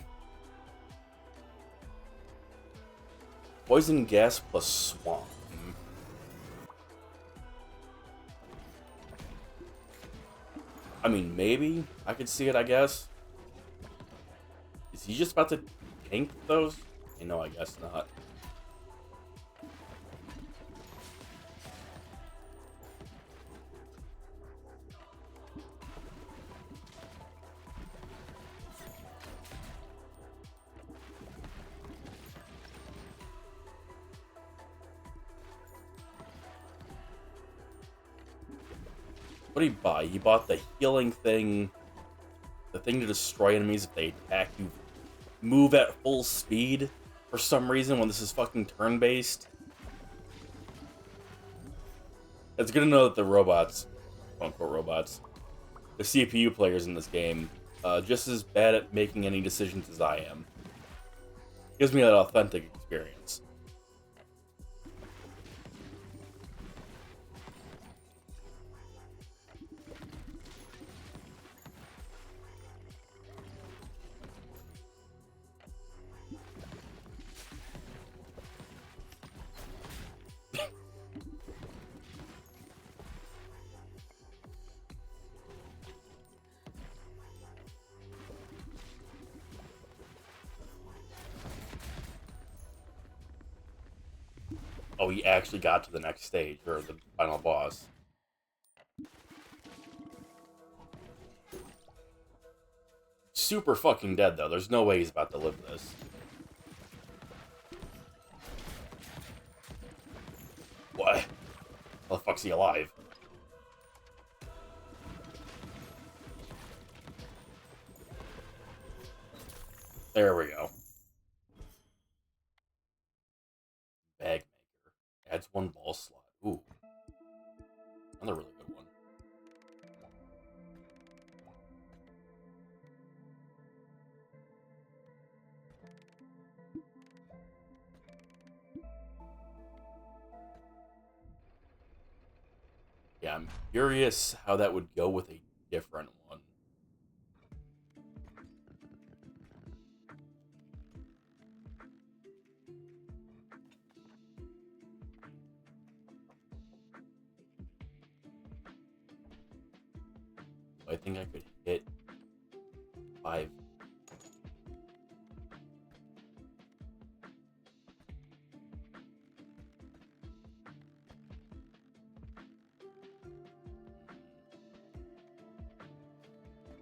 Poison gas plus swamp. I mean, maybe I could see it, I guess. Is he just about to tank those? No, I guess not. What did he buy? He bought the healing thing, the thing to destroy enemies if they attack you. Move at full speed for some reason when this is fucking turn-based. It's good to know that the robots, quote-unquote robots, the CPU players in this game, just as bad at making any decisions as I am. Gives me that authentic experience. Oh, he actually got to the next stage, or the final boss. Super fucking dead, though. There's no way he's about to live this. What? How the fuck's he alive? There we go. Bag maker. Adds 1 ball slot. Ooh. Another really good one. Yeah, I'm curious how that would go with a different one. I think I could hit 5.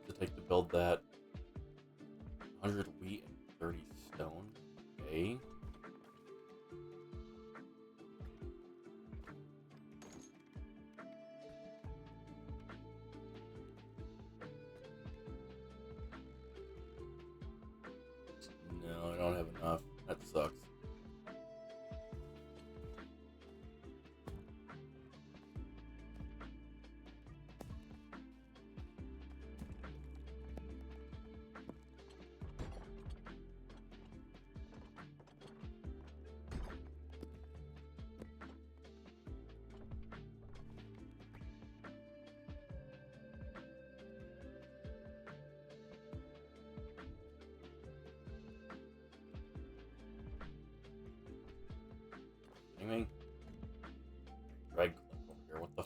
To take to build that 100 wheat and 30 stone. Okay. No, I don't have enough. That sucks. I mean, right click over here. What the?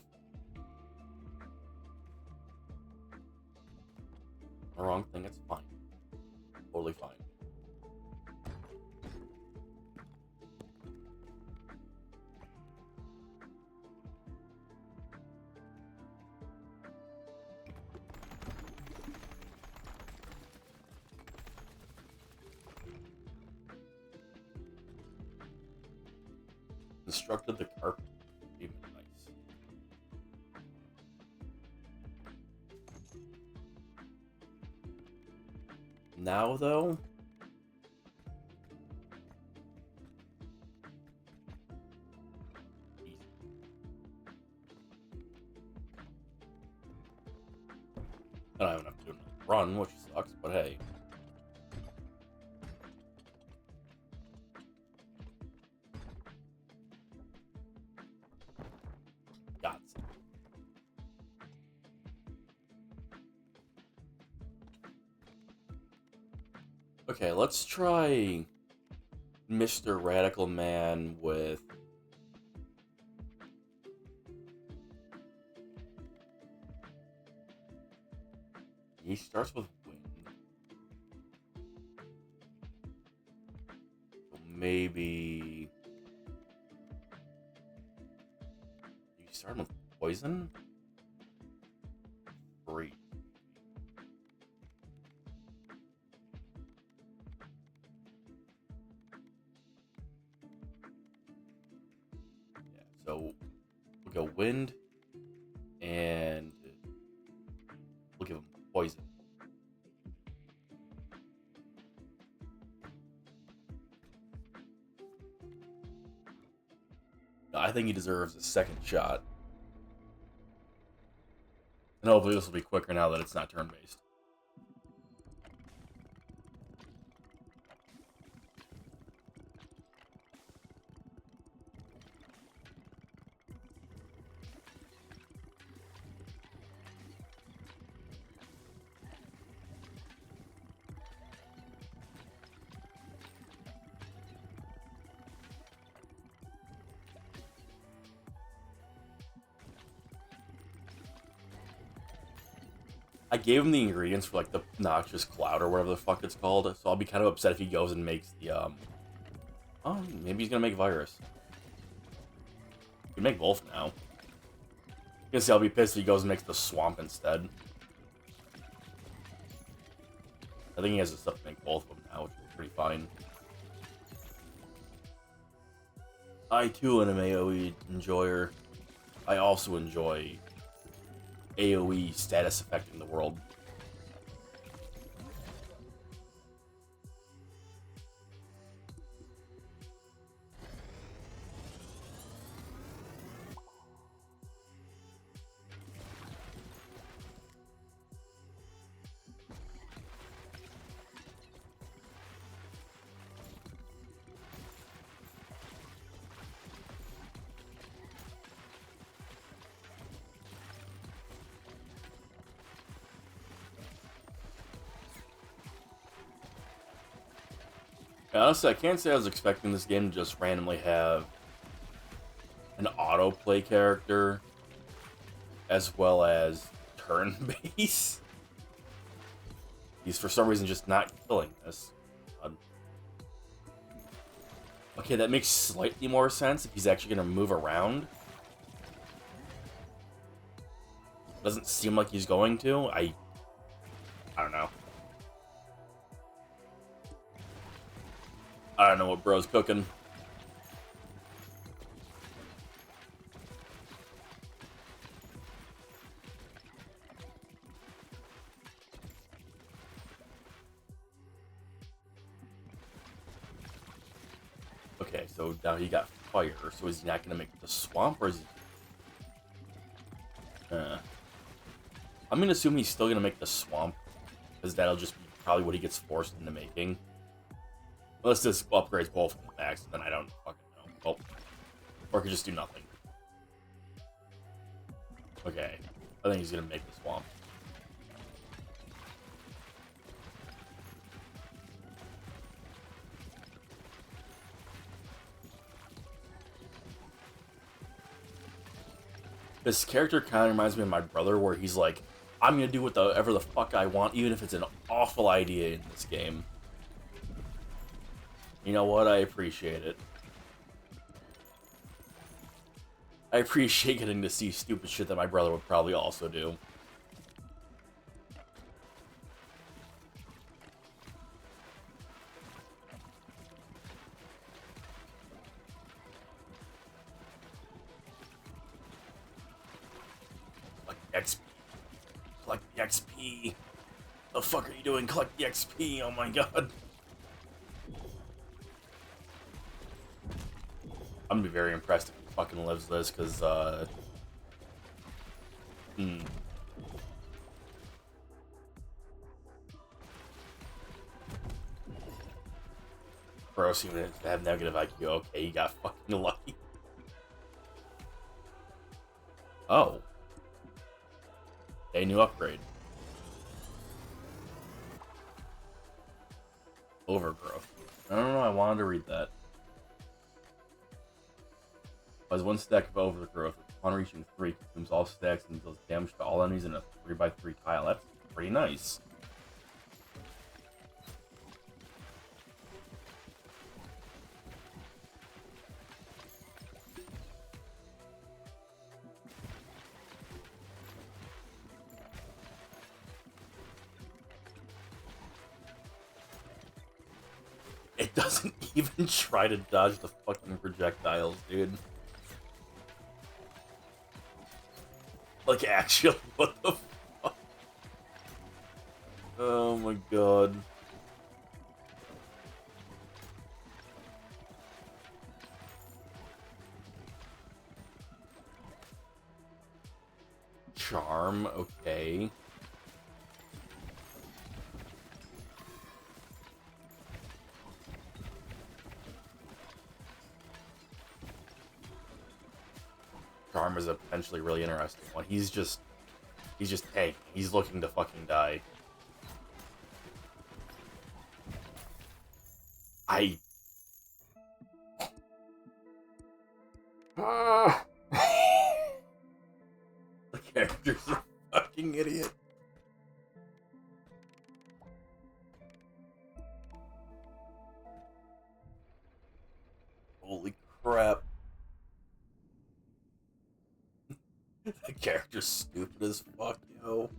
The wrong thing. It's fine. Totally fine. Constructed the carpet. Even nice. Now though, easy. I don't have enough to do another run, which sucks. But hey. God Okay, let's try Mr. Radical Man with... He starts with wind. So maybe... You start with poison? Freeze. Yeah, so we'll go wind, and we'll give him poison. I think he deserves a second shot. And hopefully this will be quicker now that it's not turn-based. I gave him the ingredients for like the noxious cloud or whatever the fuck it's called, so I'll be kind of upset if he goes and makes the oh, maybe he's gonna make virus. He can make both now. I guess I'll be pissed if he goes and makes the swamp instead. I think he has the stuff to make both of them now, which is pretty fine. I too am an AoE enjoyer. I also enjoy AoE status affecting the world. Honestly, I can't say I was expecting this game to just randomly have an autoplay character as well as turn-based. He's for some reason just not killing this. Okay, that makes slightly more sense if he's actually going to move around. Doesn't seem like he's going to. I don't know. I don't know what bro's cooking. Okay, so now he got fire. So is he not going to make the swamp, or is he... I'm going to assume he's still going to make the swamp, because that'll just be probably what he gets forced into making. Unless this upgrades both from the max, then I don't fucking know. Well, or could just do nothing. Okay, I think he's going to make the swamp. This character kind of reminds me of my brother, where he's like, I'm gonna do whatever the fuck I want, even if it's an awful idea in this game. You know what? I appreciate it. I appreciate getting to see stupid shit that my brother would probably also do. XP. Collect the XP. The fuck are you doing? Collect the XP. Oh my god. I'm gonna be very impressed if he fucking lives this, because, Bro seemed to have negative IQ. Okay, you got fucking lucky. Oh. A new upgrade. Overgrowth. I don't know, I wanted to read that. As one stack of Overgrowth, upon reaching 3, consumes all stacks and deals damage to all enemies in a 3x3 tile. That's pretty nice. It doesn't even try to dodge the fucking projectiles, dude. Like, actually, what the fuck? Oh my god. Charm, okay. Charm is a potentially really interesting one. He's just tanking. He's looking to fucking die. The character's a fucking idiot. Holy crap. The character's stupid as fuck, yo.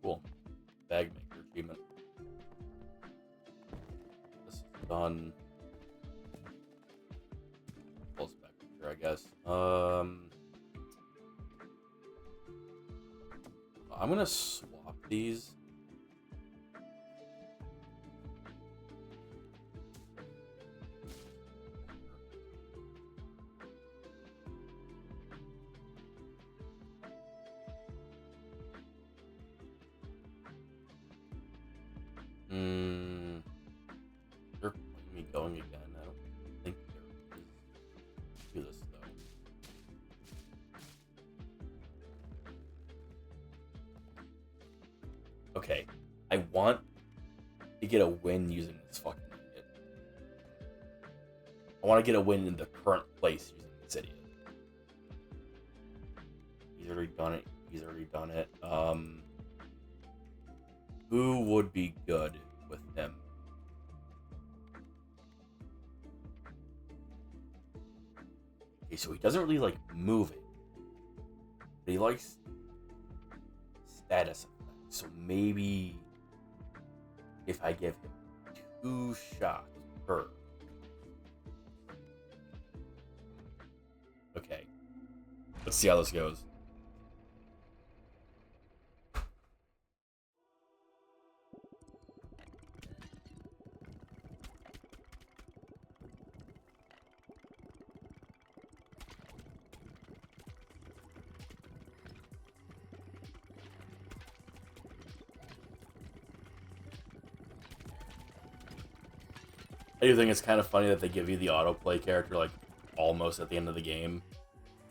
Cool. Bag maker achievement. This is done. Close back picture, I guess. I'm gonna swap these. They're me going again. I don't think there is. Do this though. Okay, I want to get a win using this fucking idiot. I want to get a win in the current place using this idiot. He's already done it. He's already done it. Who would be good with him? Okay, so he doesn't really like moving, but he likes status effects. So maybe if I give him 2 shots per. Okay, let's see how this goes. I do think it's kind of funny that they give you the autoplay character like almost at the end of the game.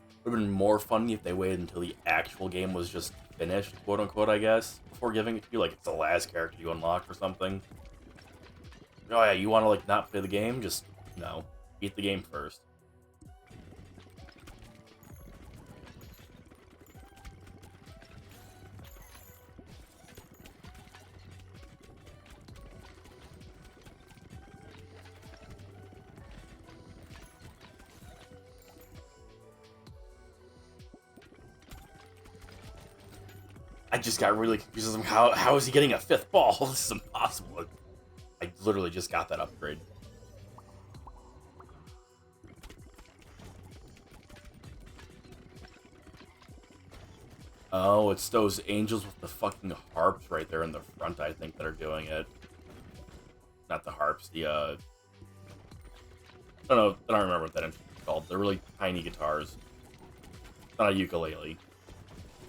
It would have been more funny if they waited until the actual game was just finished, quote unquote, I guess, before giving it to you. Like it's the last character you unlock or something. Oh yeah, you want to like not play the game? Just no, beat the game first. I just got really confused. How is he getting a 5th ball? This is impossible. I literally just got that upgrade. Oh, it's those angels with the fucking harps right there in the front, I think, that are doing it. Not the harps, the, I don't know, I don't remember what that instrument's called. They're really tiny guitars. It's not a ukulele.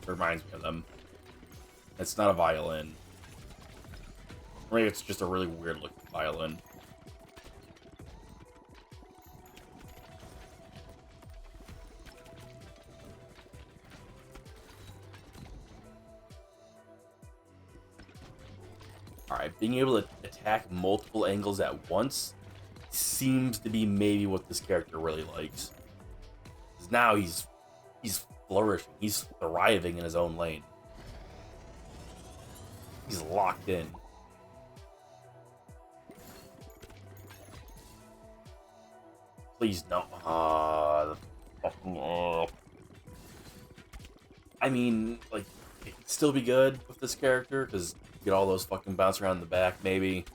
It reminds me of them. It's not a violin. Or maybe it's just a really weird looking violin. Alright, being able to attack multiple angles at once seems to be maybe what this character really likes. 'Cause now he's flourishing. He's thriving in his own lane. He's locked in. Please don't. I mean, like, it could still be good with this character, because you get all those fucking bounce around the back, maybe.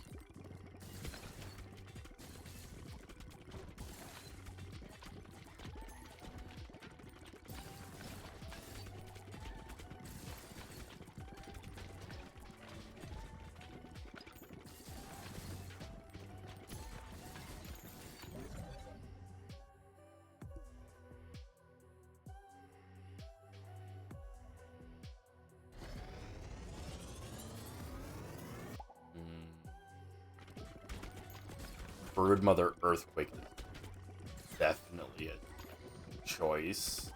Brood Mother Earthquake is definitely a choice.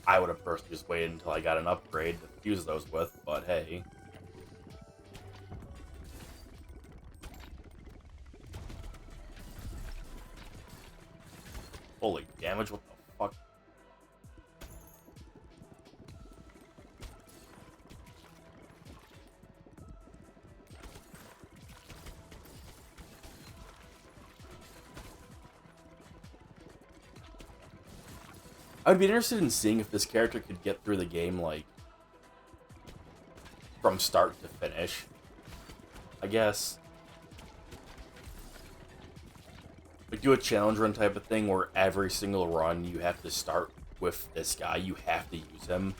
I would have personally just waited until I got an upgrade to fuse those with, but hey. Holy damage, what the fuck? I would be interested in seeing if this character could get through the game, like, from start to finish. I guess. Like, do a challenge run type of thing where every single run you have to start with this guy. You have to use him.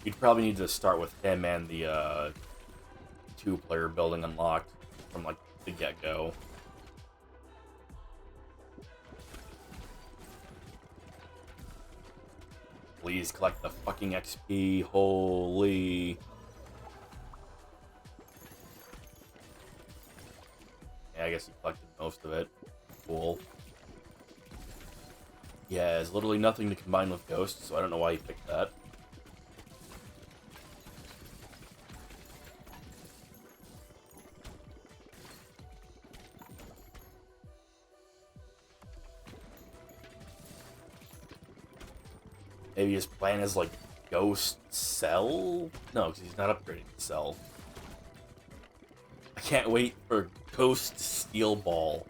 You'd probably need to start with him and the, two-player building unlocked from, like, the get-go. Please collect the fucking XP. Holy. Yeah, I guess he collected most of it. Cool. Yeah, there's literally nothing to combine with Ghost, so I don't know why he picked that. Maybe his plan is like Ghost Cell? No, because he's not upgrading the Cell. I can't wait for Ghost Steel Ball.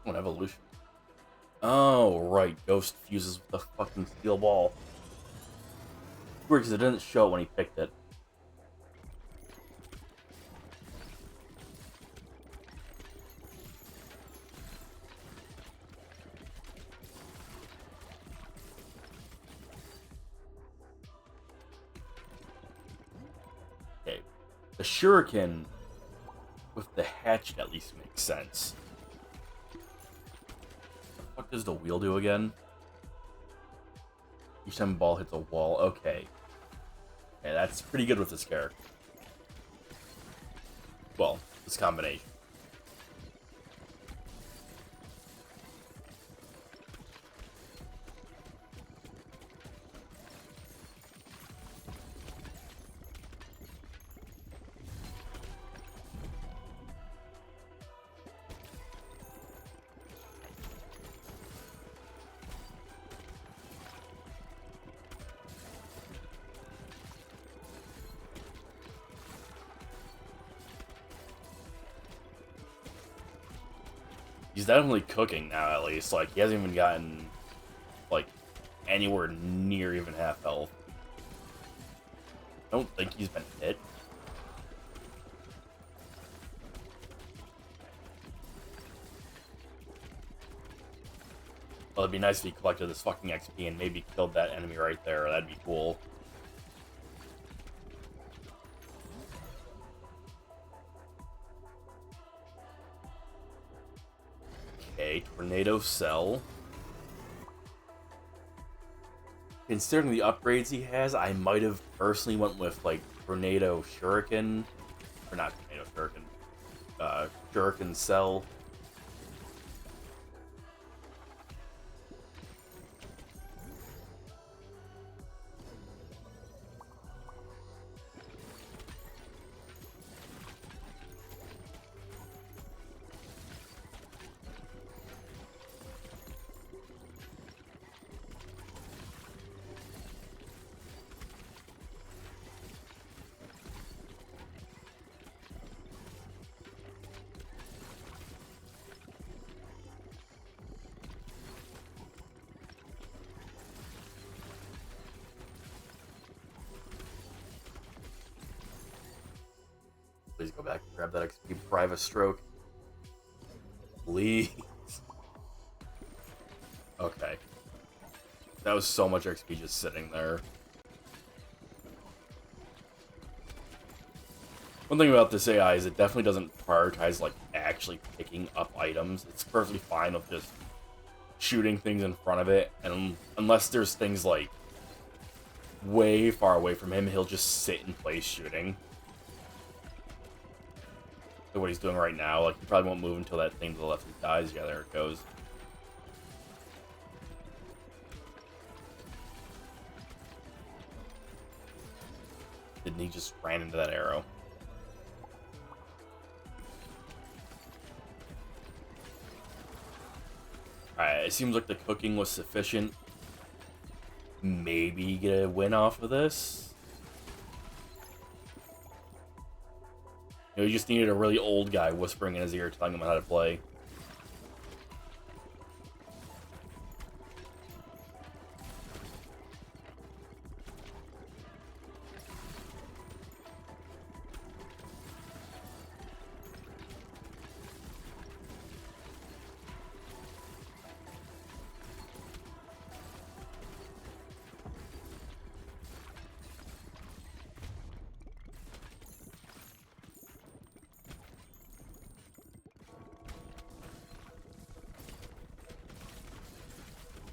What evolution? Oh, right. Ghost fuses with the fucking steel ball. Weird, because it didn't show it when he picked it. Okay. The shuriken with the hatchet at least makes sense. What does the wheel do again? Each time a ball hits a wall. Okay. Okay, that's pretty good with this character. Well, this combination. He's definitely cooking now, at least. Like, he hasn't even gotten, like, anywhere near even half health. I don't think he's been hit. Well, it'd be nice if he collected this fucking XP and maybe killed that enemy right there. That'd be cool. Okay, Tornado Cell. Considering the upgrades he has, I might have personally went with, like, Tornado Shuriken. Or not Tornado Shuriken. Shuriken Cell. Please go back and grab that XP. Private Stroke. Please. Okay. That was so much XP just sitting there. One thing about this AI is it definitely doesn't prioritize, like, actually picking up items. It's perfectly fine with just shooting things in front of it, and unless there's things, like, way far away from him, he'll just sit in place shooting. So what he's doing right now, like, he probably won't move until that thing to the left dies. Yeah, there it goes. Didn't he just ran into that arrow? Alright, it seems like the cooking was sufficient. Maybe get a win off of this. You know, you just needed a really old guy whispering in his ear telling him how to play.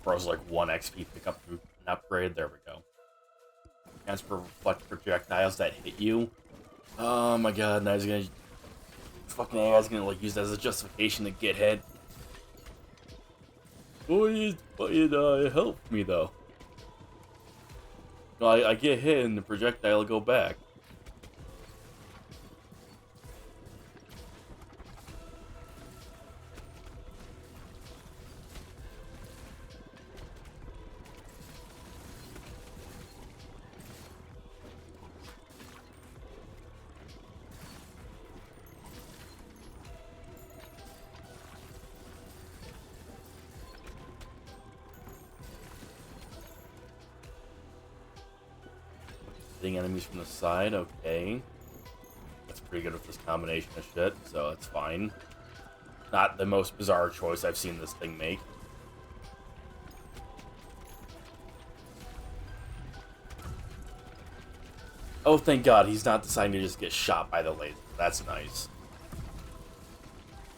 Bros like 1 XP pick up an upgrade. There we go. Chance for reflect projectiles that hit you. Oh my god, now he's gonna... Fucking AI's gonna, like, use that as a justification to get hit. Oh, it helped me, though. No, I get hit and the projectile will go back. Hitting enemies from the side, okay. That's pretty good with this combination of shit, so it's fine. Not the most bizarre choice I've seen this thing make. Oh, thank God, he's not deciding to just get shot by the laser. That's nice.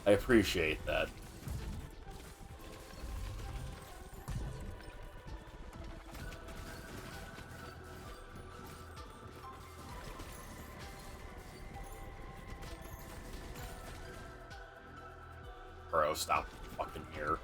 I appreciate that. Bro, stop fucking here.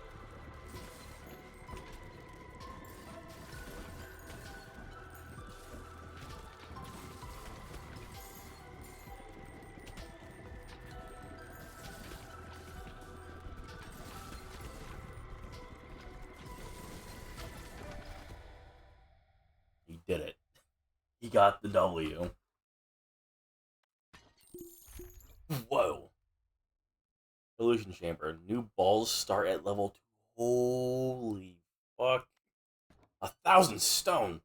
He did it. He got the W. Whoa. Illusion Explosion Chamber. New balls start at level 2. Holy fuck. 1,000 stone.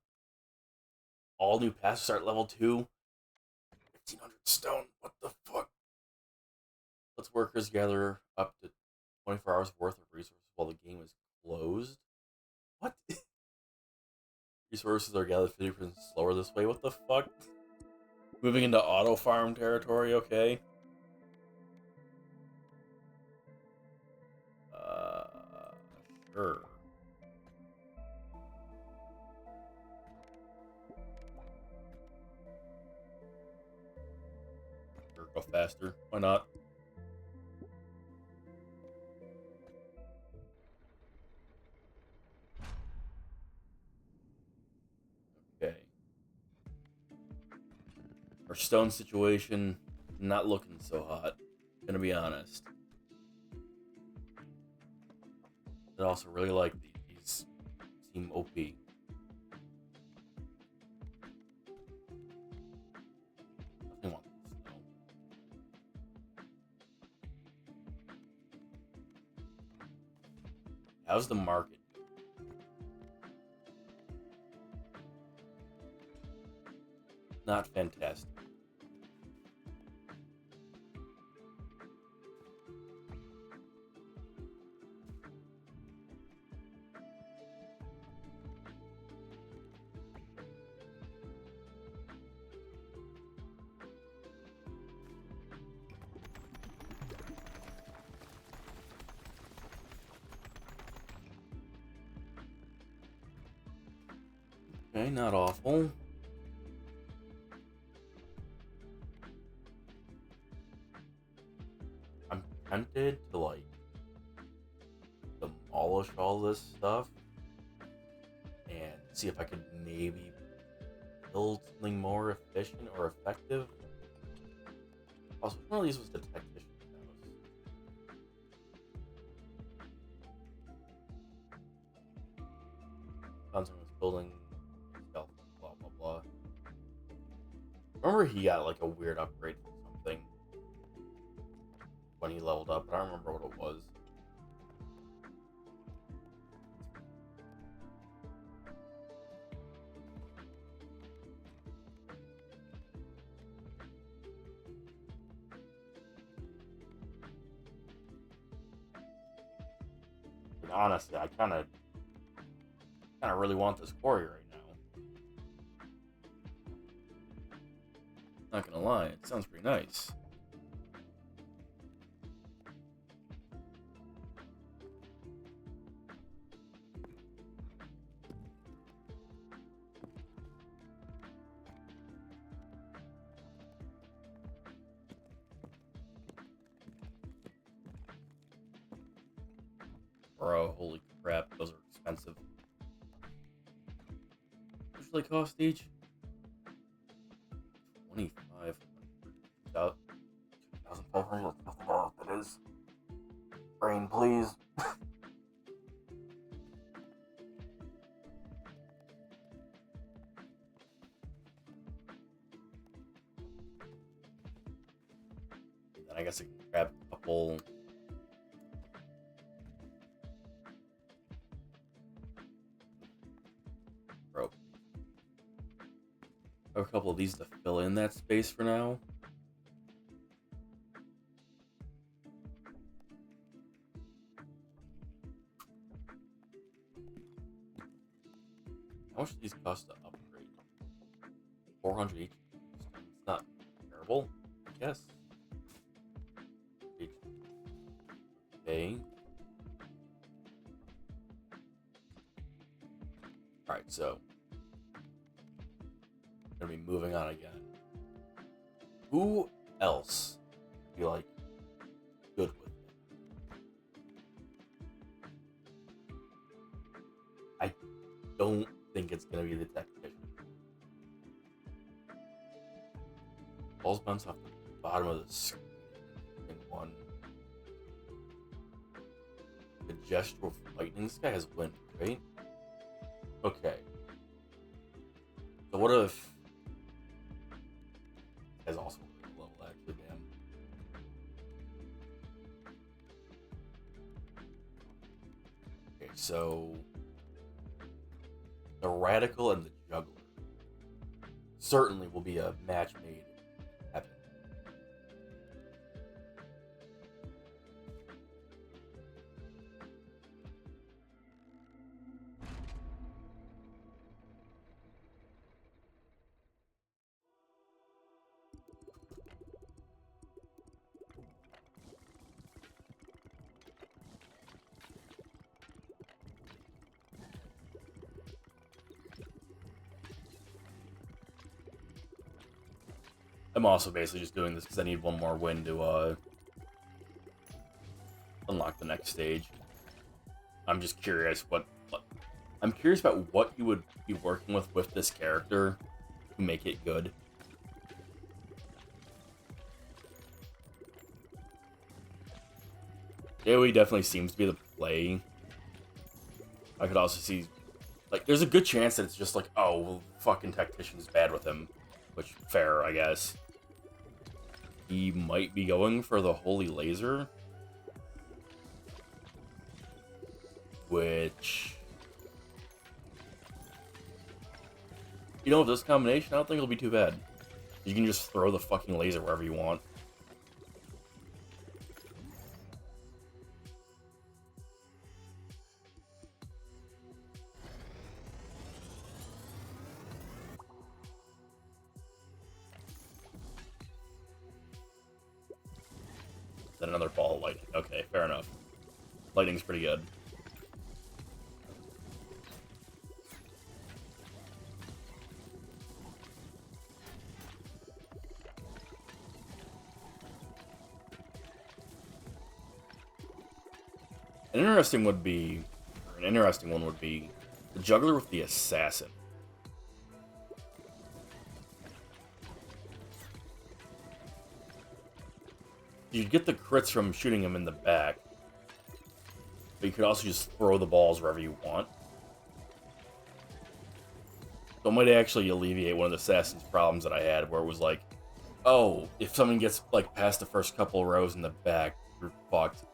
All new passes start at level 2. 1,500 stone. What the fuck? Let's workers gather up to 24 hours worth of resources while the game is closed. What? Resources are gathered 50% slower this way. What the fuck? Moving into auto farm territory, okay. Sure. Sure, go faster. Why not? Okay. Our stone situation, not looking so hot. Gonna be honest. I also really like these. Seem OP. Definitely want this snow. How's the market? Not fantastic. Okay, not awful. I'm tempted to like demolish all this stuff and see if I could maybe build something more efficient or effective. Also, one of these was the tactician's house. Found someone was building stealth, blah blah blah. Remember he got like a weird upgrade from something when he leveled up, but I don't remember what it was. But honestly, I kind of really want this quarry right now. Not gonna lie, it sounds pretty nice. Bro, holy crap, those are expensive. How much do they cost each? 2,500. 2,500. Nothing else. That is. Brain, please. Then I guess I can grab a couple. Bro. A couple of these to fill in that space for now. How much do these cost to upgrade? 400 each. It's not terrible, I guess. Okay. Alright, so. Gonna be moving on again. Who else would be like good with it? I don't think it's gonna be the tactician. Balls bounce off the bottom of the screen in one. The gesture of lightning. This guy has wind, right? Okay. So what if has also level actually, damn. So the Radical and the Juggler certainly will be a match made happen. I'm also basically just doing this because I need one more win to unlock the next stage. I'm just curious I'm curious about what you would be working with this character to make it good. AoE definitely seems to be the play. I could also see, like, there's a good chance that it's just like, oh, well, fucking Tactician's bad with him. Which, fair, I guess. He might be going for the Holy Laser. Which... You know, with this combination, I don't think it'll be too bad. You can just throw the fucking laser wherever you want. Then another ball of lightning. Okay, fair enough. Lightning's pretty good. An interesting one would be the Juggler with the Assassin. You'd get the crits from shooting him in the back, but you could also just throw the balls wherever you want. So it might actually alleviate one of the Assassin's problems that I had, where it was like, oh, if someone gets like past the first couple rows in the back, you're fucked.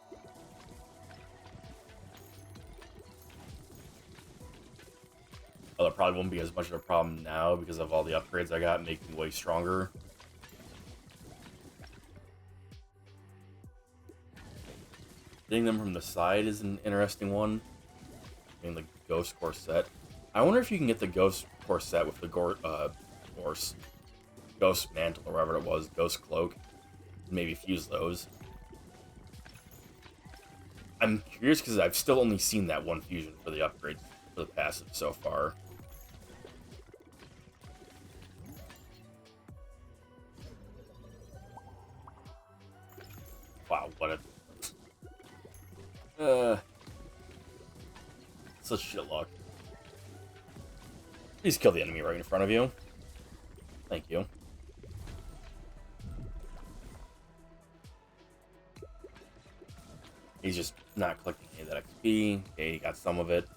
Well, it probably won't be as much of a problem now because of all the upgrades I got, making me way stronger. Hitting them from the side is an interesting one. I mean, the Ghost Corset. I wonder if you can get the Ghost Corset with the Ghost Mantle, or whatever it was, Ghost Cloak. Maybe fuse those. I'm curious because I've still only seen that one fusion for the upgrade for the passive so far. Wow, what a... such shit luck. Please kill the enemy right in front of you. Thank you. He's just not collecting any of that XP. Okay, he got some of it.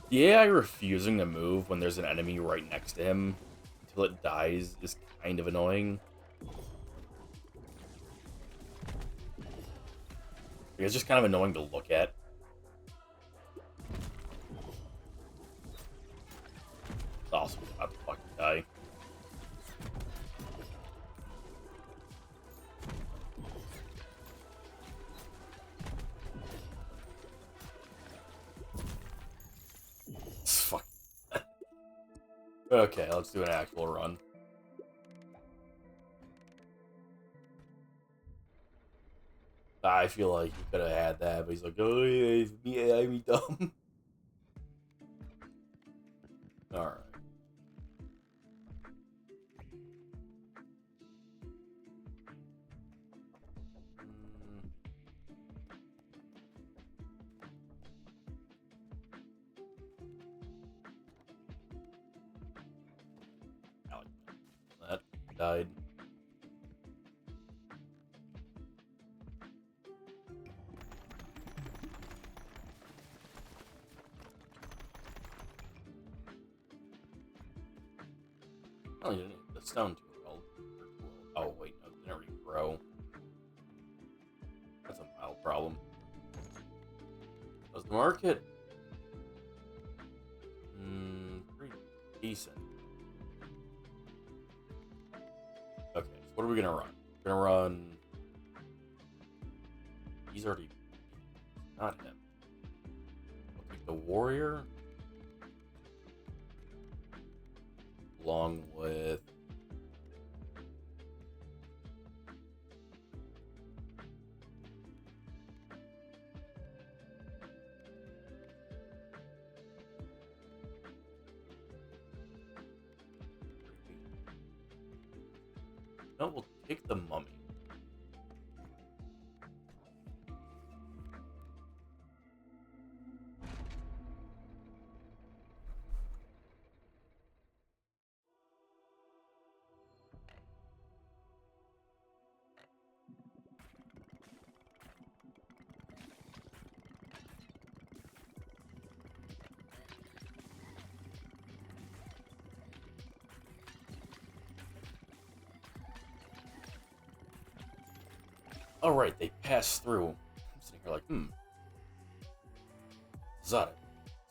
The AI refusing to move when there's an enemy right next to him until it dies is kind of annoying. It's just kind of annoying to look at. It's also about to fucking die. Fuck. Okay, let's do an actual run. I feel like he could have had that, but he's like, oh, yeah, it's me, I'm dumb. Alright. That died. Apparently the stone too well. Oh wait, no, it didn't already grow. That's a mild problem. Does the market? Pretty decent. Okay, so what are we gonna run? We're gonna run. He's already not him. I'll take the warrior along with no, we'll take the mummy. Oh right, they pass through. I'm sitting here like, exotic.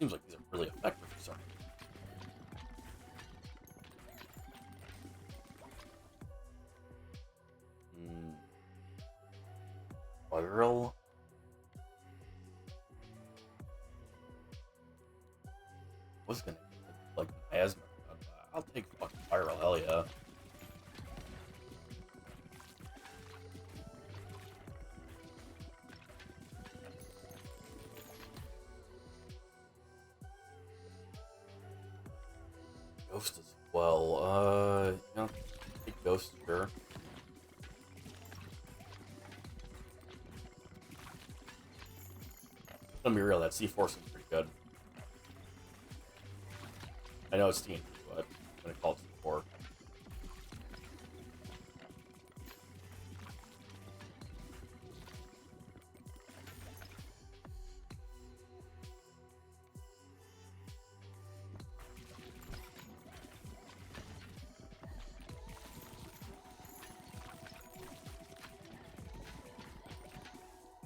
Seems like these are really effective for some reason. Viral. Was gonna like asthma. I'll take fucking viral, hell yeah. Ghost as well. You know, take ghost, sure. Let me be real, that C4 seems pretty good. I know it's TNT, but I'm gonna call it C4.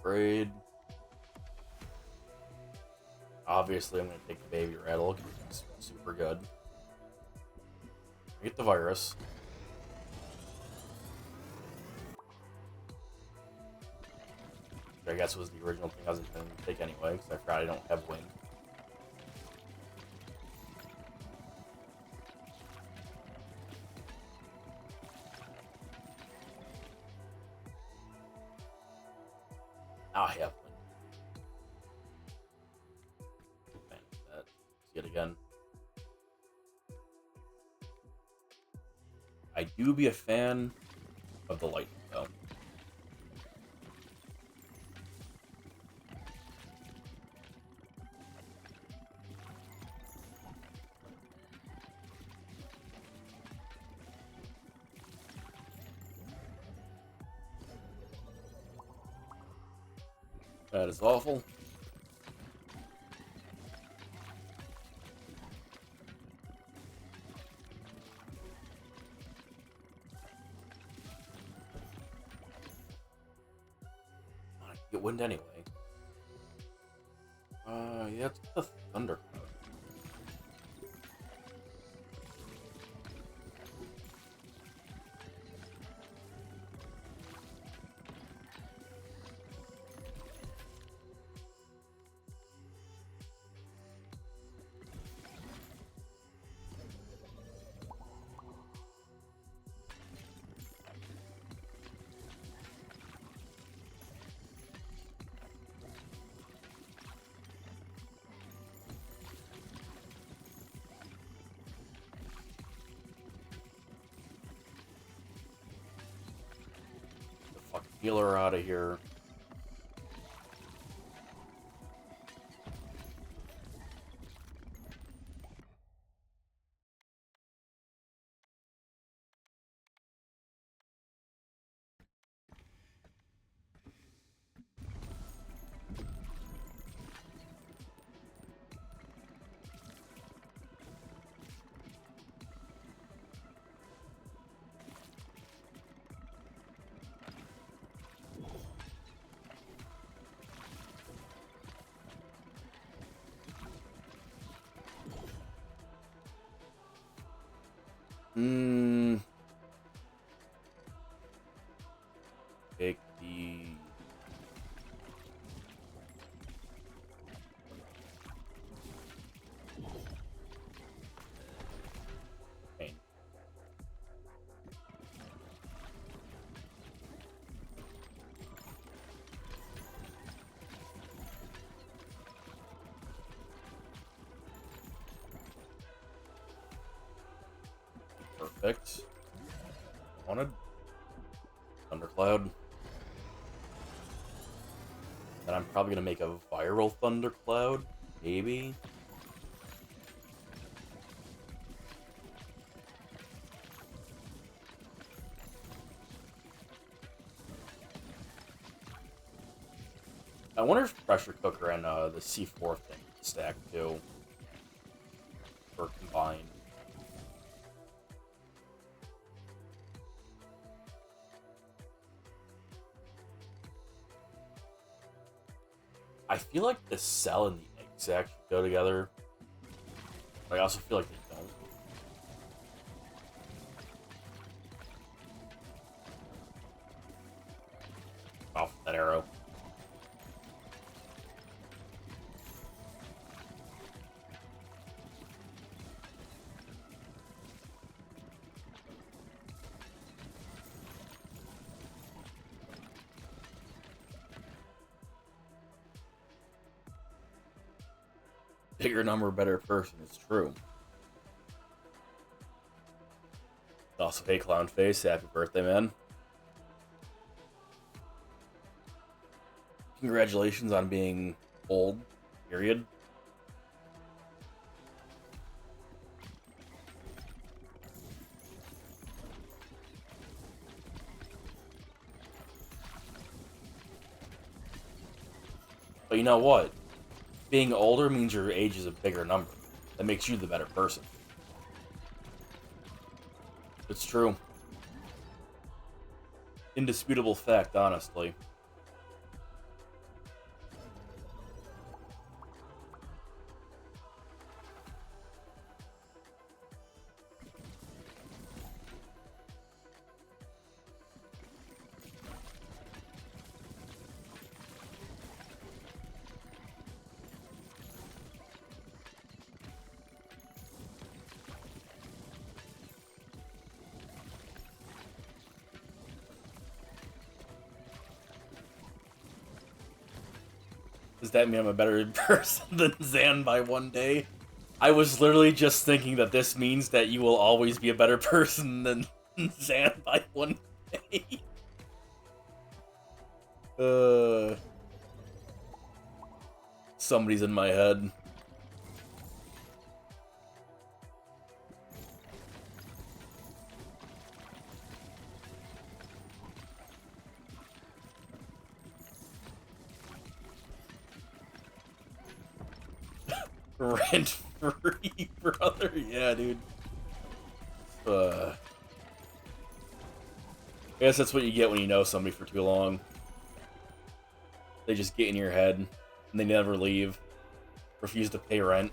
Braid. Obviously, I'm going to take the baby rattle because it's super good. Get the virus. Which I guess was the original thing I was intending to take anyway, because I forgot I don't have wind. Now I have wind. That. See it again. I do be a fan of the lightning, though. That is awful. I get wind anyway. Yeah, it's the thunder cloud. Healer out of here. Hmm. Take the. Pain. Perfect. Wanted Thundercloud. Then I'm probably gonna make a viral Thundercloud, maybe. I wonder if Pressure Cooker and the C4 thing stack too, or combined. I feel like the cell and the egg sac should go together. But I also feel like they don't. Off that arrow. Bigger number, better person. It's true. Also, hey, Clown Face, happy birthday, man. Congratulations on being old, period. But you know what? Being older means your age is a bigger number. That makes you the better person. It's true. Indisputable fact, honestly. Does that mean I'm a better person than Zan by one day? I was literally just thinking that this means that you will always be a better person than Zan by one day. Uh, Somebody's in my head. Rent free, brother. Yeah, dude. I guess that's what you get when you know somebody for too long. They just get in your head, and they never leave. Refuse to pay rent.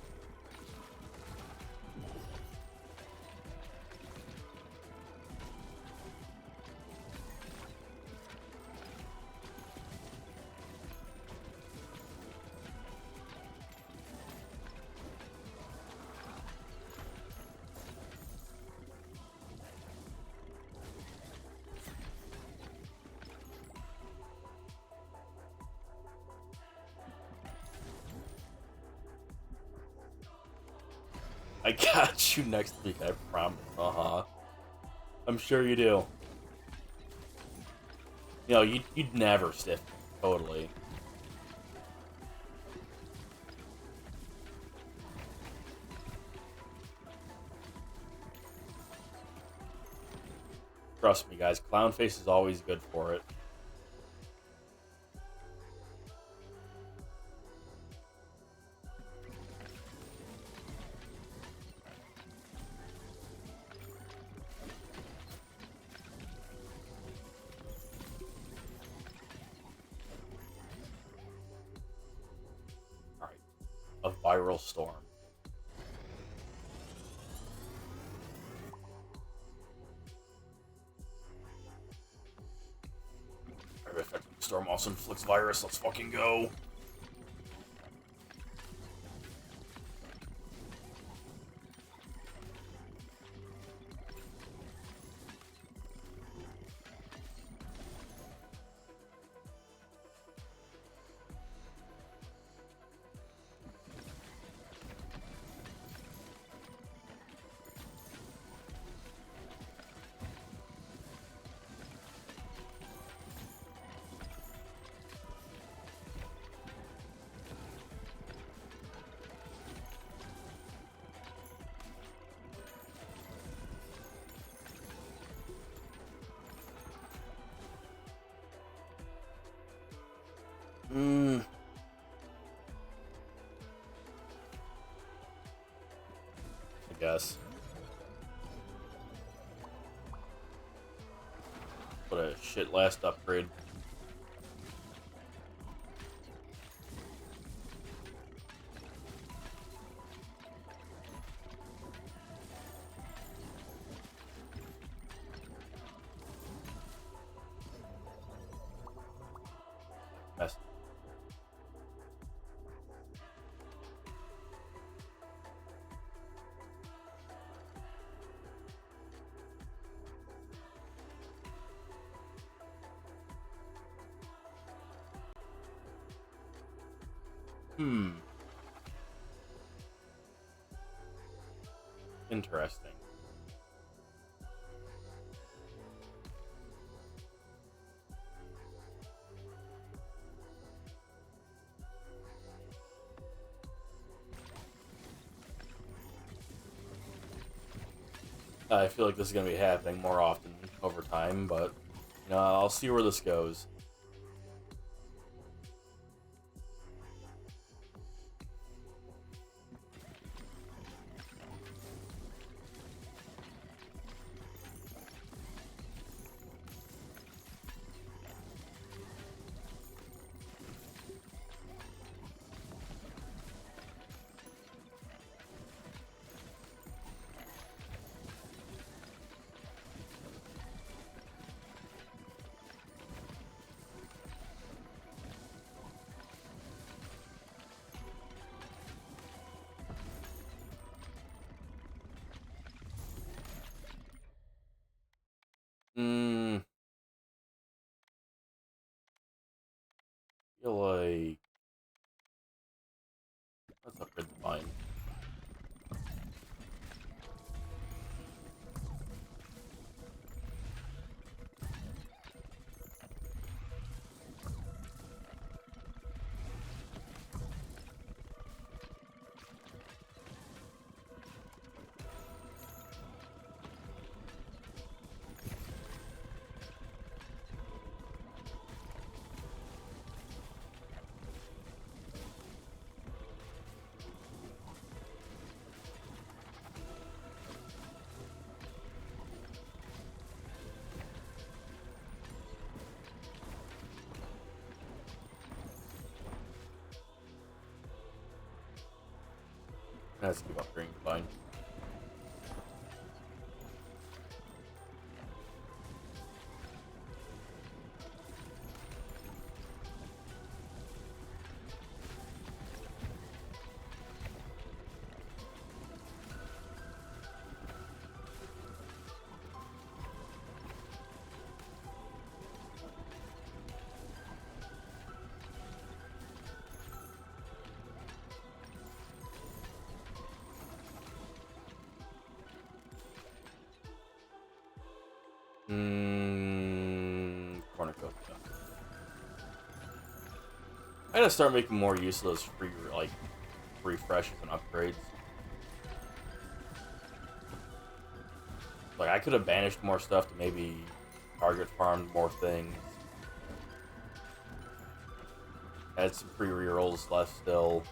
I got you next week, I promise. Uh-huh. I'm sure you do. You know, you'd never stiff me. Totally. Trust me, guys. Clown face is always good for it. Alright. A viral storm. also inflicts virus. Let's fucking go. I guess. What a shit last upgrade. Mess. Interesting. I feel like this is going to be happening more often over time, but you know, I'll see where this goes. Feel like let's upgrade the vine. Let's keep upgrading the vine. Cornucopia. I gotta start making more use of those free, like, refreshes and upgrades. Like, I could have banished more stuff to maybe target farmed more things. Had some free rerolls left still.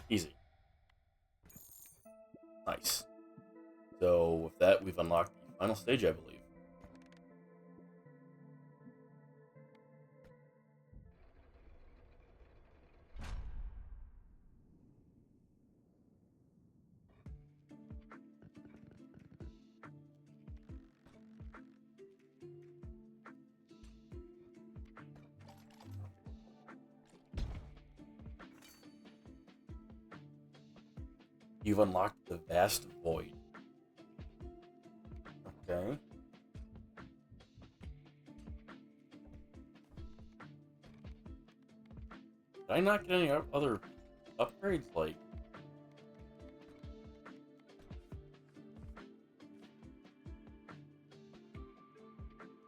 Easy. Nice. So with that, we've unlocked the final stage, I believe. You've unlocked the Vast Void. Okay. Did I not get any other upgrades? Like,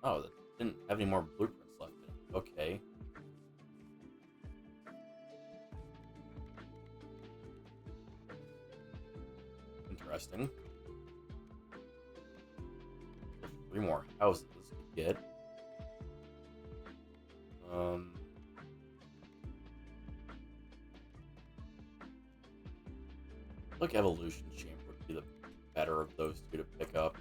oh, that didn't have any more blueprints left in it. Okay. Interesting. 3 more houses to get. Like Evolution Chamber would be the better of those two to pick up.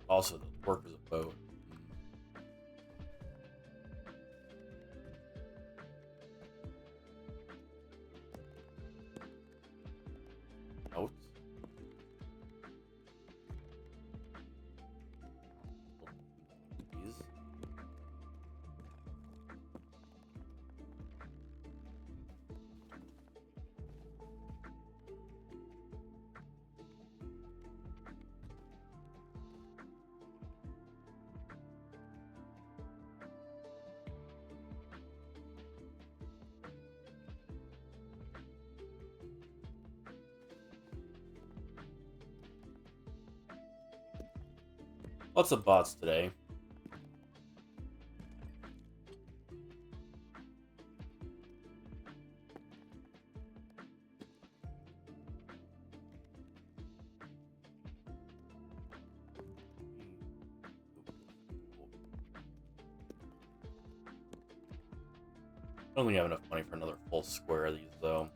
Also, the Workers of Boat. Out. These. Lots of bots today. I don't think I have enough money for another full square of these, though.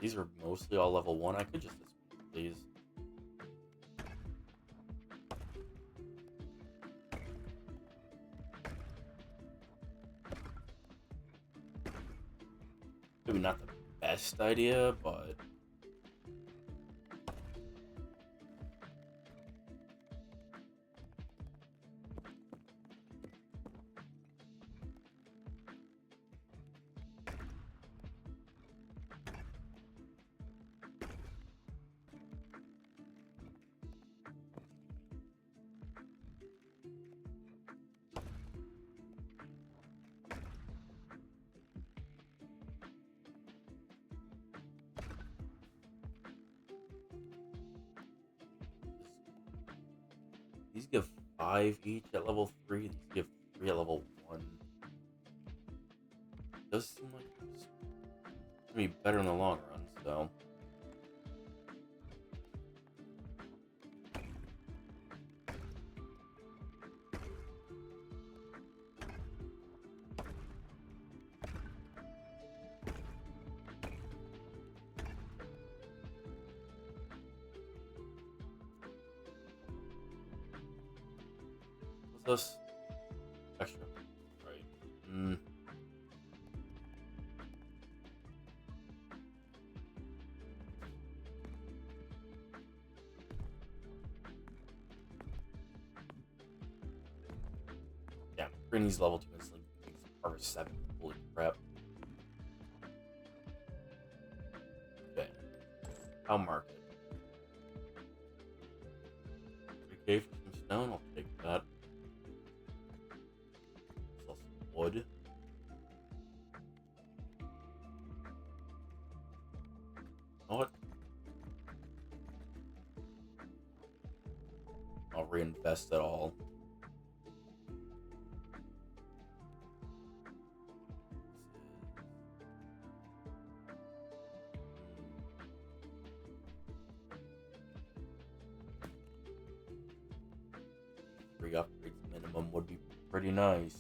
These are mostly all level 1. I could just dismantle these. Maybe not the best idea, but these give 5 each at level 3. These give 3 at level 1. Does seem like it's gonna be better in the long run, so. What's this? Extra. Right. Yeah, Granny's level 2 instantly makes Harvest 7. Holy crap. Okay. I'll mark it. 3K for some stone, I'll take that. Sell some wood. You know what? I'll reinvest it all. 3 upgrades minimum would be pretty nice.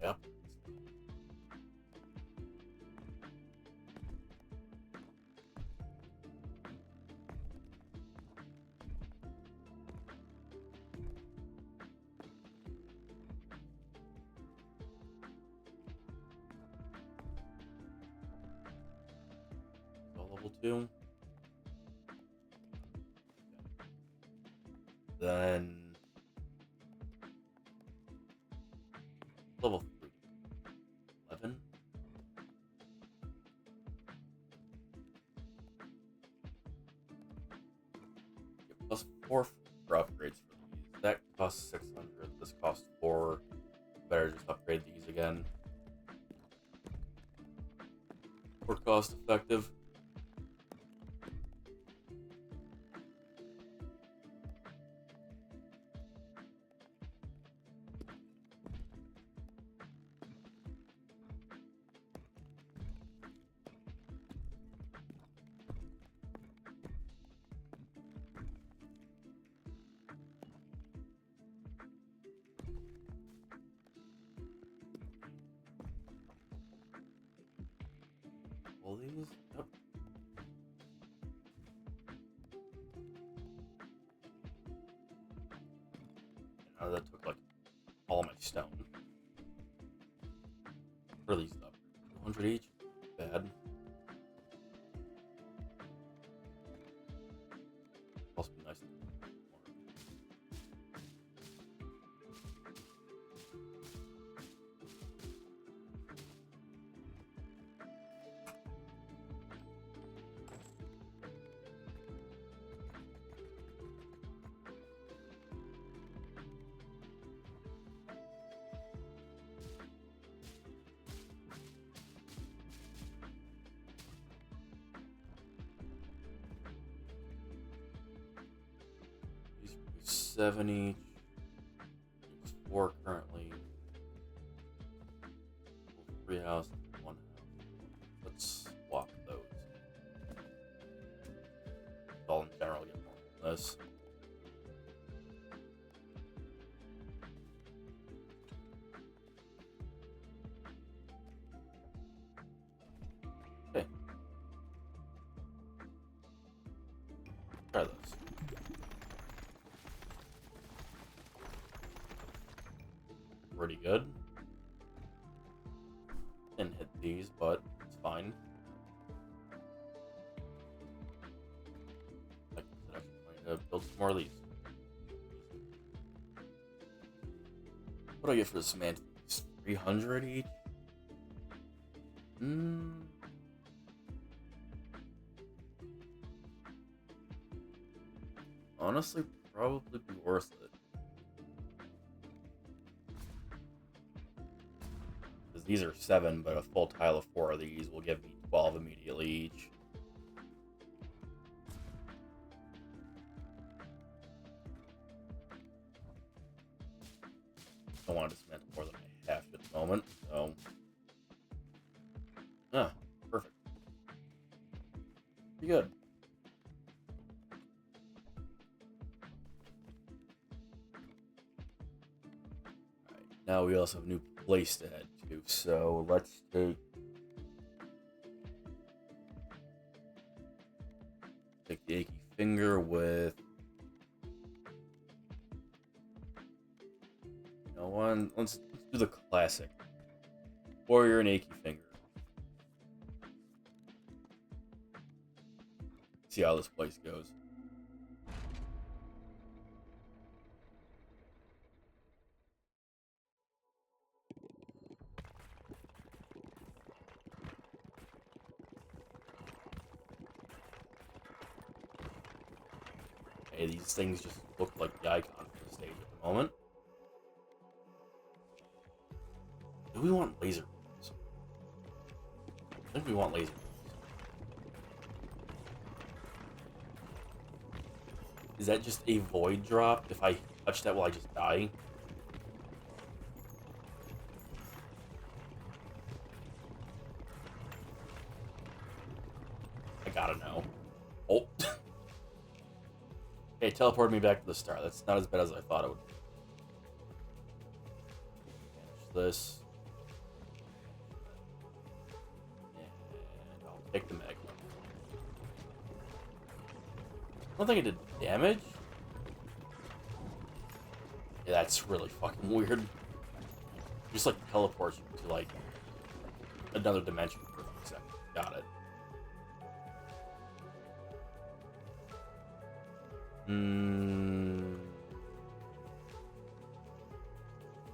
Yep. So level 2. Then level 3. 11. Plus 4 for upgrades for these. That costs 600. This costs 4. Better just upgrade these again. More cost effective. All these? Yep. That took like all my stone. For these up. 200 each? Bad. Must be nice. These produce 7 each. There's 4 currently. 3 houses, 1 house. Let's swap those. I'll in general get more than this. Okay. Try this. Pretty good. Didn't hit these, but it's fine. Like I said, I'm going to build some more of these. What do I get for the semantics? 300 each? Honestly, probably be worth it. Because these are 7, but a full tile of 4 of these will give me 12 immediately each. I don't want to dismantle more than I have at the moment, so. Ah, perfect. Pretty good. Alright, now we also have a new place to head to, so let's take the achy finger with let's do the classic warrior and achy finger. See how this place goes. Hey, these things just look like the icon for the stage at the moment. Do we want laser beams? I think we want laser beams. Is that just a void drop? If I touch that, will I just die? I gotta know. Oh. it teleported me back to the start. That's not as bad as I thought it would be. Manage this. And I'll take the magma. I don't think it did damage. Yeah, that's really fucking weird. Just like teleports you to like another dimension for a few seconds. Got it.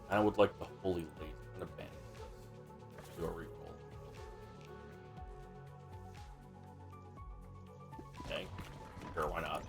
I would like the holy laser. I'm gonna ban this. Do a recall. Okay. Sure, why not?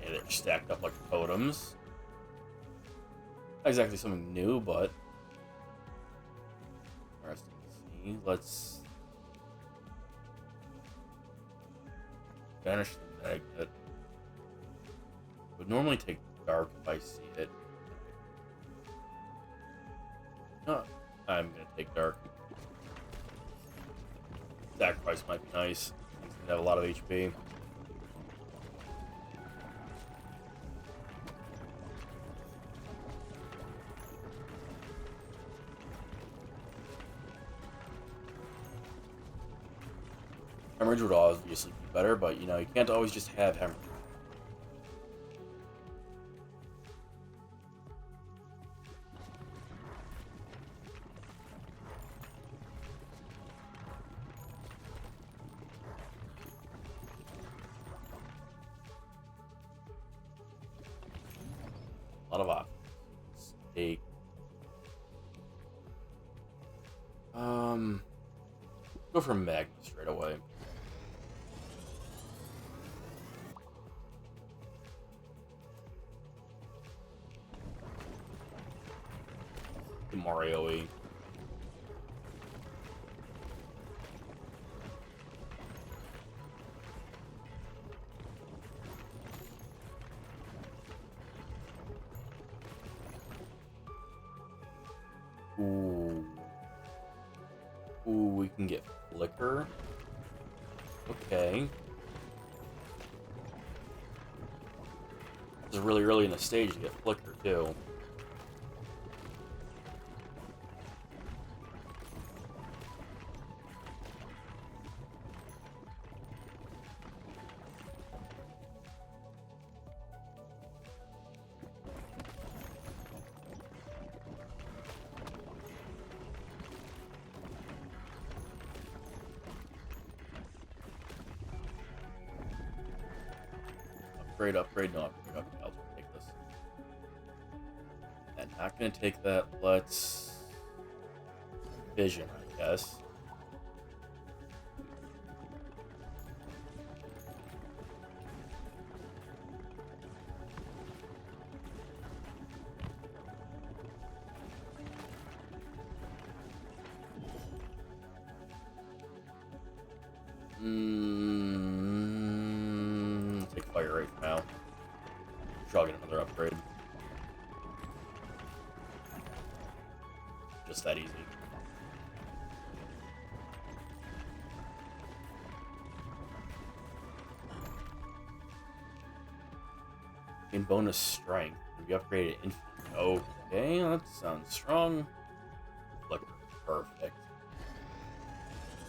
Yeah, they're stacked up like totems. Not exactly something new, but interesting to see. Let's banish the magnet. Would normally take dark if I see it. No, I'm gonna take dark. Sacrifice might be nice. He's gonna have a lot of HP. Hemorrhage would obviously be better, but you know, you can't always just have hemorrhage. A lot of options. Take. Go for Magma straight away. Mario-y. Ooh. Ooh, we can get Flicker. Okay. This is really early in the stage to get Flicker, too. Upgrade, no upgrade. Okay, I'll take this. And not gonna take that. Let's Vision, I guess. Take Fire right now. Sure, I'll get another upgrade. Just that easy. In bonus strength, can be upgraded infinitely. Okay, that sounds strong. Flicker, perfect.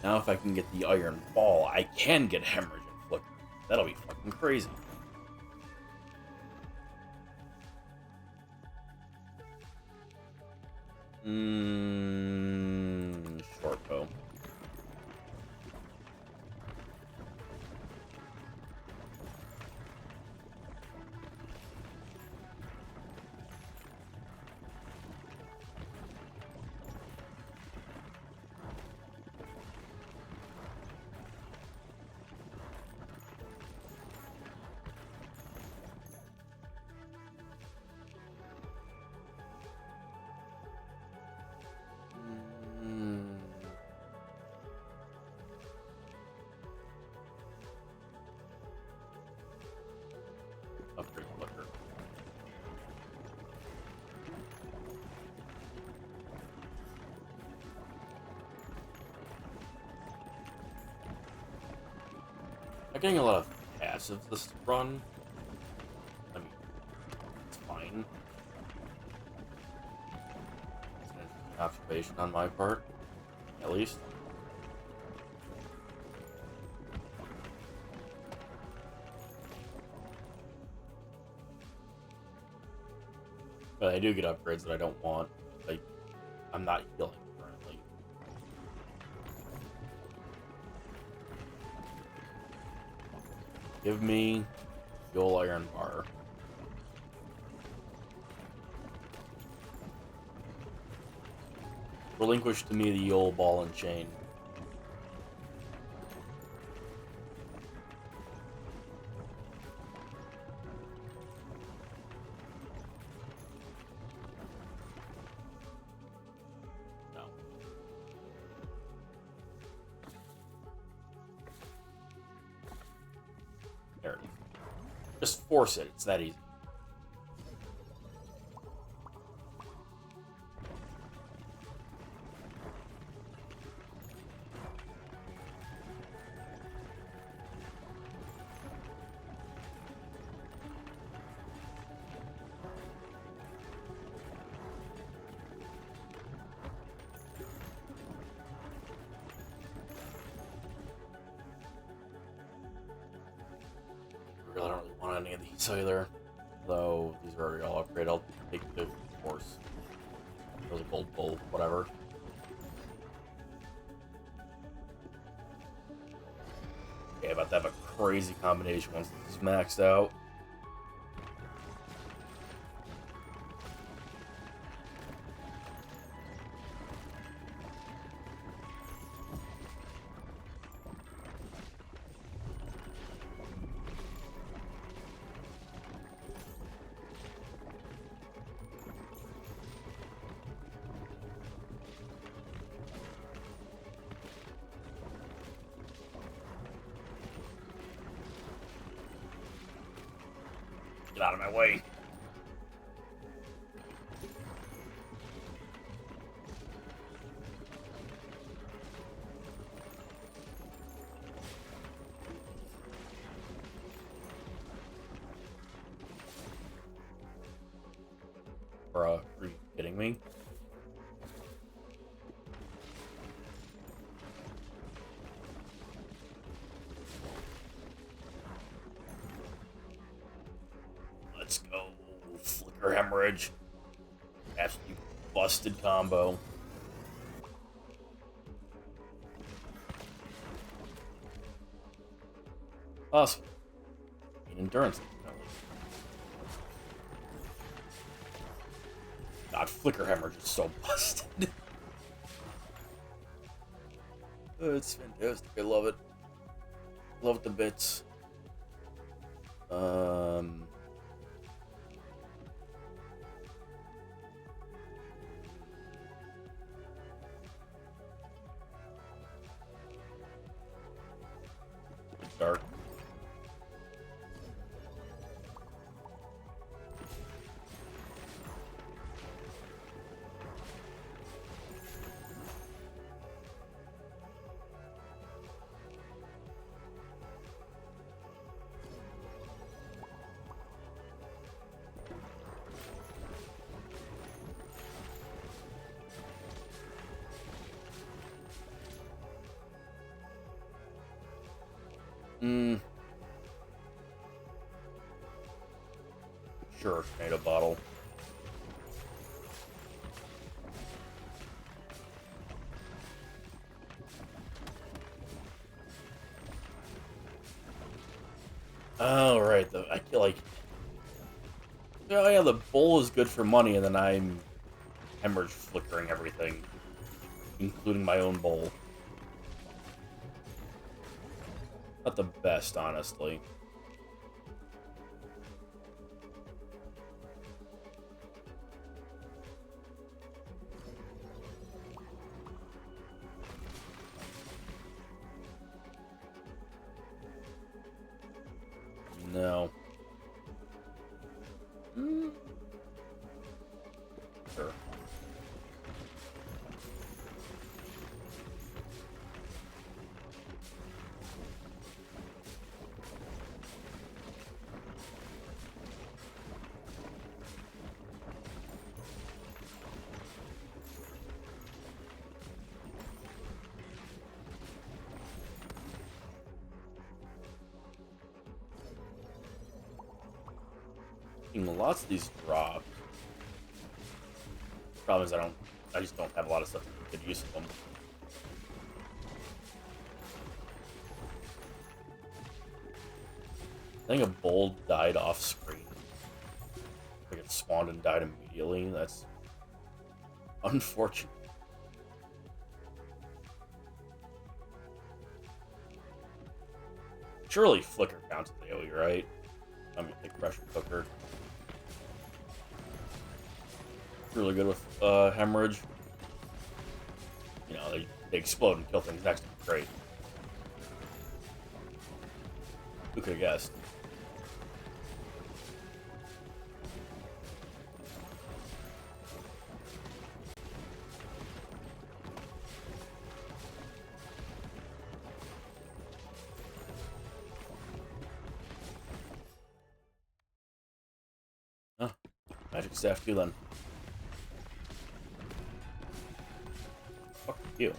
Now if I can get the Iron Ball, I can get Hemorrhage and Flicker. That'll be fucking crazy. Short bow. I'm getting a lot of passives this run. I mean, it's fine. It's an interesting observation on my part, at least. But I do get upgrades that I don't want. Like, I'm not healing currently. Give me Fuel Iron Bar. Relinquish to me the old ball and chain. No. There it is. Just force it. It's that easy. I don't really want any of these either. Though these are already all upgraded. I'll take the horse. Or the gold bull, whatever. Okay, about to have a crazy combination once this is maxed out. Get out of my way. Bruh, are you kidding me? Let's go. Flicker Hemorrhage. Absolutely busted combo. Awesome. Endurance. God, Flicker Hemorrhage is so busted. Oh, it's fantastic. I love it. Love it to bits. Dark. Sure, tomato bottle. Oh, right. I feel like... Oh, yeah, the bowl is good for money, and then I'm hemorrhage flickering everything, including my own bowl. Not the best, honestly. No. Sure. Getting lots of these drops. Problem is I just don't have a lot of stuff to good use of them. I think a bull died off screen. Like it spawned and died immediately. That's unfortunate. Surely Flicker counts as AoE, right? I mean, like pressure cooker. Really good with hemorrhage. You know, they explode and kill things next to them. Great. Who could have guessed? Huh. Magic staff too then. Fuck you.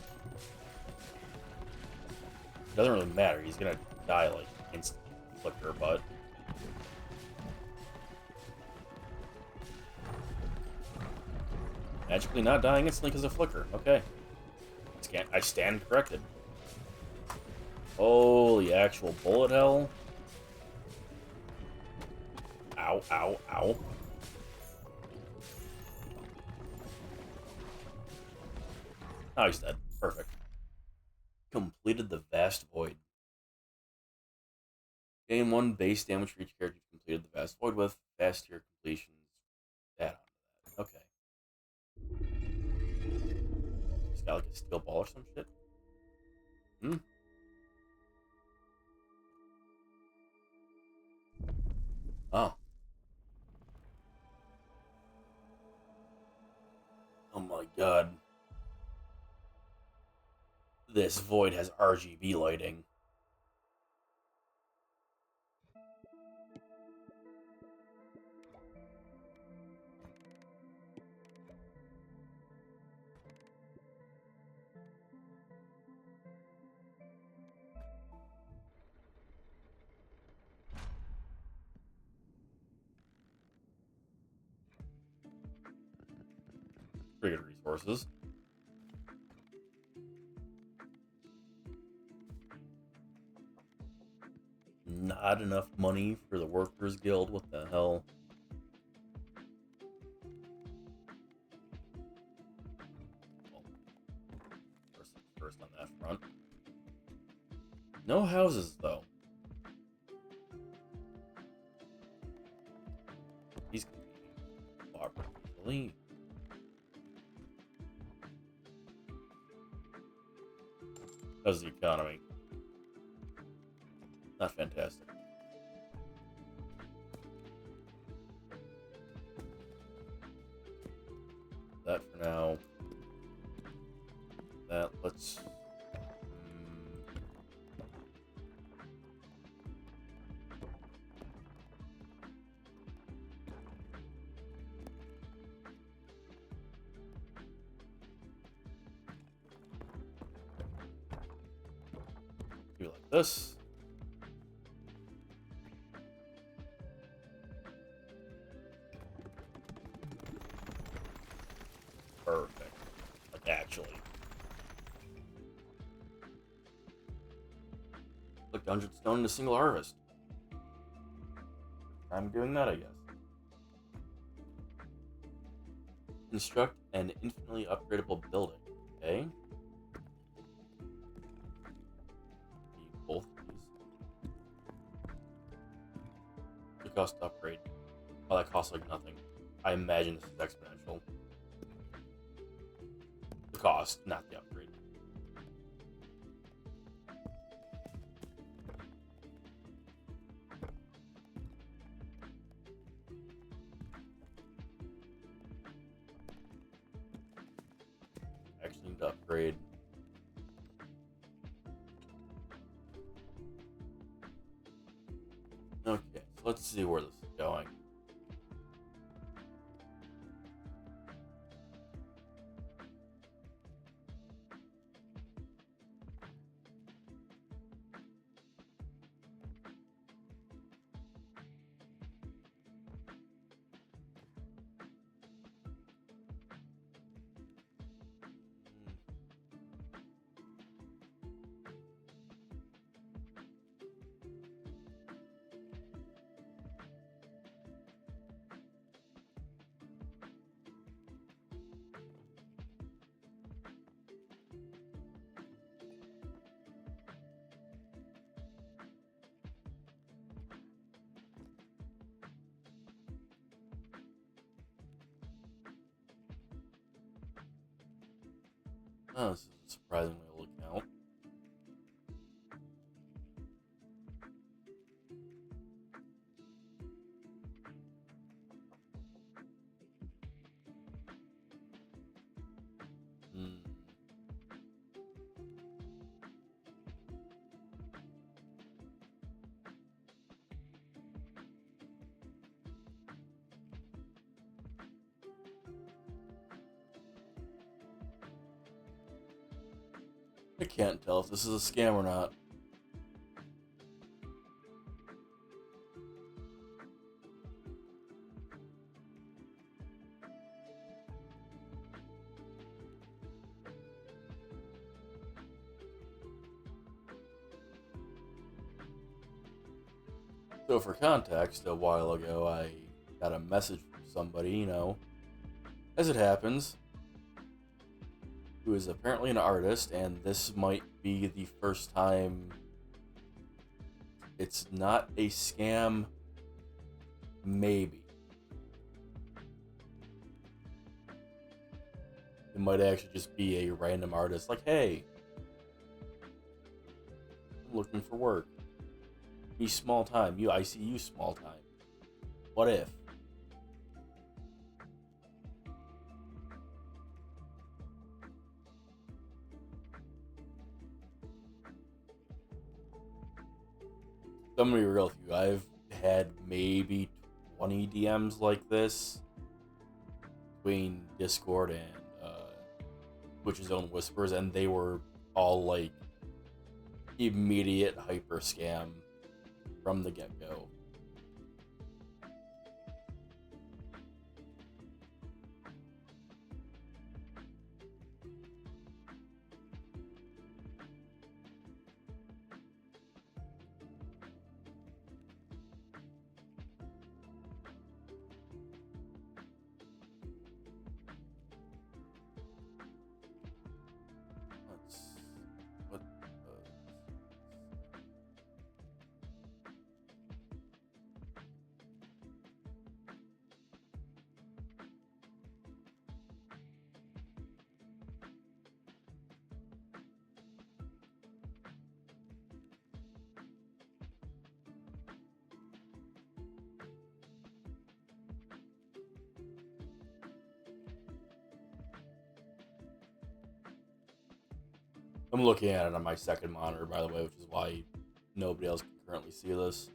Doesn't really matter. He's gonna die like instantly. Flicker, but magically not dying instantly because of Flicker. Okay. I stand corrected. Holy actual bullet hell. Ow, ow, ow. Oh, he's dead. Perfect. Completed the Vast Void. Gain 1 base damage for each character you completed the Vast Void with. Fast tier completions. Add on to that. Okay. Just got like a steel ball or some shit. Hmm. Oh. Oh my god. This void has RGB lighting. Pretty good resources. Not enough money for the Workers Guild. What the hell? Well, first on that front. No houses, though. He's easily. How's the economy? Not fantastic. That for now. That let's. Do like this. Perfect. Like actually. Like 100 stone in a single harvest. I'm doing that, I guess. Construct an infinitely upgradable building. Okay. Need both of these. The cost to upgrade. Oh, that costs like nothing. I imagine this is exponential. The cost, not the upgrade. Actually need to upgrade. Okay, so let's see where this is going. Oh, this is a surprisingly old account. Hmm. I can't tell if this is a scam or not. So, for context, a while ago I got a message from somebody, as it happens, who is apparently an artist, and this might be the first time it's not a scam, maybe. It might actually just be a random artist, like, hey, I'm looking for work. Me small time. I see you small time. What if? I'm gonna be real with you. I've had maybe 20 DMs like this between Discord and Twitch's own whispers, and they were all like immediate hyper scam from the get go. Let's what I'm looking at it on my second monitor, by the way, which is why nobody else can currently see this.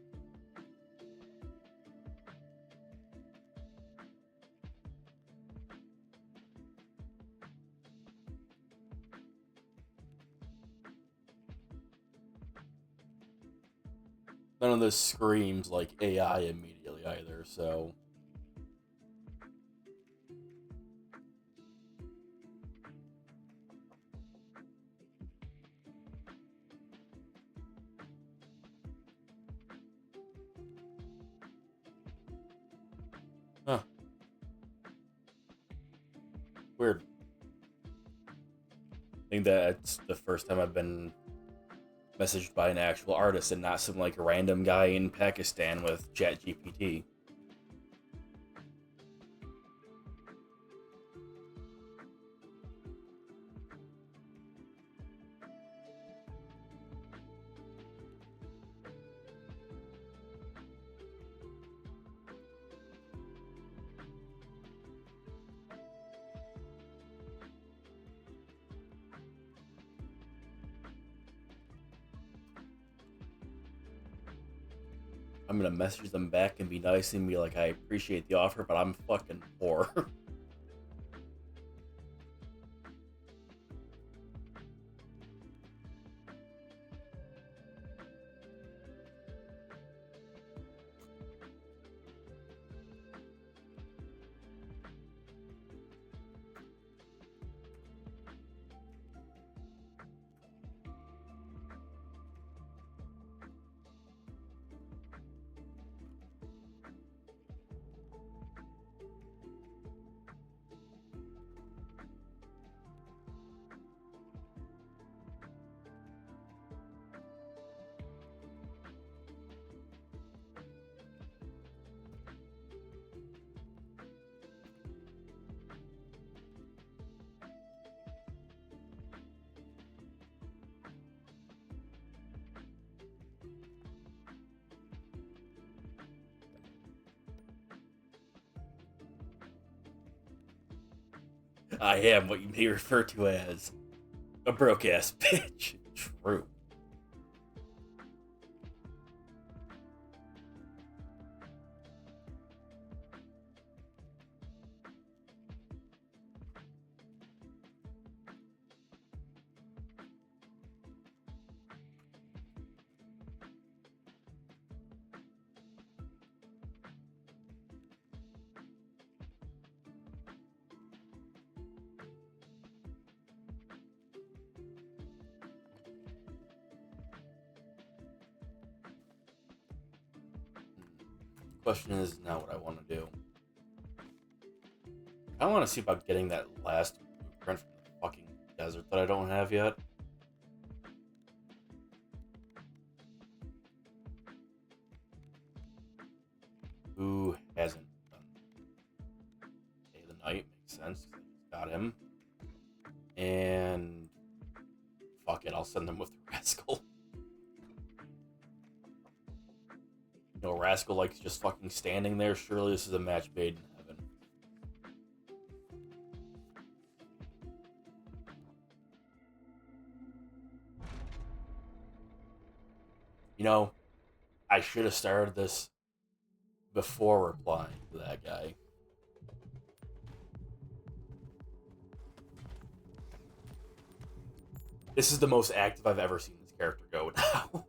None of this screams like AI immediately either, so huh. Weird. I think that's the first time I've been messaged by an actual artist and not some like random guy in Pakistan with ChatGPT. I'm gonna message them back and be nice and be like, I appreciate the offer, but I'm fucking poor. I am what you may refer to as a broke ass bitch. True. Question is now what I want to do. I want to see about getting that last blueprint from the fucking desert that I don't have yet. Who hasn't done Day of the Night? Makes sense. Got him. And fuck it, I'll send them with Rascal. You know, Rascal like just fucking standing there. Surely this is a match made in heaven. You know, I should have started this before replying to that guy. This is the most active I've ever seen this character go now.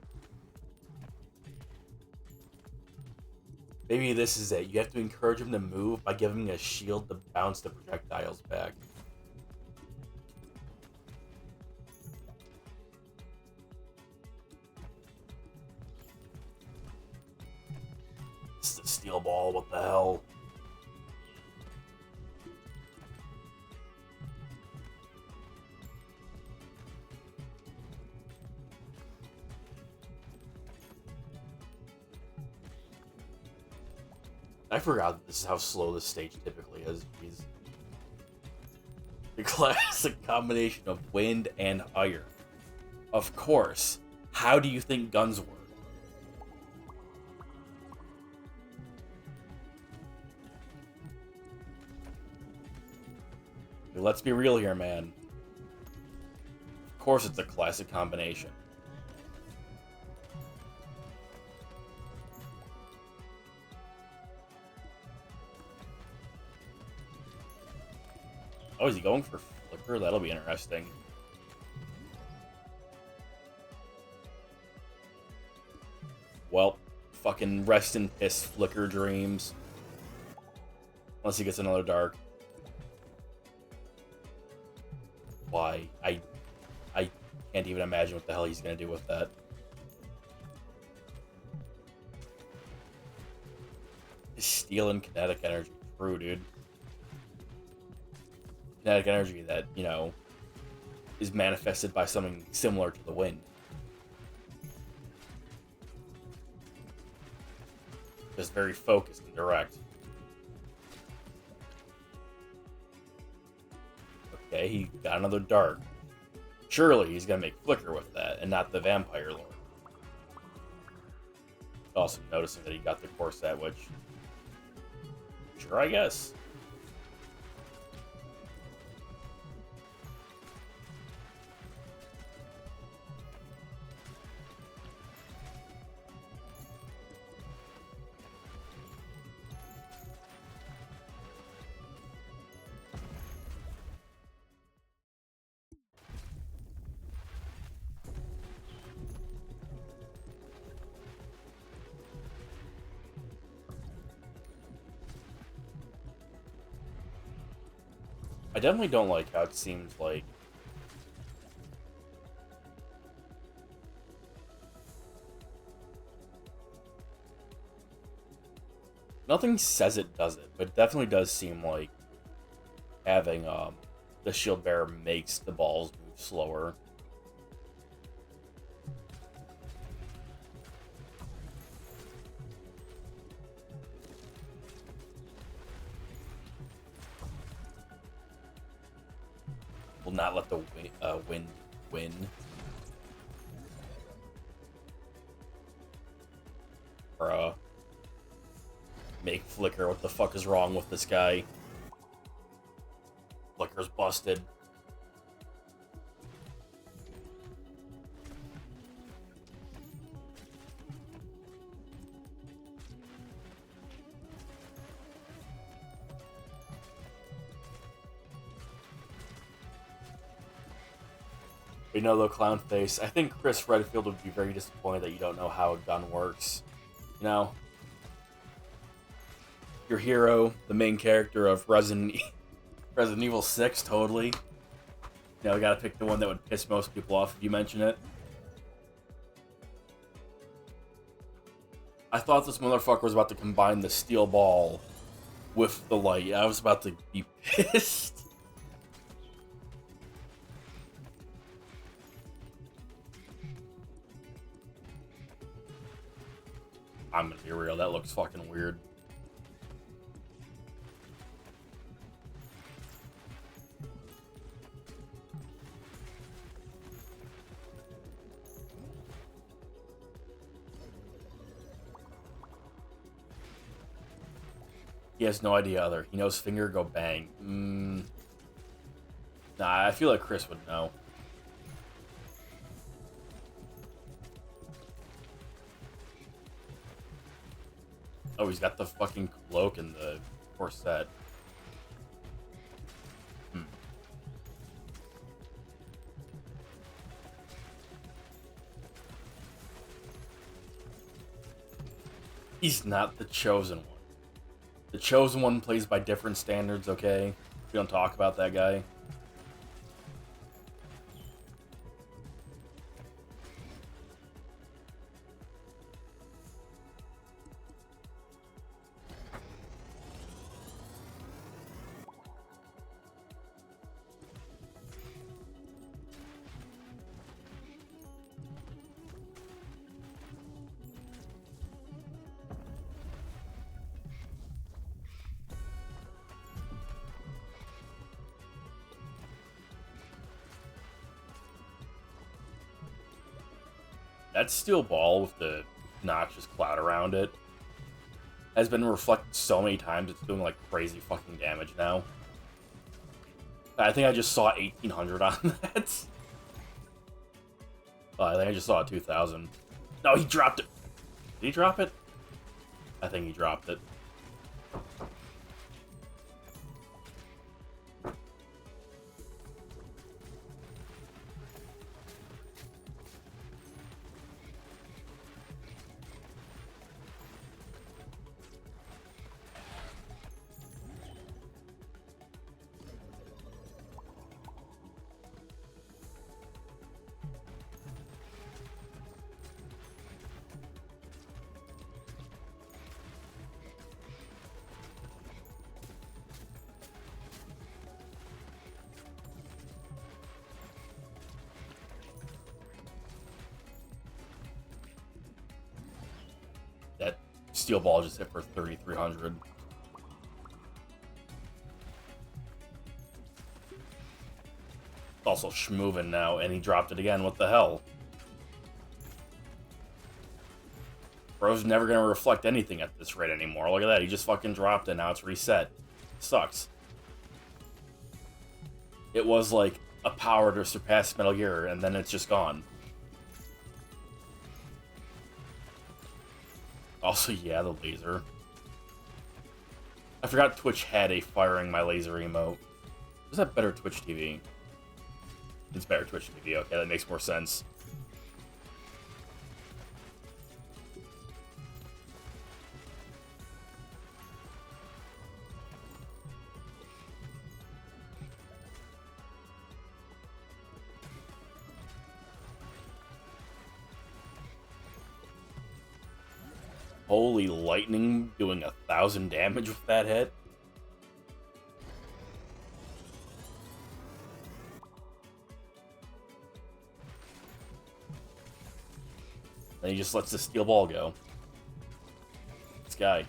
Maybe this is it. You have to encourage him to move by giving him a shield to bounce the projectiles back. This is the steel ball. What the hell? I forgot that this is how slow this stage typically is. Jeez. The classic combination of wind and iron. Of course. How do you think guns work? Let's be real here, man. Of course it's a classic combination. Oh, is he going for flicker? That'll be interesting. Well, fucking rest in piss, flicker dreams. Unless he gets another dark. Why? I can't even imagine what the hell he's gonna do with that. Stealing kinetic energy. True, dude. Kinetic energy that, you know, is manifested by something similar to the wind. Just very focused and direct. Okay, he got another dark. Surely he's gonna make flicker with that, and not the vampire lord. Also noticing that he got the corset, which... Sure, I guess. I definitely don't like how it seems like nothing says it does it, but it definitely does seem like having the shield bearer makes the balls move slower. Will not let the wind win. Bruh. Make flicker. What the fuck is wrong with this guy? Flicker's busted. You know, though, Clown Face, I think Chris Redfield would be very disappointed that you don't know how a gun works. You know? Your hero, the main character of Resident Evil 6, totally. You know, gotta pick the one that would piss most people off if you mention it. I thought this motherfucker was about to combine the steel ball with the light. I was about to be pissed. I'm gonna be real, that looks fucking weird. He has no idea either. He knows finger go bang. Nah, I feel like Chris would know. Oh, he's got the fucking cloak and the corset. He's not the chosen one. The chosen one plays by different standards, okay? We don't talk about that guy. That steel ball with the noxious cloud around it has been reflected so many times, it's doing like crazy fucking damage now. I think I just saw 1800 on that. Oh, I think I just saw 2000. No, he dropped it. Did he drop it? I think he dropped it. That steel ball just hit for 3,300. It's also schmovin' now, and he dropped it again. What the hell? Bro's never gonna reflect anything at this rate anymore. Look at that, he just fucking dropped it, now it's reset. Sucks. It was like a power to surpass Metal Gear, and then it's just gone. Also, yeah, the laser. I forgot Twitch had a firing my laser emote. Was that better Twitch TV? It's better Twitch TV, okay, that makes more sense. Holy lightning, doing 1,000 damage with that hit. Then he just lets the steel ball go. This guy.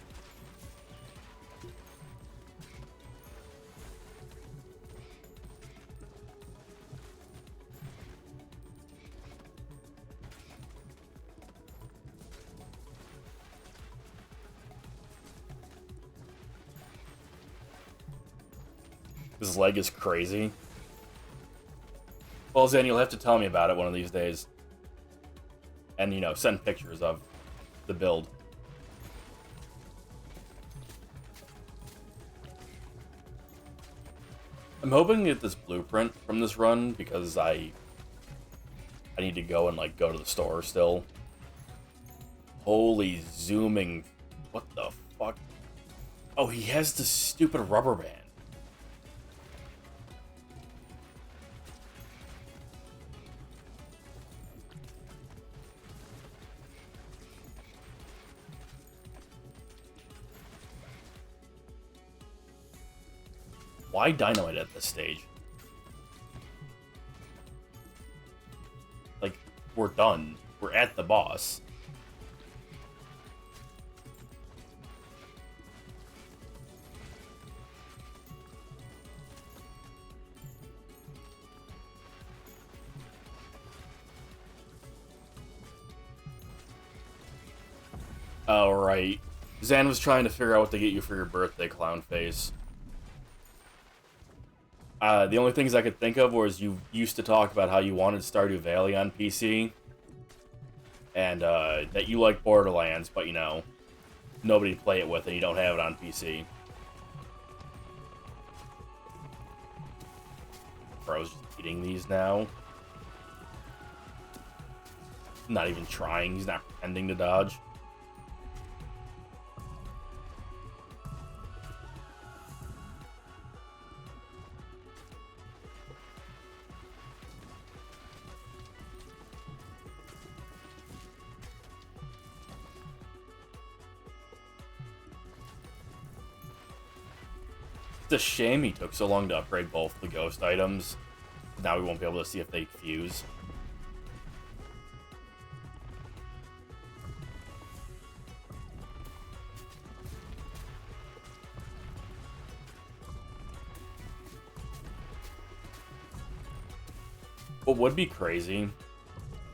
His leg is crazy. Well, Zan, you'll have to tell me about it one of these days. And, you know, send pictures of the build. I'm hoping to get this blueprint from this run because I need to go and, like, go to the store still. Holy zooming. What the fuck? Oh, he has this stupid rubber band. Why dynamite at this stage? Like, we're done. We're at the boss. Oh, right. Zan was trying to figure out what to get you for your birthday, clown face. The only things I could think of was you used to talk about how you wanted Stardew Valley on PC. And, that you like Borderlands, but, you know, nobody to play it with and you don't have it on PC. Bro's just eating these now. Not even trying, he's not pretending to dodge. It's a shame he took so long to upgrade both the ghost items. Now we won't be able to see if they fuse. What would be crazy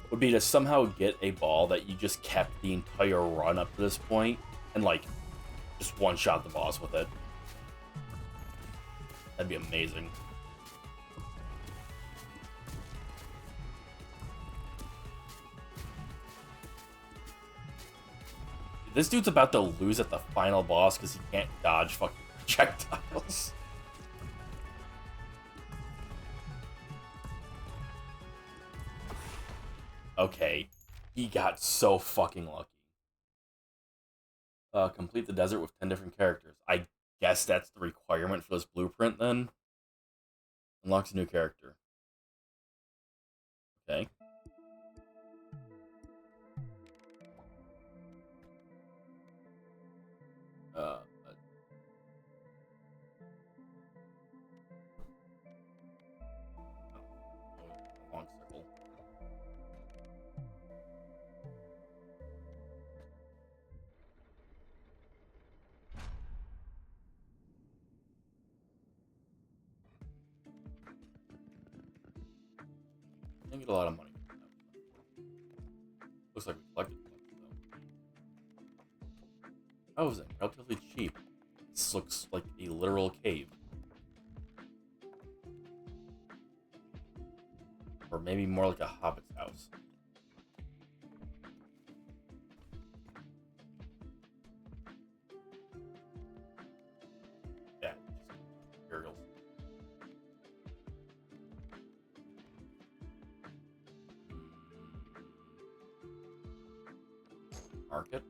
would be to somehow get a ball that you just kept the entire run up to this point and, like, just one-shot the boss with it. That'd be amazing. This dude's about to lose at the final boss because he can't dodge fucking projectiles. Okay, he got so fucking lucky. Complete the desert with 10 different characters. I guess that's the requirement for this blueprint, then. Unlocks a new character. Okay. Uh, long circle. Didn't get a lot of money. Looks like we collected though. Housing, relatively cheap. This looks like a literal cave. Or maybe more like a hobbit's house. Yeah, just materials. Market.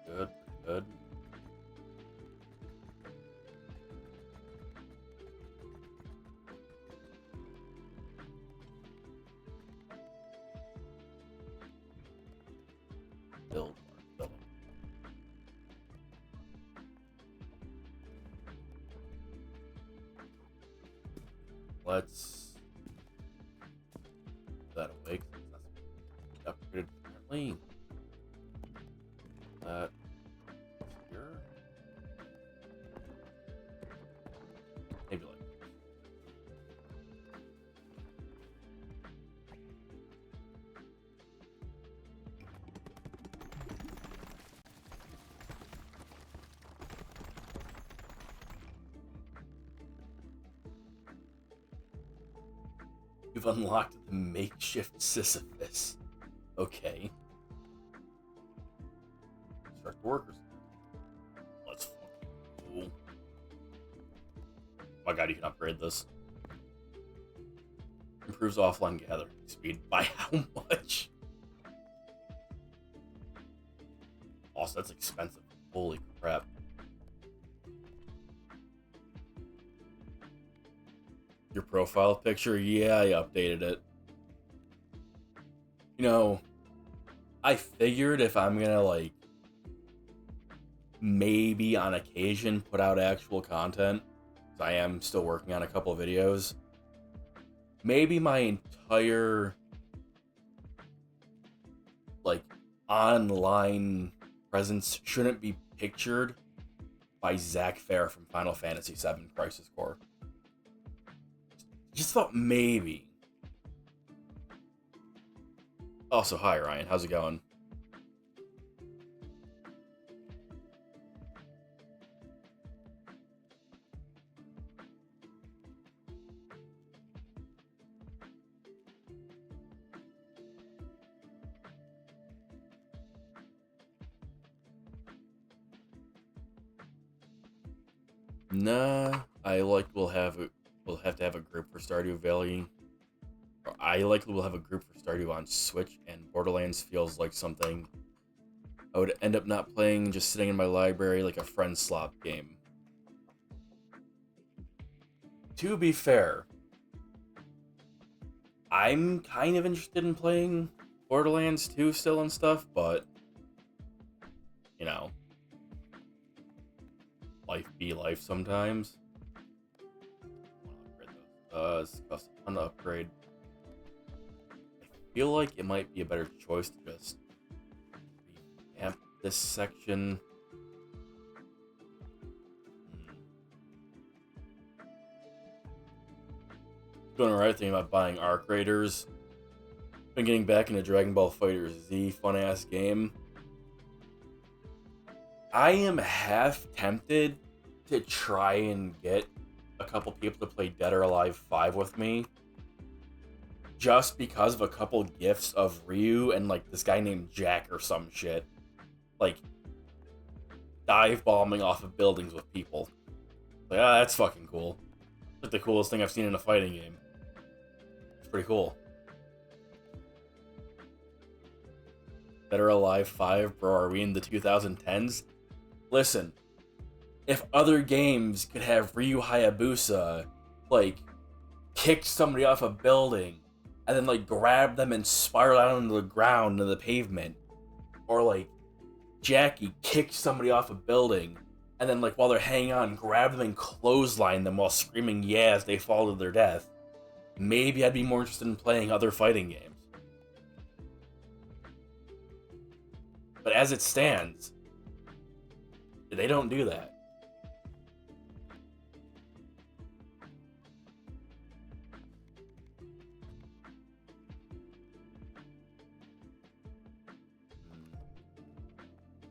Good, good. Build. Building. Let's put that away because that's upgraded differently. That here. Maybe like You've unlocked the makeshift Sisyphus. Okay. Start the workers. Let's fucking cool. Oh my god, you can upgrade this. Improves offline gathering speed. By how much? Also, that's expensive. Holy crap. Your profile picture? Yeah, I updated it. You know, I figured if I'm gonna, like, maybe on occasion put out actual content, because I am still working on a couple videos, maybe my entire, like, online presence shouldn't be pictured by Zack Fair from Final Fantasy VII Crisis Core. Just thought maybe. Also, hi Ryan, how's it going? Nah, we'll have to have a group for Stardew Valley. I likely will have a group for Stardew on Switch, and Borderlands feels like something I would end up not playing, just sitting in my library like a friend slop game. To be fair, I'm kind of interested in playing Borderlands 2 still and stuff, but, you know, life be life sometimes. It's cost a ton to upgrade. I feel like it might be a better choice to just revamp this section. Doing the right thing about buying Arc Raiders. Been getting back into Dragon Ball FighterZ, fun ass game. I am half tempted to try and get a couple people to play Dead or Alive 5 with me, just because of a couple gifs of Ryu and like this guy named Jack or some shit, like dive bombing off of buildings with people. Like, that's fucking cool. It's like the coolest thing I've seen in a fighting game. It's pretty cool. Dead or Alive 5, bro, are we in the 2010s? Listen, if other games could have Ryu Hayabusa, like, kick somebody off a building, and then, like, grab them and spiral out onto the ground, into the pavement, or, like, Jackie kick somebody off a building, and then, like, while they're hanging on, grab them and clothesline them while screaming yeah as they fall to their death, maybe I'd be more interested in playing other fighting games. But as it stands, they don't do that.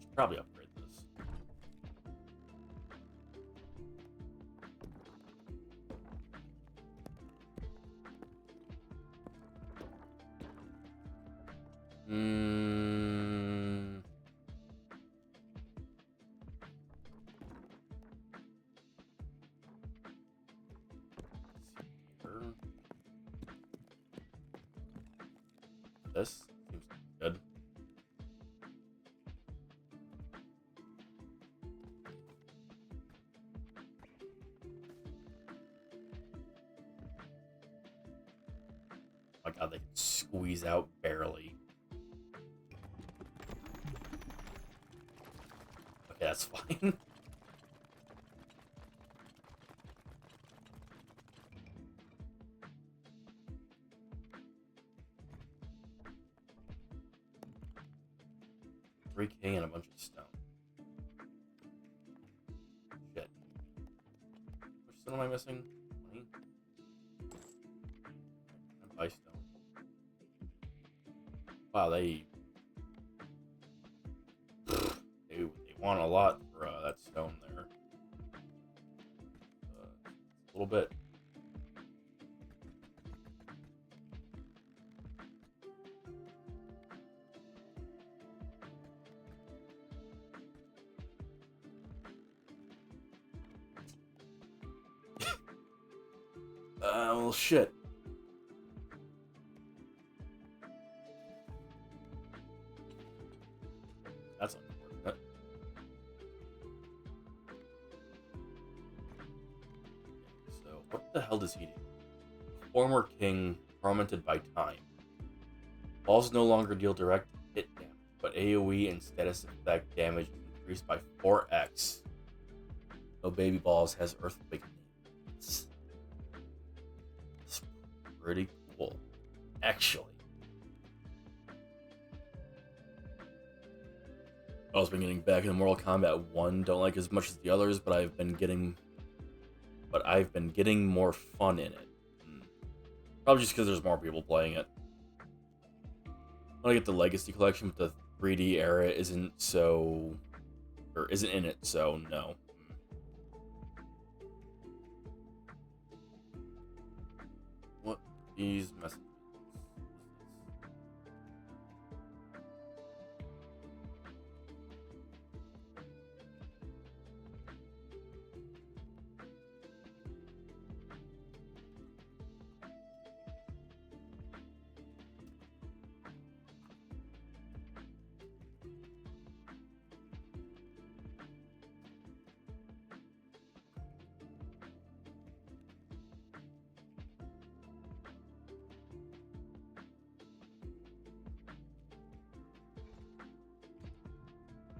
Should probably upgrade this. This seems good. Oh my god, they can squeeze out barely. Okay, that's fine. $3K and a bunch of stone. Shit. Which stone am I missing? 20? And buy stone. Wow, they want a lot for that stone there. A little bit. Ah, well, shit. That's unfortunate. So, what the hell does he do? Former king tormented by time. Balls no longer deal direct hit damage, but AoE and status effect damage is increased by 4x. No baby balls has earthquake needs. It's pretty cool, actually. I've also been getting back into Mortal Kombat 1. Don't like as much as the others, but I've been getting more fun in it. Probably just because there's more people playing it. I want to get the Legacy Collection, but the 3D era isn't in it, so no. What these messages?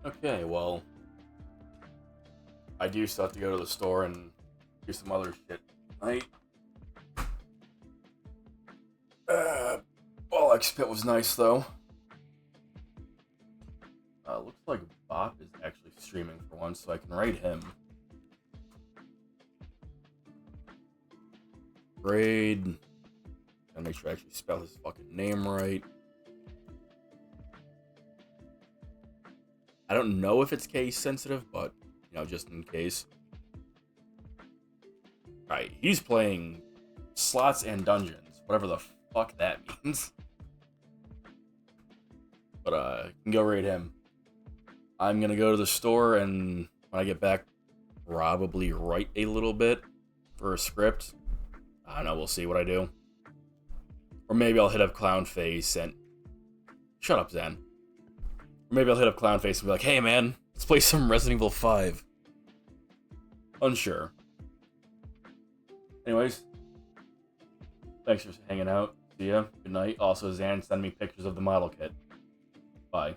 Okay, well, I do still have to go to the store and do some other shit tonight. Ball X Pit was nice though. Looks like Bop is actually streaming for once, so I can raid him. Raid. Gotta make sure I actually spell his fucking name right. I don't know if it's case sensitive, but just in case. Alright, he's playing slots and dungeons, whatever the fuck that means. But you can go raid him. I'm gonna go to the store, and when I get back, probably write a little bit for a script. I don't know, we'll see what I do. Or maybe I'll hit up Clownface and... Shut up, Zen. Or maybe I'll hit up Clownface and be like, hey man, let's play some Resident Evil 5. Unsure. Anyways, thanks for hanging out. See ya. Good night. Also, Zan, send me pictures of the model kit. Bye.